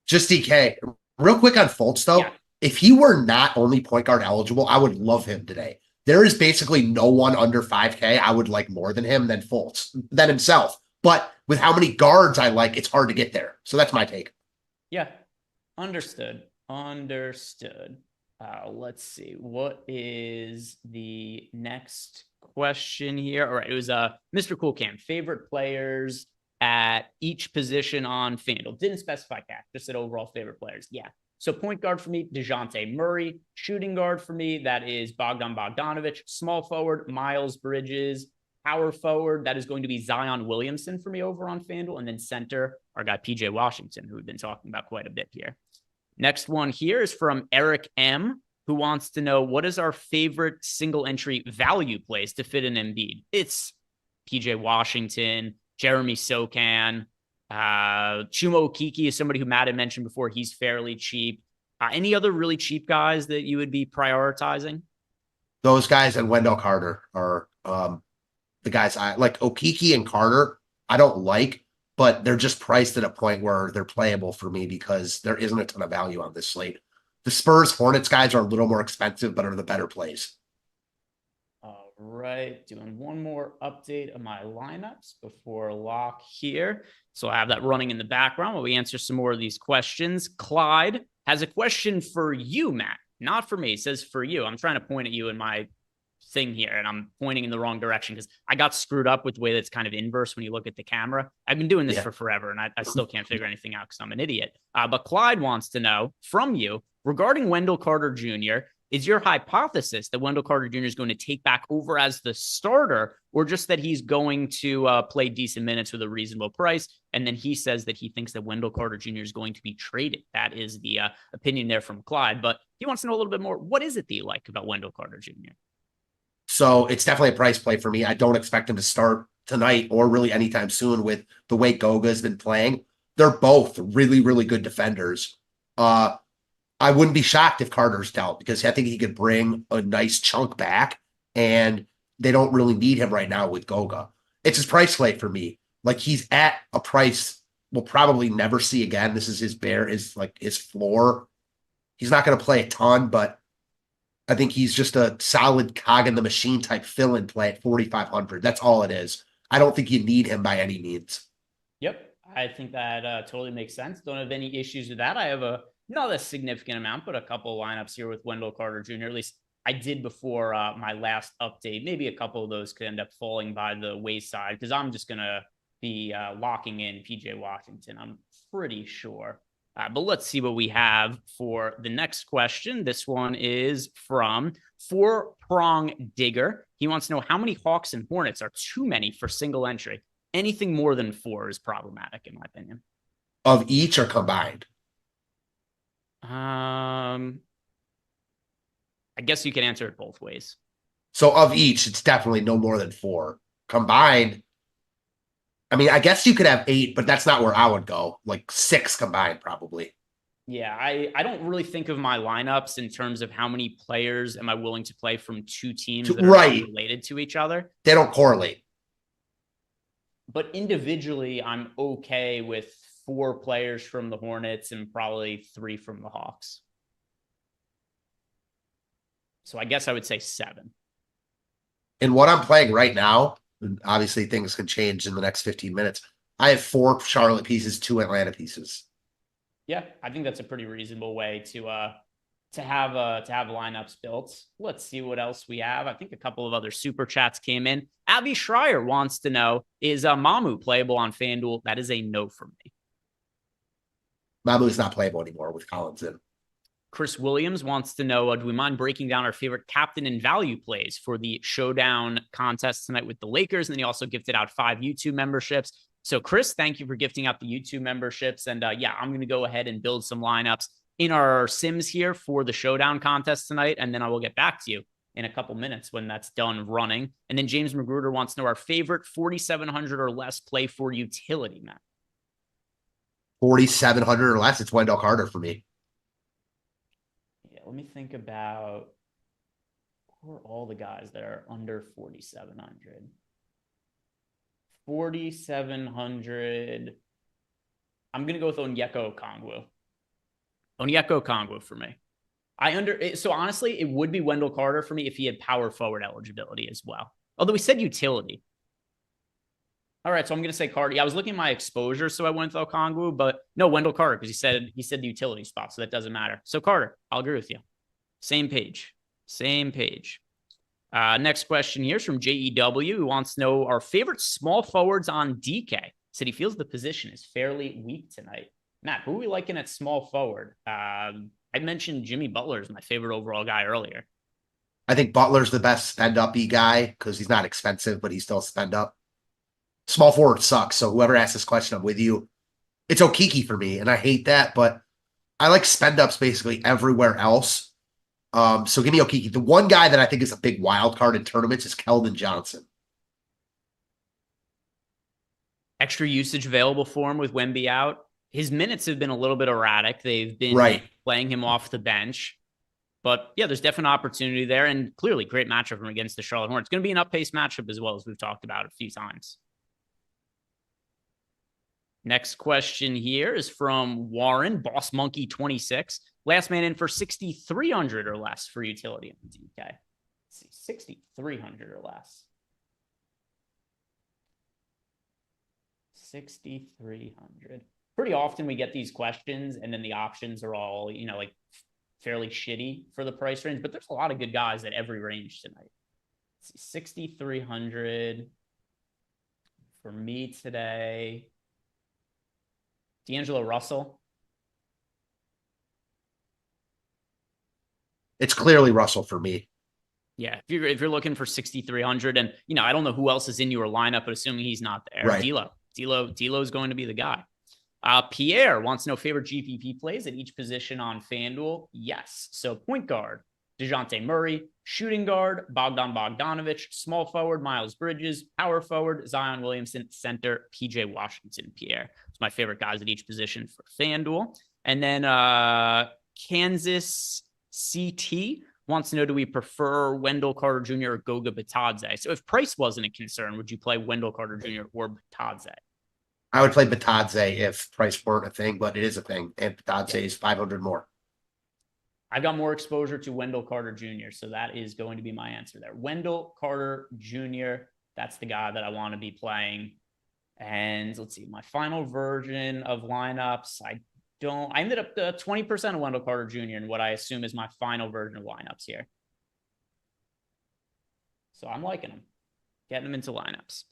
[SPEAKER 4] Just DK. Real quick on Fultz, though. Yeah. If he were not only point guard eligible, I would love him today. There is basically no one under 5K I would like more than him than Fultz, than himself. But with how many guards I like, it's hard to get there. So that's my take.
[SPEAKER 3] Yeah, understood. Let's see. What is the next question here? All right, it was Mr. Cool Cam. Favorite players at each position on FanDuel. Didn't specify cash, just said overall favorite players. Yeah. So point guard for me, DeJounte Murray. Shooting guard for me, that is Bogdan Bogdanovich. Small forward, Miles Bridges. Power forward, that is going to be Zion Williamson for me over on FanDuel. And then center, our guy PJ Washington, who we've been talking about quite a bit here. Next one here is from Eric M., who wants to know, what is our favorite single entry value plays to fit in Embiid? It's PJ Washington, Jeremy Sochan, Chuma Okeke is somebody who Matt had mentioned before. He's fairly cheap. Any other really cheap guys that you would be prioritizing?
[SPEAKER 4] Those guys and Wendell Carter are the guys I like. Okeke and Carter, I don't like, but they're just priced at a point where they're playable for me because there isn't a ton of value on this slate. The Spurs Hornets guys are a little more expensive, but are the better plays.
[SPEAKER 3] All right, doing one more update of my lineups before lock here. So I have that running in the background while we answer some more of these questions. Clyde has a question for you, Matt, not for me. It says for you. I'm trying to point at you in my thing here, and I'm pointing in the wrong direction because I got screwed up with the way that's kind of inverse when you look at the camera. I've been doing this for forever, and I still can't figure anything out because I'm an idiot. But Clyde wants to know from you regarding Wendell Carter Jr., is your hypothesis that Wendell Carter Jr. is going to take back over as the starter, or just that he's going to play decent minutes with a reasonable price? And then he says that he thinks that Wendell Carter Jr. is going to be traded. That is the opinion there from Clyde. But he wants to know a little bit more. What is it that you like about Wendell Carter Jr.?
[SPEAKER 4] So it's definitely a price play for me. I don't expect him to start tonight or really anytime soon with the way Goga's been playing. They're both really, really good defenders. I wouldn't be shocked if Carter's dealt because I think he could bring a nice chunk back, and they don't really need him right now with Goga. It's his price play for me. Like, he's at a price we'll probably never see again. This is his floor. He's not going to play a ton, but I think he's just a solid cog in the machine type fill-in play at 4,500. That's all it is. I don't think you need him by any means.
[SPEAKER 3] Yep, I think that totally makes sense. Don't have any issues with that. I have not a significant amount, but a couple of lineups here with Wendell Carter Jr. At least I did before my last update. Maybe a couple of those could end up falling by the wayside because I'm just going to be locking in PJ Washington, I'm pretty sure. But let's see what we have for the next question. This one is from Four Prong Digger. He wants to know how many Hawks and Hornets are too many for single entry. Anything more than 4 is problematic, in my opinion.
[SPEAKER 4] Of each or combined?
[SPEAKER 3] I guess you can answer it both ways.
[SPEAKER 4] So of each, it's definitely no more than 4. Combined, I mean, I guess you could have 8, but that's not where I would go. Like 6 combined, probably.
[SPEAKER 3] Yeah, I don't really think of my lineups in terms of how many players am I willing to play from 2 teams that are not related to each other.
[SPEAKER 4] They don't correlate.
[SPEAKER 3] But individually, I'm okay with 4 players from the Hornets and probably 3 from the Hawks. So I guess I would say 7.
[SPEAKER 4] In what I'm playing right now, and obviously things can change in the next 15 minutes, I have 4 Charlotte pieces, 2 Atlanta pieces.
[SPEAKER 3] Yeah, I think that's a pretty reasonable way to have lineups built. Let's see what else we have. I think a couple of other super chats came in. Abby Schreier wants to know, is Mamu playable on FanDuel? That is a no from me.
[SPEAKER 4] Mamu is not playable anymore with Collins in.
[SPEAKER 3] Chris Williams wants to know, do we mind breaking down our favorite captain and value plays for the showdown contest tonight with the Lakers? And then he also gifted out 5 YouTube memberships. So Chris, thank you for gifting out the YouTube memberships. And yeah, I'm going to go ahead and build some lineups in our sims here for the showdown contest tonight. And then I will get back to you in a couple minutes when that's done running. And then James Magruder wants to know our favorite 4,700 or less play for utility, Matt.
[SPEAKER 4] 4,700 or less, it's Wendell Carter for me.
[SPEAKER 3] Yeah, let me think about who are all the guys that are under 4,700. 4,700. I'm going to go with Onyeka Okongwu. Onyeka Okongwu for me. So honestly, it would be Wendell Carter for me if he had power forward eligibility as well. Although we said utility. All right, so I'm going to say Carter. Yeah, I was looking at my exposure, so I went with Okongwu, but no, Wendell Carter, because he said the utility spot, so that doesn't matter. So Carter, I'll agree with you. Same page. Next question here is from JEW, who wants to know our favorite small forwards on DK. Said he feels the position is fairly weak tonight. Matt, who are we liking at small forward? I mentioned Jimmy Butler is my favorite overall guy earlier.
[SPEAKER 4] I think Butler's the best spend-up-y guy because he's not expensive, but he's still spend-up. Small forward sucks, so whoever asked this question, I'm with you. It's Okeke for me, and I hate that, but I like spend-ups basically everywhere else. So give me Okeke. The one guy that I think is a big wild card in tournaments is Keldon Johnson.
[SPEAKER 3] Extra usage available for him with Wemby out. His minutes have been a little bit erratic. They've been playing him off the bench. But yeah, there's definite opportunity there, and clearly great matchup against the Charlotte Hornets. It's going to be an up-paced matchup as well, as we've talked about a few times. Next question here is from Warren, Boss Monkey 26. Last man in for 6,300 or less for utility on DK. Let's see, 6,300 or less. 6,300. Pretty often we get these questions and then the options are all, like fairly shitty for the price range, but there's a lot of good guys at every range tonight. Let's see, 6,300 for me today. D'Angelo Russell.
[SPEAKER 4] It's clearly Russell for me.
[SPEAKER 3] Yeah, if you're looking for 6,300, and I don't know who else is in your lineup, but assuming he's not there,
[SPEAKER 4] right.
[SPEAKER 3] D'Lo is going to be the guy. Pierre wants to know favorite GPP plays at each position on FanDuel. Yes, so point guard DeJounte Murray, shooting guard Bogdan Bogdanovic, small forward Miles Bridges, power forward Zion Williamson, center PJ Washington. Pierre, it's my favorite guys at each position for FanDuel. And then Kansas CT wants to know, do we prefer Wendell Carter Jr. or Goga Bitadze? So if price wasn't a concern, would you play Wendell Carter Jr. or Bitadze?
[SPEAKER 4] I would play Bitadze if price weren't a thing, but it is a thing, and Bitadze is 500 more.
[SPEAKER 3] I've got more exposure to Wendell Carter Jr., so that is going to be my answer there. Wendell Carter Jr., that's the guy that I want to be playing. And let's see, my final version of lineups, I ended up 20% of Wendell Carter Jr. in what I assume is my final version of lineups here. So I'm liking them, getting them into lineups.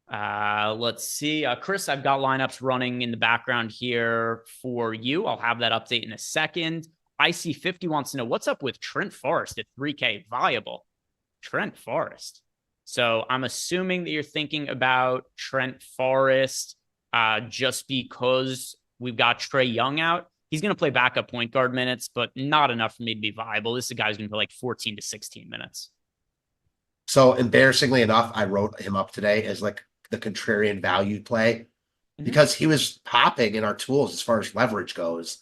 [SPEAKER 3] Let's see. Chris, I've got lineups running in the background here for you. I'll have that update in a second. IC50 wants to know, what's up with Trent Forrest at 3K viable? Trent Forrest. So I'm assuming that you're thinking about Trent Forrest just because we've got Trae Young out. He's going to play backup point guard minutes, but not enough for me to be viable. This is a guy who's going to play like 14 to 16 minutes.
[SPEAKER 4] So embarrassingly enough, I wrote him up today as like the contrarian value play because he was popping in our tools as far as leverage goes.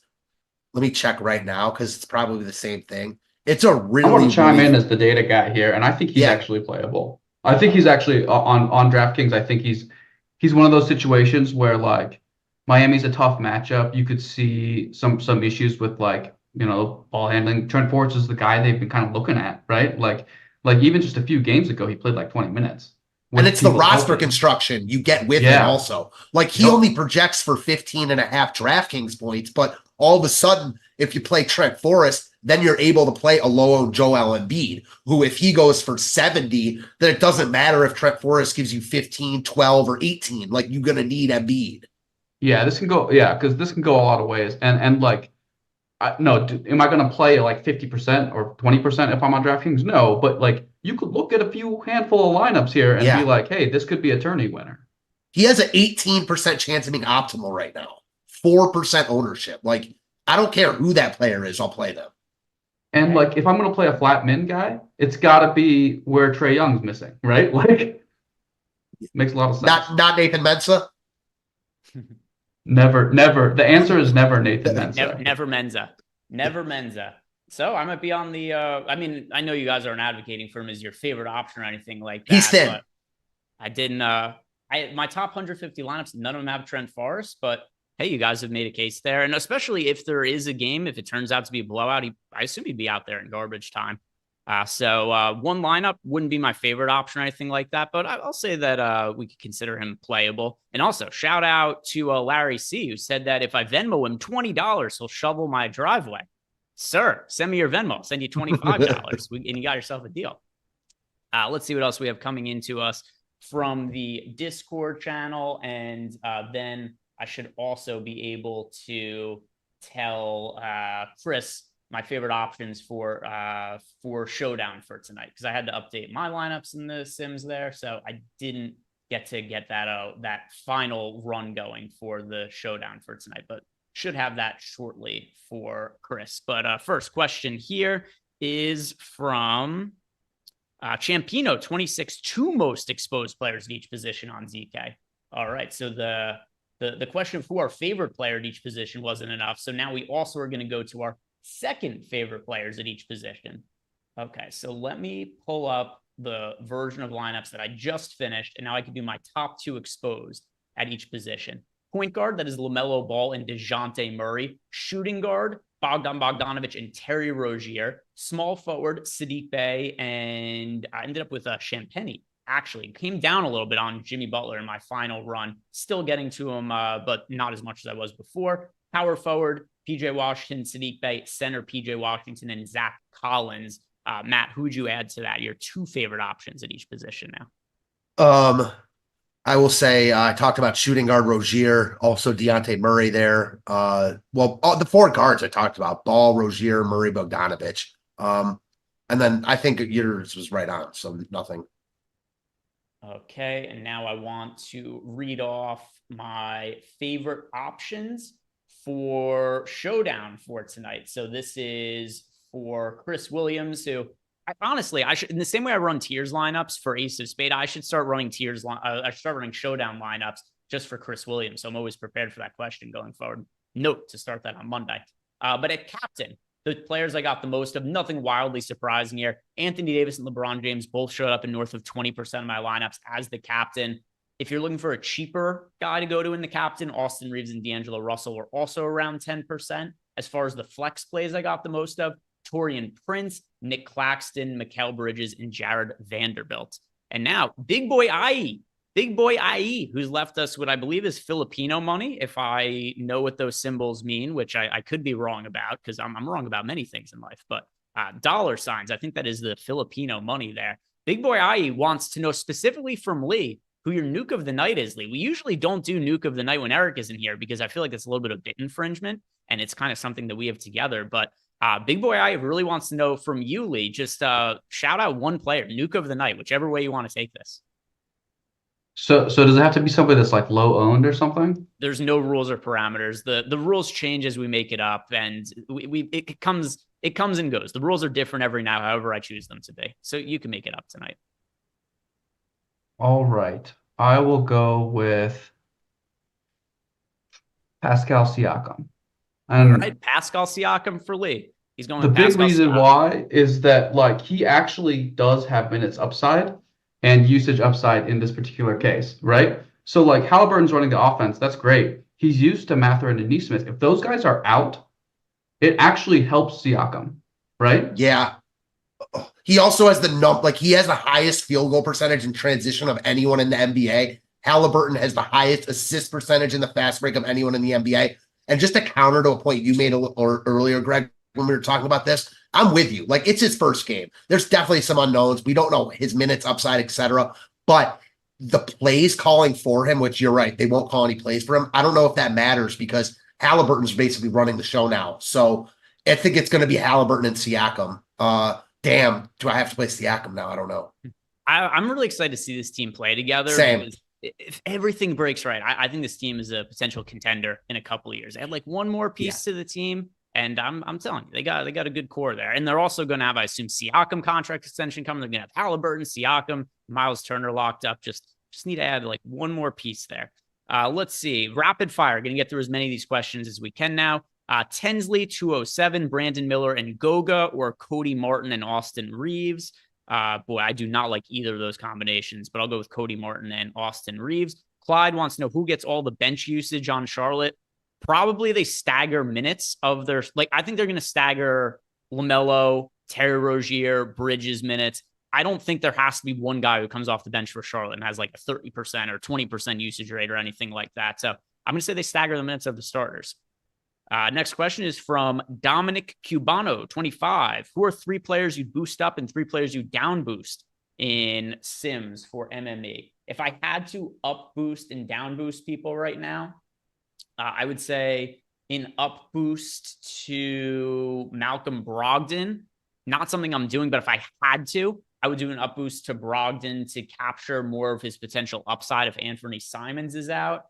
[SPEAKER 4] Let me check right now because it's probably the same thing. It's a really.
[SPEAKER 5] I want to chime in as the data guy here, and I think he's actually playable. I think he's actually on DraftKings. I think he's one of those situations where like Miami's a tough matchup. You could see some issues with like ball handling. Trent Forrest is the guy they've been kind of looking at, right? Like even just a few games ago, he played like 20 minutes.
[SPEAKER 4] And it's the roster construction you get with him also. Like he only projects for 15 and a half DraftKings points, but all of a sudden, if you play Trent Forrest, then you're able to play a low Joel Embiid, who if he goes for 70, then it doesn't matter if Trent Forrest gives you 15, 12, or 18. Like you're going to need Embiid.
[SPEAKER 5] Yeah, this can go. Yeah, because this can go a lot of ways. And like, am I going to play like 50% or 20% if I'm on DraftKings? No, but like you could look at a few handful of lineups here and be like, hey, this could be a tourney winner.
[SPEAKER 4] He has an 18% chance of being optimal right now. 4% ownership. Like, I don't care who that player is, I'll play them.
[SPEAKER 5] And like, if I'm going to play a flat min guy, it's got to be where Trae Young's missing, right? Like, makes a lot of sense.
[SPEAKER 4] Not Nathan Mensah.
[SPEAKER 5] Never. The answer is never Nathan Mensah.
[SPEAKER 3] Never Mensah. So I might be on the. I know you guys aren't advocating for him as your favorite option or anything like that.
[SPEAKER 4] He's thin.
[SPEAKER 3] But I didn't. My top 150 lineups, none of them have Trent Forrest, but hey, you guys have made a case there. And especially if there is a game, if it turns out to be a blowout, I assume he'd be out there in garbage time. So one lineup wouldn't be my favorite option or anything like that, but I'll say that we could consider him playable. And also shout out to Larry C, who said that if I Venmo him $20, he'll shovel my driveway. Sir, send me your Venmo. I'll send you $25 and you got yourself a deal. Let's see what else we have coming into us from the Discord channel. And then I should also be able to tell Chris my favorite options for Showdown for tonight, because I had to update my lineups in the Sims there, so I didn't get that final run going for the Showdown for tonight, but should have that shortly for Chris. But first question here is from Champino 26, two most exposed players at each position on ZK. All right, so the question for our favorite player at each position wasn't enough. So now we also are going to go to our second favorite players at each position. Okay, so let me pull up the version of lineups that I just finished, and now I can do my top 2 exposed at each position. Point guard, that is LaMelo Ball and DeJounte Murray. Shooting guard, Bogdan Bogdanovic and Terry Rozier. Small forward, Sadiq Bey, and I ended up with Champagnie. Actually, came down a little bit on Jimmy Butler in my final run. Still getting to him, but not as much as I was before. Power forward, PJ Washington, Sadiq Bey. Center, PJ Washington, and Zach Collins. Matt, who would you add to that? Your 2 favorite options at each position now.
[SPEAKER 4] I will say I talked about shooting guard Rozier, also DeJounte Murray there. The 4 guards I talked about: Ball, Rozier, Murray, Bogdanovic. And then I think yours was right on, so nothing.
[SPEAKER 3] Okay, and now I want to read off my favorite options for Showdown for tonight. So this is for Chris Williams, who I should, in the same way I run tiers lineups for Ace of Spade, I should start running I should start running Showdown lineups just for Chris Williams. So I'm always prepared for that question going forward. Note to start that on Monday. But at captain, the players I got the most of, nothing wildly surprising here. Anthony Davis and LeBron James both showed up in north of 20% of my lineups as the captain. If you're looking for a cheaper guy to go to in the captain, Austin Reeves and D'Angelo Russell were also around 10%. As far as the flex plays I got the most of, Taurean Prince, Nick Claxton, Mikal Bridges, and Jared Vanderbilt. And now, Big Boy IE, who's left us what I believe is Filipino money, if I know what those symbols mean, which I could be wrong about, because I'm wrong about many things in life, but dollar signs, I think that is the Filipino money there. Big Boy IE wants to know specifically from Lee who your nuke of the night is, Lee. We usually don't do nuke of the night when Eric isn't here, because I feel like it's a little bit of bit infringement, and it's kind of something that we have together, but Big Boy I really wants to know from you, Lee. Just shout out one player, nuke of the night, whichever way you want to take this.
[SPEAKER 5] So does it have to be somebody that's like low owned or something?
[SPEAKER 3] There's no rules or parameters. The rules change as we make it up, and it comes and goes. The rules are different every now, however I choose them to be. So you can make it up tonight.
[SPEAKER 5] All right. I will go with Pascal Siakam.
[SPEAKER 3] All right, Pascal Siakam for Lee. He's going.
[SPEAKER 5] The big reason why is that like he actually does have minutes upside and usage upside in this particular case, right? So like Halliburton's running the offense, that's great. He's used to Mathurin and Nesmith. If those guys are out, it actually helps Siakam, right?
[SPEAKER 4] Yeah. He also has he has the highest field goal percentage in transition of anyone in the NBA. Halliburton has the highest assist percentage in the fast break of anyone in the NBA. And just to counter to a point you made earlier, Greg, when we were talking about this, I'm with you. Like, it's his first game. There's definitely some unknowns. We don't know his minutes, upside, etc. But the plays calling for him, which you're right, they won't call any plays for him. I don't know if that matters because Halliburton's basically running the show now. So I think it's going to be Halliburton and Siakam. Damn, do I have to play Siakam now? I don't know.
[SPEAKER 3] I'm really excited to see this team play together.
[SPEAKER 4] Same.
[SPEAKER 3] If everything breaks right, I think this team is a potential contender in a couple of years. Add like one more piece to the team, and I'm telling you, they got a good core there. And they're also going to have, I assume, Siakam contract extension coming. They're going to have Halliburton, Siakam, Miles Turner locked up. Just need to add like one more piece there. Let's see. Rapid fire. Going to get through as many of these questions as we can now. Tensley, 207, Brandon Miller and Goga, or Cody Martin and Austin Reeves. Boy, I do not like either of those combinations, but I'll go with Cody Martin and Austin Reeves. Clyde wants to know who gets all the bench usage on Charlotte. Probably they stagger minutes of their, I think they're going to stagger LaMelo, Terry Rozier, Bridges minutes. I don't think there has to be one guy who comes off the bench for Charlotte and has like a 30% or 20% usage rate or anything like that. So I'm going to say they stagger the minutes of the starters. Next question is from Dominic Cubano, 25. Who are 3 players you'd boost up and 3 players you down boost in Sims for MME? If I had to up boost and down boost people right now, I would say in up boost to Malcolm Brogdon. Not something I'm doing, but if I had to, I would do an up boost to Brogdon to capture more of his potential upside if Anthony Simons is out.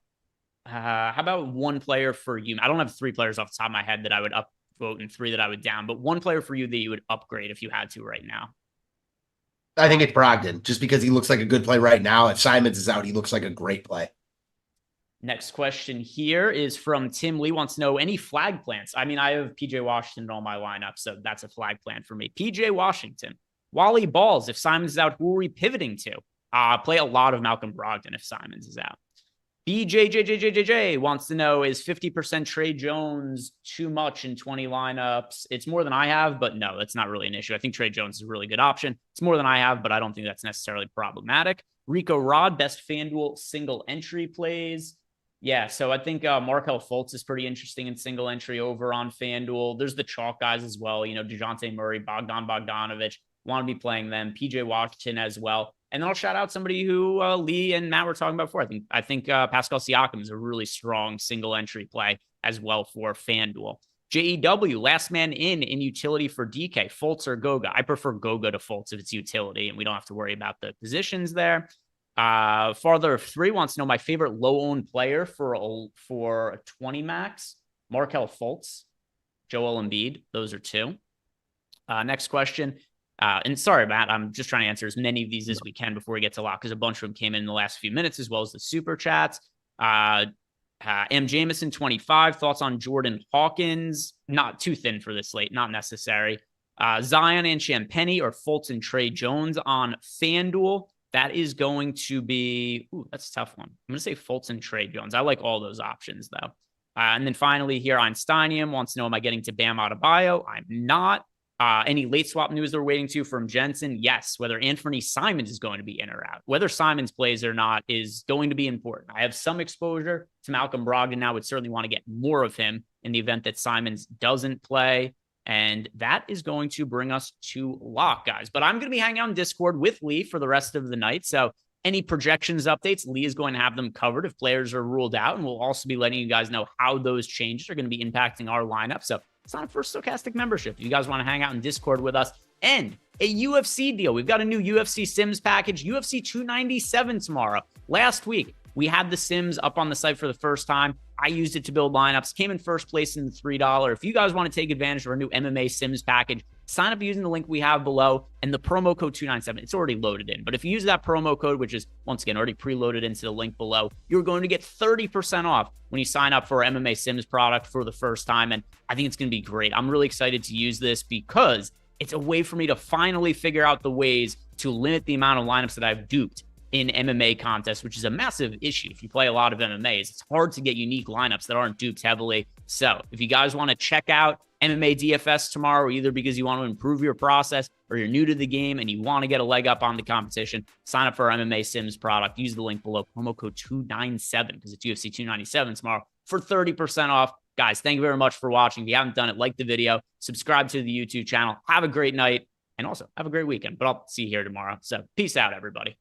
[SPEAKER 3] How about one player for you? I don't have 3 players off the top of my head that I would upvote and 3 that I would down, but one player for you that you would upgrade if you had to right now.
[SPEAKER 4] I think it's Brogdon, just because he looks like a good play right now. If Simons is out, he looks like a great play.
[SPEAKER 3] Next question here is from Tim Lee. Wants to know any flag plants. I mean, I have PJ Washington in all my lineups, so that's a flag plant for me. PJ Washington, Wally Balls. If Simons is out, who are we pivoting to? Play a lot of Malcolm Brogdon if Simons is out. BJJJJJ wants to know, is 50% Trey Jones too much in 20 lineups? It's more than I have, but no, that's not really an issue. I think Trey Jones is a really good option. It's more than I have, but I don't think that's necessarily problematic. Rico Rod, best FanDuel single entry plays. Yeah, so I think Markelle Fultz is pretty interesting in single entry over on FanDuel. There's the chalk guys as well. You know, DeJounte Murray, Bogdan Bogdanovic. Want to be playing them. PJ Washington as well. And then I'll shout out somebody who Lee and Matt were talking about before. I think Pascal Siakam is a really strong single entry play as well for FanDuel. JEW, last man in utility for DK, Fultz or Goga. I prefer Goga to Fultz if it's utility, and we don't have to worry about the positions there. Farther of 3 wants to know my favorite low-owned player for a 20 max. Markelle Fultz, Joel Embiid. Those are 2. Next question. And sorry, Matt, I'm just trying to answer as many of these as we can before we get to lock, because a bunch of them came in the last few minutes, as well as the super chats. M. Jameson, 25. Thoughts on Jordan Hawkins? Not too thin for this slate, not necessary. Zion and Champagnie or Fultz and Trey Jones on FanDuel. That is going to be, that's a tough one. I'm going to say Fultz and Trey Jones. I like all those options, though. And then finally here, Einsteinium wants to know, am I getting to Bam Adebayo? I'm not. Any late swap news they're waiting to from Jensen? Yes. Whether Anthony Simons is going to be in or out, whether Simons plays or not, is going to be important. I have some exposure to Malcolm Brogdon now. Would certainly want to get more of him in the event that Simons doesn't play. And that is going to bring us to lock, guys. But I'm going to be hanging out in Discord with Lee for the rest of the night. So any projections updates, Lee is going to have them covered if players are ruled out. And we'll also be letting you guys know how those changes are going to be impacting our lineup. So it's not a First Stochastic membership. If you guys want to hang out in Discord with us, and a UFC deal. We've got a new UFC Sims package, UFC 297 tomorrow. Last week, we had the Sims up on the site for the first time. I used it to build lineups, came in first place in the $3. If you guys want to take advantage of our new MMA Sims package, sign up using the link we have below and the promo code 297. It's already loaded in. But if you use that promo code, which is, once again, already preloaded into the link below, you're going to get 30% off when you sign up for our MMA Sims product for the first time. And I think it's going to be great. I'm really excited to use this because it's a way for me to finally figure out the ways to limit the amount of lineups that I've duped in MMA contests, which is a massive issue. If you play a lot of MMAs, it's hard to get unique lineups that aren't duped heavily. So if you guys want to check out MMA DFS tomorrow, either because you want to improve your process or you're new to the game and you want to get a leg up on the competition, sign up for our MMA Sims product. Use the link below, promo code 297, because it's UFC 297 tomorrow for 30% off. Guys, thank you very much for watching. If you haven't done it, like the video, subscribe to the YouTube channel. Have a great night, and also have a great weekend. But I'll see you here tomorrow. So peace out, everybody.